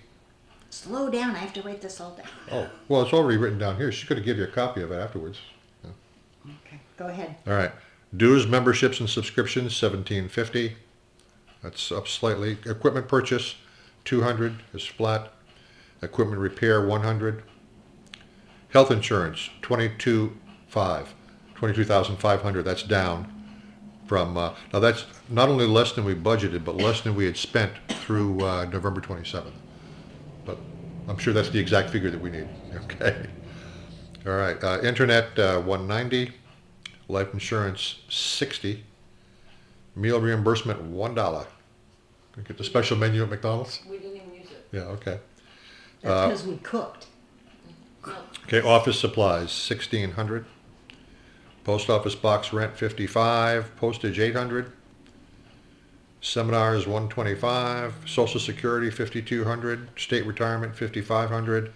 [SPEAKER 2] Slow down. I have to write this all down.
[SPEAKER 1] Oh, well, it's already written down here. She's going to give you a copy of it afterwards.
[SPEAKER 2] Okay. Go ahead.
[SPEAKER 1] All right. Dues, memberships, and subscriptions, 1,750. That's up slightly. Equipment purchase, 200 is flat. Equipment repair, 100. Health insurance, 22,500. That's down from, now that's not only less than we budgeted, but less than we had spent through November 27th. But I'm sure that's the exact figure that we need. Okay. All right. Internet, 190. Life insurance, 60. Meal reimbursement, $1. Get the special menu at McDonald's?
[SPEAKER 10] We didn't even use it.
[SPEAKER 1] Yeah, okay.
[SPEAKER 2] That's because we cooked.
[SPEAKER 10] No.
[SPEAKER 1] Okay, office supplies, 1,600. Post office box rent, 55. Postage, 800. Seminars 125, Social Security 5,200, State Retirement 5,500,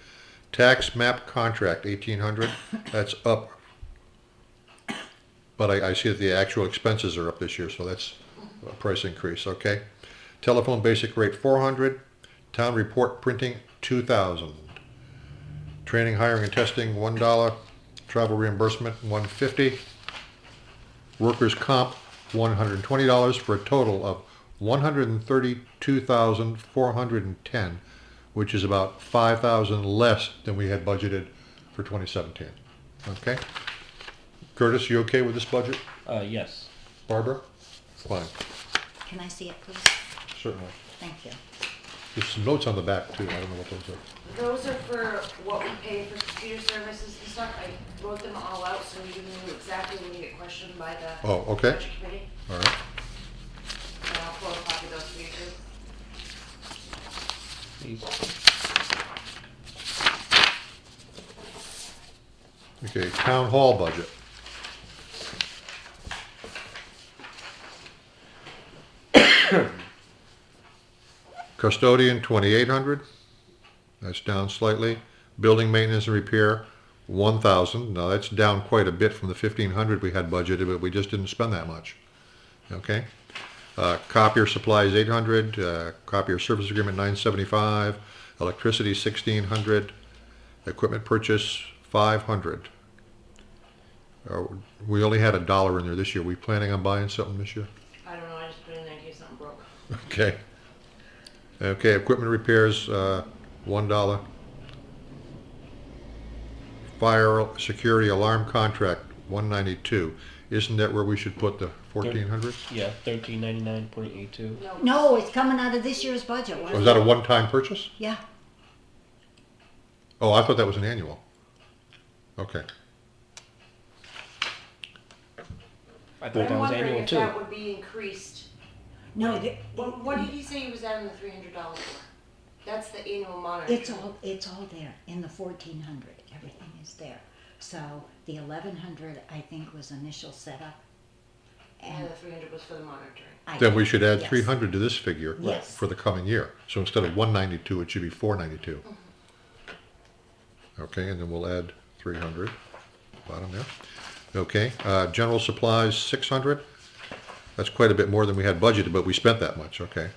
[SPEAKER 1] Tax Map Contract 1,800. That's up. But I see that the actual expenses are up this year, so that's a price increase, okay? Telephone basic rate 400, Town Report Printing 2,000, Training, Hiring, and Testing $1, Travel Reimbursement $150, Workers' Comp $120 for a total of $132,410, which is about $5,000 less than we had budgeted for 2017. Okay? Curtis, you okay with this budget?
[SPEAKER 3] Yes.
[SPEAKER 1] Barbara? Fine,
[SPEAKER 2] Can I see it, please?
[SPEAKER 1] certainly.
[SPEAKER 2] Thank you.
[SPEAKER 1] There's some notes on the back too, I don't know what those are.
[SPEAKER 10] Those are for what we pay for computer services and stuff. I wrote them all out so you knew exactly when you get questioned by the
[SPEAKER 1] Oh, okay,
[SPEAKER 10] budget committee.
[SPEAKER 1] all right.
[SPEAKER 10] And I'll photocopy those for you too.
[SPEAKER 3] Please.
[SPEAKER 1] Okay, Town Hall budget. Custodian, 2,800. That's down slightly. Building maintenance and repair, 1,000. Now that's down quite a bit from the 1,500 we had budgeted, but we just didn't spend that much. Okay. Copier supplies, 800. Copier service agreement, 975. Electricity, 1,600. Equipment purchase, 500. We only had $1 in there this year. We planning on buying something this year?
[SPEAKER 10] I don't know, I just put it in there in case something broke.
[SPEAKER 1] Okay. Okay, equipment repairs, $1. Fire security alarm contract, $192. Isn't that where we should put the 1,400?
[SPEAKER 3] Yeah, 1399.82.
[SPEAKER 2] No, it's coming out of this year's budget.
[SPEAKER 1] Was that a one-time purchase?
[SPEAKER 2] Yeah.
[SPEAKER 1] Oh, I thought that was an annual. Okay.
[SPEAKER 3] I thought that
[SPEAKER 10] I'm
[SPEAKER 3] was
[SPEAKER 10] wondering
[SPEAKER 3] annual
[SPEAKER 10] if
[SPEAKER 3] too.
[SPEAKER 10] that would be increased.
[SPEAKER 2] No,
[SPEAKER 10] What did he say he was adding the $300 for? That's the annual monitoring.
[SPEAKER 2] it's all there in the 1,400. Everything is there. So the 1,100, I think, was initial setup.
[SPEAKER 10] And the 300 was for the monitoring.
[SPEAKER 1] Then we should add
[SPEAKER 2] Yes.
[SPEAKER 1] 300 to this figure
[SPEAKER 2] Yes.
[SPEAKER 1] for the coming year. So instead of 192, it should be 492. Okay, and then we'll add 300, bottom there. Okay, general supplies, 600. That's quite a bit more than we had budgeted, but we spent that much, okay.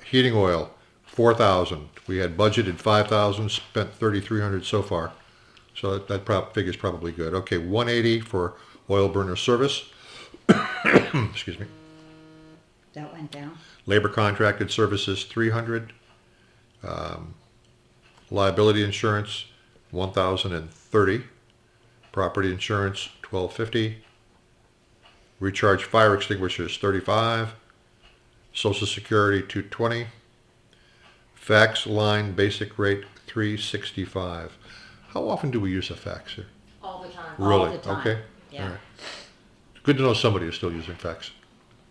[SPEAKER 1] Heating oil, 4,000. We had budgeted 5,000, spent 3,300 so far. So that figure's probably good. Okay, 180 for oil burner service. Excuse me.
[SPEAKER 2] That went down.
[SPEAKER 1] Labor contracted services, 300. Liability insurance, 1,030. Property insurance, 1,250. Recharge fire extinguishers, 35. Social Security, 220. Fax line basic rate, 365. How often do we use a fax here?
[SPEAKER 10] All the time.
[SPEAKER 2] All
[SPEAKER 1] Really?
[SPEAKER 2] the time.
[SPEAKER 1] Okay.
[SPEAKER 2] Yeah.
[SPEAKER 1] All right. Good to know somebody is still using fax.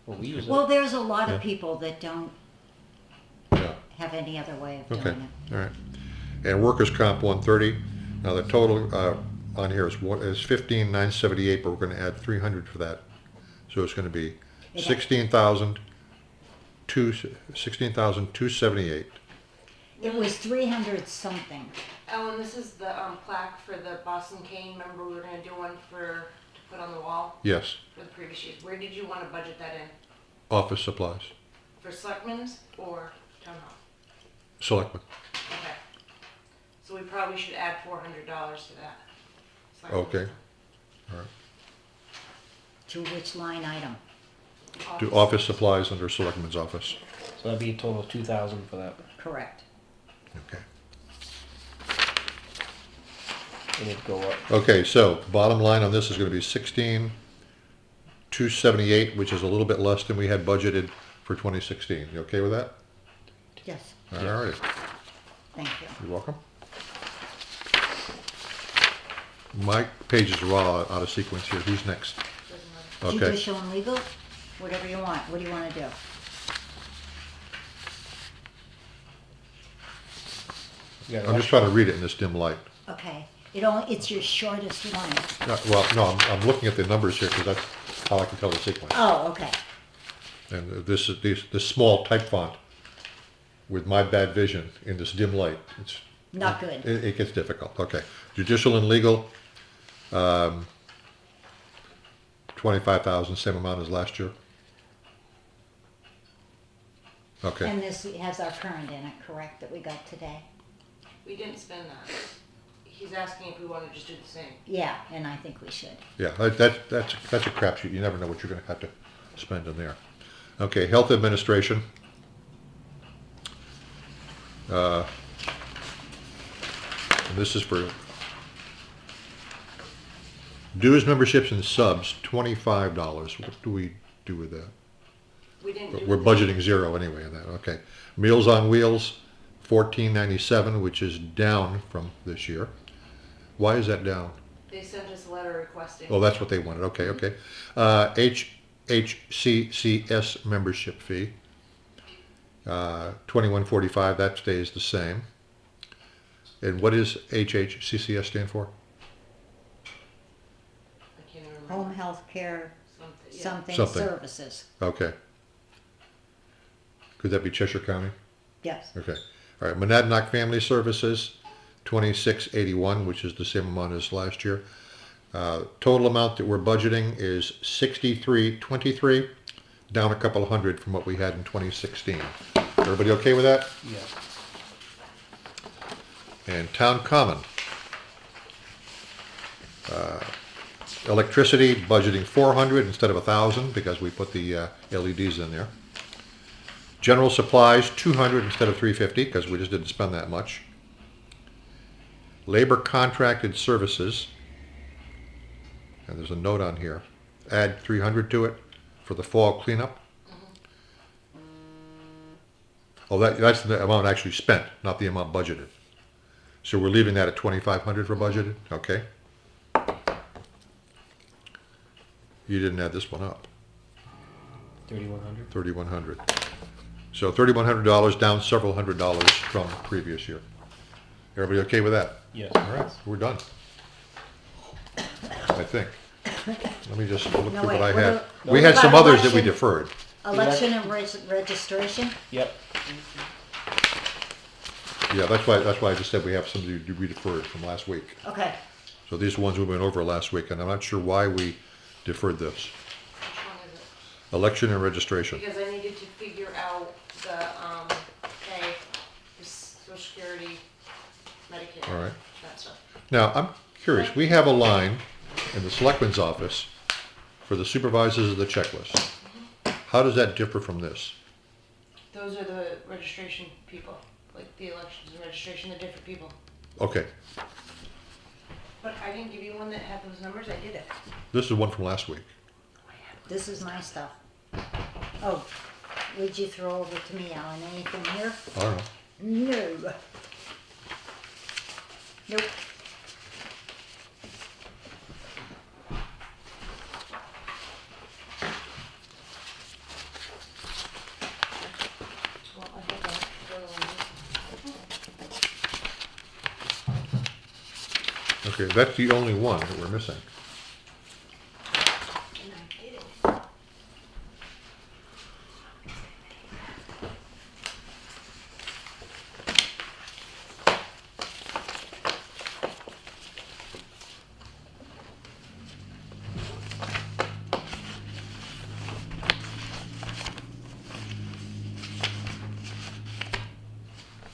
[SPEAKER 3] Well, we use it.
[SPEAKER 2] Well, there's a lot
[SPEAKER 1] Yeah.
[SPEAKER 2] of people that don't
[SPEAKER 1] Yeah.
[SPEAKER 2] have any other way of
[SPEAKER 1] Okay.
[SPEAKER 2] doing it.
[SPEAKER 1] All right. And workers' comp, 130. Now the total on here is 15,978, but we're going to add 300 for that. So it's going to be 16,278.
[SPEAKER 2] It was 300 something.
[SPEAKER 10] Ellen, this is the plaque for the Boston Cane. Remember we were going to do one to put on the wall
[SPEAKER 1] Yes.
[SPEAKER 10] for the previous years. Where did you want to budget that in?
[SPEAKER 1] Office supplies.
[SPEAKER 10] For Selectmen's or Town Hall?
[SPEAKER 1] Selectmen.
[SPEAKER 10] Okay. So we probably should add $400 to that.
[SPEAKER 1] Okay. All right.
[SPEAKER 2] To which line item?
[SPEAKER 1] Do office supplies under Selectmen's office.
[SPEAKER 3] So that'd be a total of 2,000 for that.
[SPEAKER 2] Correct.
[SPEAKER 1] Okay.
[SPEAKER 3] And it'd go up.
[SPEAKER 1] Okay, so bottom line on this is going to be 16,278, which is a little bit less than we had budgeted for 2016. You okay with that?
[SPEAKER 2] Yes.
[SPEAKER 1] All right.
[SPEAKER 2] Thank you.
[SPEAKER 1] You're welcome. My pages are all out of sequence here. Who's next? Okay.
[SPEAKER 2] Judicial and legal? Whatever you want. What do you want to do?
[SPEAKER 3] You got
[SPEAKER 1] I'm just trying to read it in this dim light.
[SPEAKER 2] Okay. It's your shortest one.
[SPEAKER 1] Well, no, I'm looking at the numbers here because that's how I can tell the sequence.
[SPEAKER 2] Oh, okay.
[SPEAKER 1] And this small type font with my bad vision in this dim light, it's
[SPEAKER 2] Not good.
[SPEAKER 1] it gets difficult. Okay, judicial and legal, 25,000, same amount as last year. Okay,
[SPEAKER 2] And this has our current in it, correct, that we got today?
[SPEAKER 10] We didn't spend that. He's asking if we want to just do the same.
[SPEAKER 2] Yeah, and I think we should.
[SPEAKER 1] yeah, that's a crapshoot. You never know what you're going to have to spend in there. Okay, health administration. And this is for dues, memberships, and subs, $25. What do we do with that?
[SPEAKER 10] We didn't do.
[SPEAKER 1] We're budgeting zero anyway in that, okay. Meals on Wheels, $14.97, which is down from this year. Why is that down?
[SPEAKER 10] They sent us a letter requesting.
[SPEAKER 1] Oh, that's what they wanted, okay, okay. HCCS membership fee, $21.45, that stays the same. And what does HHCCS stand for?
[SPEAKER 10] I can't remember.
[SPEAKER 2] Home health care,
[SPEAKER 10] Something.
[SPEAKER 2] something
[SPEAKER 1] Something.
[SPEAKER 2] services.
[SPEAKER 1] Okay. Could that be Cheshire County?
[SPEAKER 2] Yes.
[SPEAKER 1] Okay. All right, Monadnock Family Services, $26.81, which is the same amount as last year. Total amount that we're budgeting is $63.23, down a couple of hundred from what we had in 2016. Everybody okay with that?
[SPEAKER 3] Yeah.
[SPEAKER 1] And Town Common. Electricity, budgeting 400 instead of 1,000 because we put the LEDs in there. General supplies, 200 instead of 350 because we just didn't spend that much. Labor contracted services, and there's a note on here, add 300 to it for the fall cleanup. Oh, that's the amount actually spent, not the amount budgeted. So we're leaving that at 2,500 for budgeted, okay? You didn't add this one up,
[SPEAKER 3] 3,100.
[SPEAKER 1] 3,100. So $3,100, down several $100s from the previous year. Everybody okay with that?
[SPEAKER 3] Yes.
[SPEAKER 1] All right, we're done. I think. Let me just look
[SPEAKER 2] No,
[SPEAKER 1] through
[SPEAKER 2] wait,
[SPEAKER 1] what I
[SPEAKER 2] what
[SPEAKER 1] had.
[SPEAKER 2] about-
[SPEAKER 1] We
[SPEAKER 2] what
[SPEAKER 1] had some
[SPEAKER 2] about
[SPEAKER 1] others that we
[SPEAKER 2] election?
[SPEAKER 1] deferred.
[SPEAKER 2] Election and registration?
[SPEAKER 3] Yep.
[SPEAKER 1] Yeah, that's why I just said we have some that we deferred from last week.
[SPEAKER 2] Okay.
[SPEAKER 1] So these are ones we went over last week, and I'm not sure why we deferred this.
[SPEAKER 10] Which one is it?
[SPEAKER 1] Election and registration.
[SPEAKER 10] Because I needed to figure out the, pay, the Social Security, Medicare.
[SPEAKER 1] All right.
[SPEAKER 10] That stuff.
[SPEAKER 1] Now, I'm curious, we have a line in the Selectmen's office for the supervisors of the checklist. How does that differ from this?
[SPEAKER 10] Those are the registration people, like the elections and registration, they're different people.
[SPEAKER 1] Okay,
[SPEAKER 10] But I didn't give you one that had those numbers, I did it.
[SPEAKER 1] this is one from last week.
[SPEAKER 2] This is my stuff. Oh, would you throw over to me, Alan? Anything here?
[SPEAKER 1] I don't know.
[SPEAKER 2] No. Nope.
[SPEAKER 10] Well, I had that for
[SPEAKER 1] Okay, that's the only one that we're missing.
[SPEAKER 10] and I did it.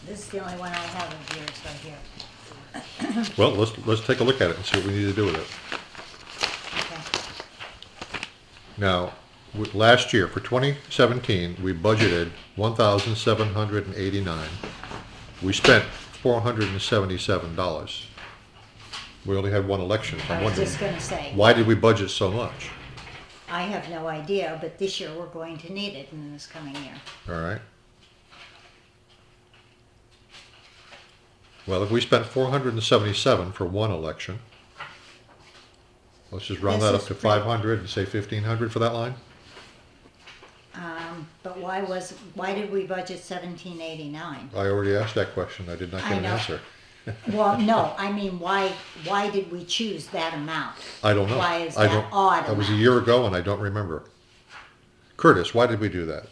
[SPEAKER 2] This is the only one I have of yours right here.
[SPEAKER 1] Well, let's take a look at it and see what we need to do with it.
[SPEAKER 2] Okay.
[SPEAKER 1] Now, last year, for 2017, we budgeted 1,789. We spent $477. We only had one election, so I'm
[SPEAKER 2] I was
[SPEAKER 1] wondering,
[SPEAKER 2] just gonna say,
[SPEAKER 1] why did we budget so much?
[SPEAKER 2] I have no idea, but this year we're going to need it in this coming year.
[SPEAKER 1] All right. Well, if we spent 477 for one election, let's just round
[SPEAKER 2] This
[SPEAKER 1] that
[SPEAKER 2] is
[SPEAKER 1] up to
[SPEAKER 2] pretty-
[SPEAKER 1] 500 and say 1,500 for that line?
[SPEAKER 2] But why did we budget 1789?
[SPEAKER 1] I already asked that question. I did not
[SPEAKER 2] I
[SPEAKER 1] get an
[SPEAKER 2] know.
[SPEAKER 1] answer.
[SPEAKER 2] Well, no, I mean, why did we choose that amount?
[SPEAKER 1] I don't know.
[SPEAKER 2] Why is
[SPEAKER 1] I
[SPEAKER 2] that
[SPEAKER 1] don't-
[SPEAKER 2] odd
[SPEAKER 1] That was a
[SPEAKER 2] amount?
[SPEAKER 1] year ago and I don't remember. Curtis, why did we do that?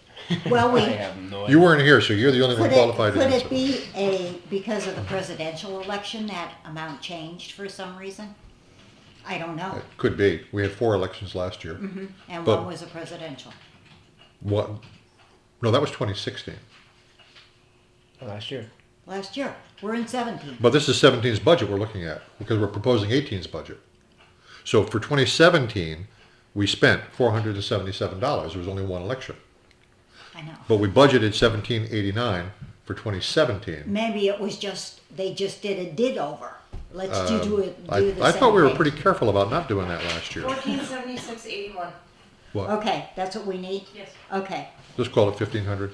[SPEAKER 2] Well,
[SPEAKER 3] I have no idea.
[SPEAKER 1] You weren't here, so you're the only one
[SPEAKER 2] could
[SPEAKER 1] qualified to
[SPEAKER 2] it
[SPEAKER 1] answer.
[SPEAKER 2] be because of the presidential election, that amount changed for some reason? I don't know.
[SPEAKER 1] It could be. We had 4 elections last year.
[SPEAKER 2] And
[SPEAKER 1] but-
[SPEAKER 2] one was a presidential.
[SPEAKER 1] What? No, that was 2016.
[SPEAKER 3] Last year.
[SPEAKER 2] Last year, we're in 17.
[SPEAKER 1] But this is 17's budget we're looking at, because we're proposing 18's budget. So for 2017, we spent $477. There was only one election.
[SPEAKER 2] I know.
[SPEAKER 1] But we budgeted $1789 for 2017.
[SPEAKER 2] Maybe it was just, they just did a did over. Let's do the
[SPEAKER 1] I
[SPEAKER 2] same
[SPEAKER 1] thought we were
[SPEAKER 2] thing.
[SPEAKER 1] pretty careful about not doing that last year.
[SPEAKER 10] 1476.81.
[SPEAKER 1] What?
[SPEAKER 2] Okay, that's what we need?
[SPEAKER 10] Yes.
[SPEAKER 2] Okay.
[SPEAKER 1] Let's call it 1500.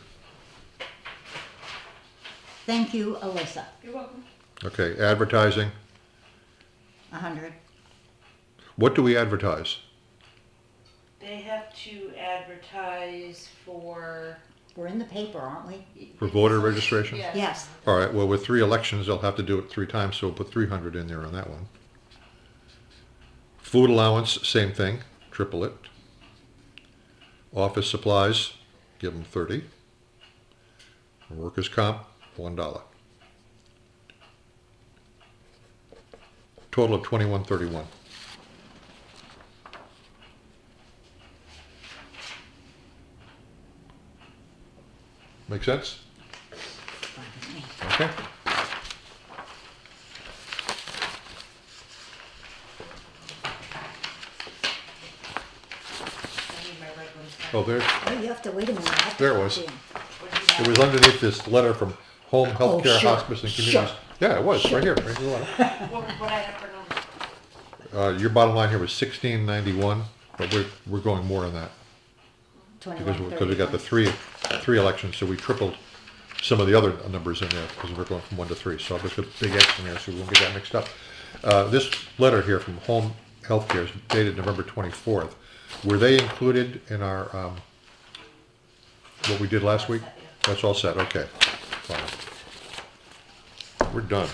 [SPEAKER 2] Thank you, Alissa.
[SPEAKER 10] You're welcome.
[SPEAKER 1] Okay, advertising.
[SPEAKER 2] 100.
[SPEAKER 1] What do we advertise?
[SPEAKER 10] They have to advertise for.
[SPEAKER 2] We're in the paper, aren't we?
[SPEAKER 1] For voter registration?
[SPEAKER 2] Yes.
[SPEAKER 1] All right, well, with 3 elections, they'll have to do it 3 times, so we'll put 300 in there on that one. Food allowance, same thing, triple it. Office supplies, give them 30. Workers' comp, $1. Total of $21.31. Make sense? Okay.
[SPEAKER 10] I need my red ones.
[SPEAKER 1] Oh, there,
[SPEAKER 2] Oh, you have to wait a minute. I have to
[SPEAKER 1] There it
[SPEAKER 2] put
[SPEAKER 1] was.
[SPEAKER 2] in.
[SPEAKER 10] What do you have?
[SPEAKER 1] it was underneath this letter from Home Healthcare,
[SPEAKER 2] sure,
[SPEAKER 1] Hospice and
[SPEAKER 2] sure.
[SPEAKER 1] Communities. Yeah, it was, right here, right in the letter.
[SPEAKER 10] What I have for numbers?
[SPEAKER 1] Your bottom line here was 1691, but we're going more than that. Because we got the 3 elections, so we tripled some of the other numbers in there, because we're going from 1 to 3. So I'll put a big X in there so we won't get that mixed up. This letter here from Home Healthcare is dated November 24th. Were they included in our, what we did last week? That's all set, okay. Fine. We're done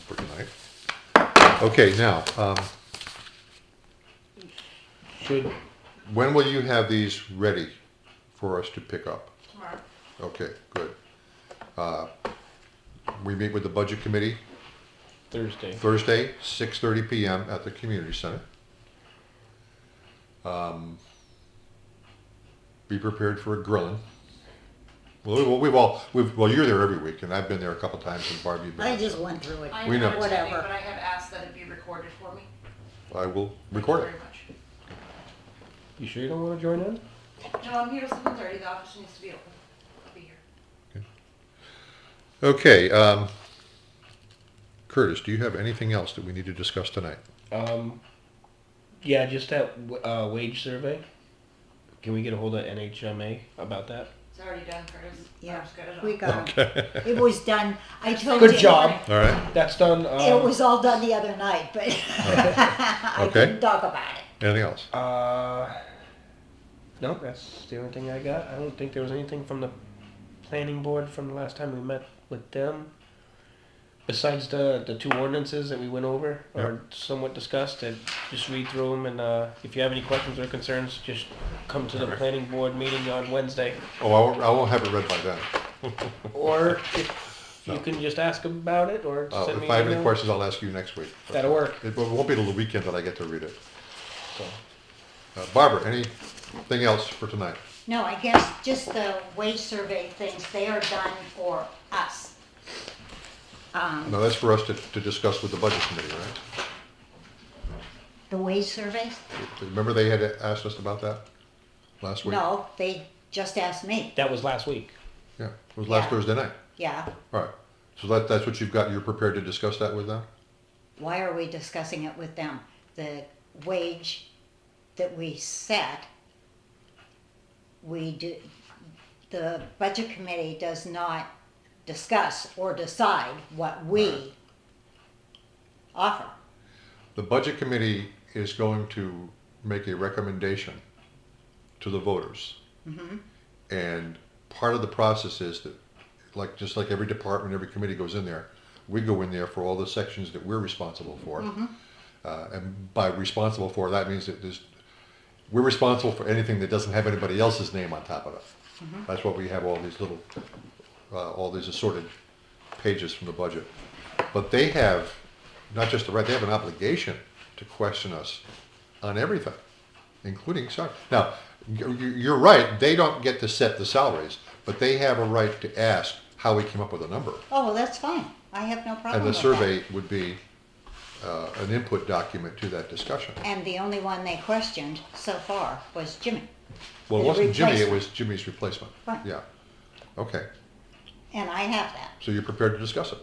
[SPEAKER 1] for tonight. Okay, now,
[SPEAKER 3] Should,
[SPEAKER 1] when will you have these ready for us to pick up?
[SPEAKER 10] Tomorrow.
[SPEAKER 1] Okay, good. We meet with the budget committee
[SPEAKER 3] Thursday.
[SPEAKER 1] Thursday, 6:30 PM at the community center. Be prepared for a grilling. Well, you're there every week, and I've been there a couple times, and Barbie.
[SPEAKER 2] I just went through it.
[SPEAKER 10] I
[SPEAKER 1] We
[SPEAKER 10] am
[SPEAKER 1] know.
[SPEAKER 10] not attending,
[SPEAKER 2] Whatever.
[SPEAKER 10] but I have asked that it be recorded for me.
[SPEAKER 1] I will
[SPEAKER 10] Thank
[SPEAKER 1] record
[SPEAKER 10] you
[SPEAKER 1] it.
[SPEAKER 10] very much.
[SPEAKER 3] You sure you don't want to join in?
[SPEAKER 10] No, I'm here till 7:30. The office needs to be open. I'll be here.
[SPEAKER 1] Okay, Curtis, do you have anything else that we need to discuss tonight?
[SPEAKER 3] Yeah, just that wage survey. Can we get a hold of NHMA about that?
[SPEAKER 10] It's already done, Curtis.
[SPEAKER 2] Yeah,
[SPEAKER 10] Barb's got it
[SPEAKER 2] we
[SPEAKER 10] all.
[SPEAKER 2] got it. It was done. I told
[SPEAKER 3] Good
[SPEAKER 2] you.
[SPEAKER 3] job.
[SPEAKER 1] All right,
[SPEAKER 3] That's done.
[SPEAKER 2] It was all done the other night, but I
[SPEAKER 1] Okay.
[SPEAKER 2] couldn't talk about it.
[SPEAKER 1] anything else?
[SPEAKER 3] No, that's the only thing I got. I don't think there was anything from the planning board from the last time we met with them. Besides the 2 ordinances that we went over or somewhat discussed, and just read through them, and if you have any questions or concerns, just come to the planning board meeting on Wednesday.
[SPEAKER 1] Oh, I won't have it read by then.
[SPEAKER 3] Or if you can just ask about it, or send me
[SPEAKER 1] If I have
[SPEAKER 3] an
[SPEAKER 1] any
[SPEAKER 3] email.
[SPEAKER 1] questions, I'll ask you next week.
[SPEAKER 3] That'll work.
[SPEAKER 1] It won't be till the weekend that I get to read it.
[SPEAKER 3] So,
[SPEAKER 1] Barbara, anything else for tonight?
[SPEAKER 2] No, I guess just the wage survey things, they are done for us.
[SPEAKER 1] No, that's for us to discuss with the budget committee, right?
[SPEAKER 2] The wage surveys?
[SPEAKER 1] Remember they had asked us about that last week?
[SPEAKER 2] No, they just asked me.
[SPEAKER 3] that was last week.
[SPEAKER 1] Yeah, it was last
[SPEAKER 2] Yeah.
[SPEAKER 1] Thursday night.
[SPEAKER 2] Yeah.
[SPEAKER 1] All right. So that's what you've got, you're prepared to discuss that with them?
[SPEAKER 2] Why are we discussing it with them? The wage that we set, we do, the budget committee does not discuss or decide what we offer.
[SPEAKER 1] The budget committee is going to make a recommendation to the voters. And part of the process is that, just like every department, every committee goes in there, we go in there for all the sections that we're responsible for. And by responsible for, that means that we're responsible for anything that doesn't have anybody else's name on top of it. That's what we have all these little, all these assorted pages from the budget. But they have, not just the right, they have an obligation to question us on everything, including salary. Now, you're right, they don't get to set the salaries, but they have a right to ask how we came up with a number.
[SPEAKER 2] Oh, well, that's fine. I have no problem
[SPEAKER 1] And the
[SPEAKER 2] with that.
[SPEAKER 1] survey would be an input document to that discussion.
[SPEAKER 2] And the only one they questioned so far was Jimmy.
[SPEAKER 1] Well, it
[SPEAKER 2] The
[SPEAKER 1] wasn't Jimmy, it
[SPEAKER 2] replacement.
[SPEAKER 1] was Jimmy's replacement.
[SPEAKER 2] Right.
[SPEAKER 1] Yeah. Okay,
[SPEAKER 2] And I have that.
[SPEAKER 1] so you're prepared to discuss it?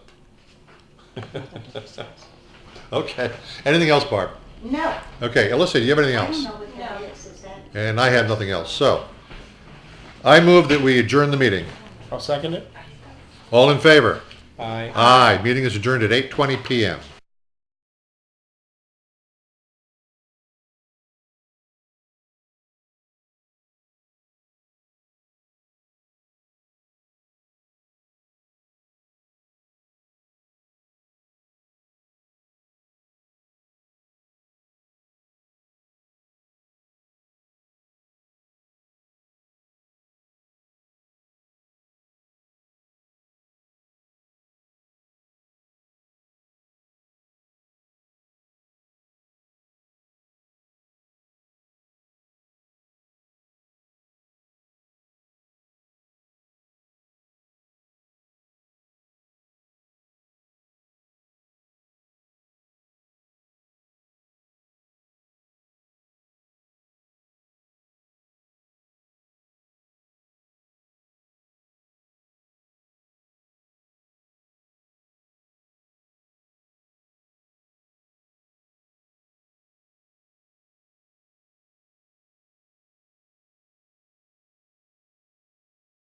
[SPEAKER 1] Okay, anything else, Barb?
[SPEAKER 2] No.
[SPEAKER 1] Okay, Alyssa, do you have anything
[SPEAKER 2] I
[SPEAKER 1] else?
[SPEAKER 2] don't know what that is that?
[SPEAKER 1] And I have nothing else, so I move that we adjourn the meeting.
[SPEAKER 3] I'll second it.
[SPEAKER 1] All in favor?
[SPEAKER 3] Aye.
[SPEAKER 1] Aye, meeting is adjourned at 8:20 PM.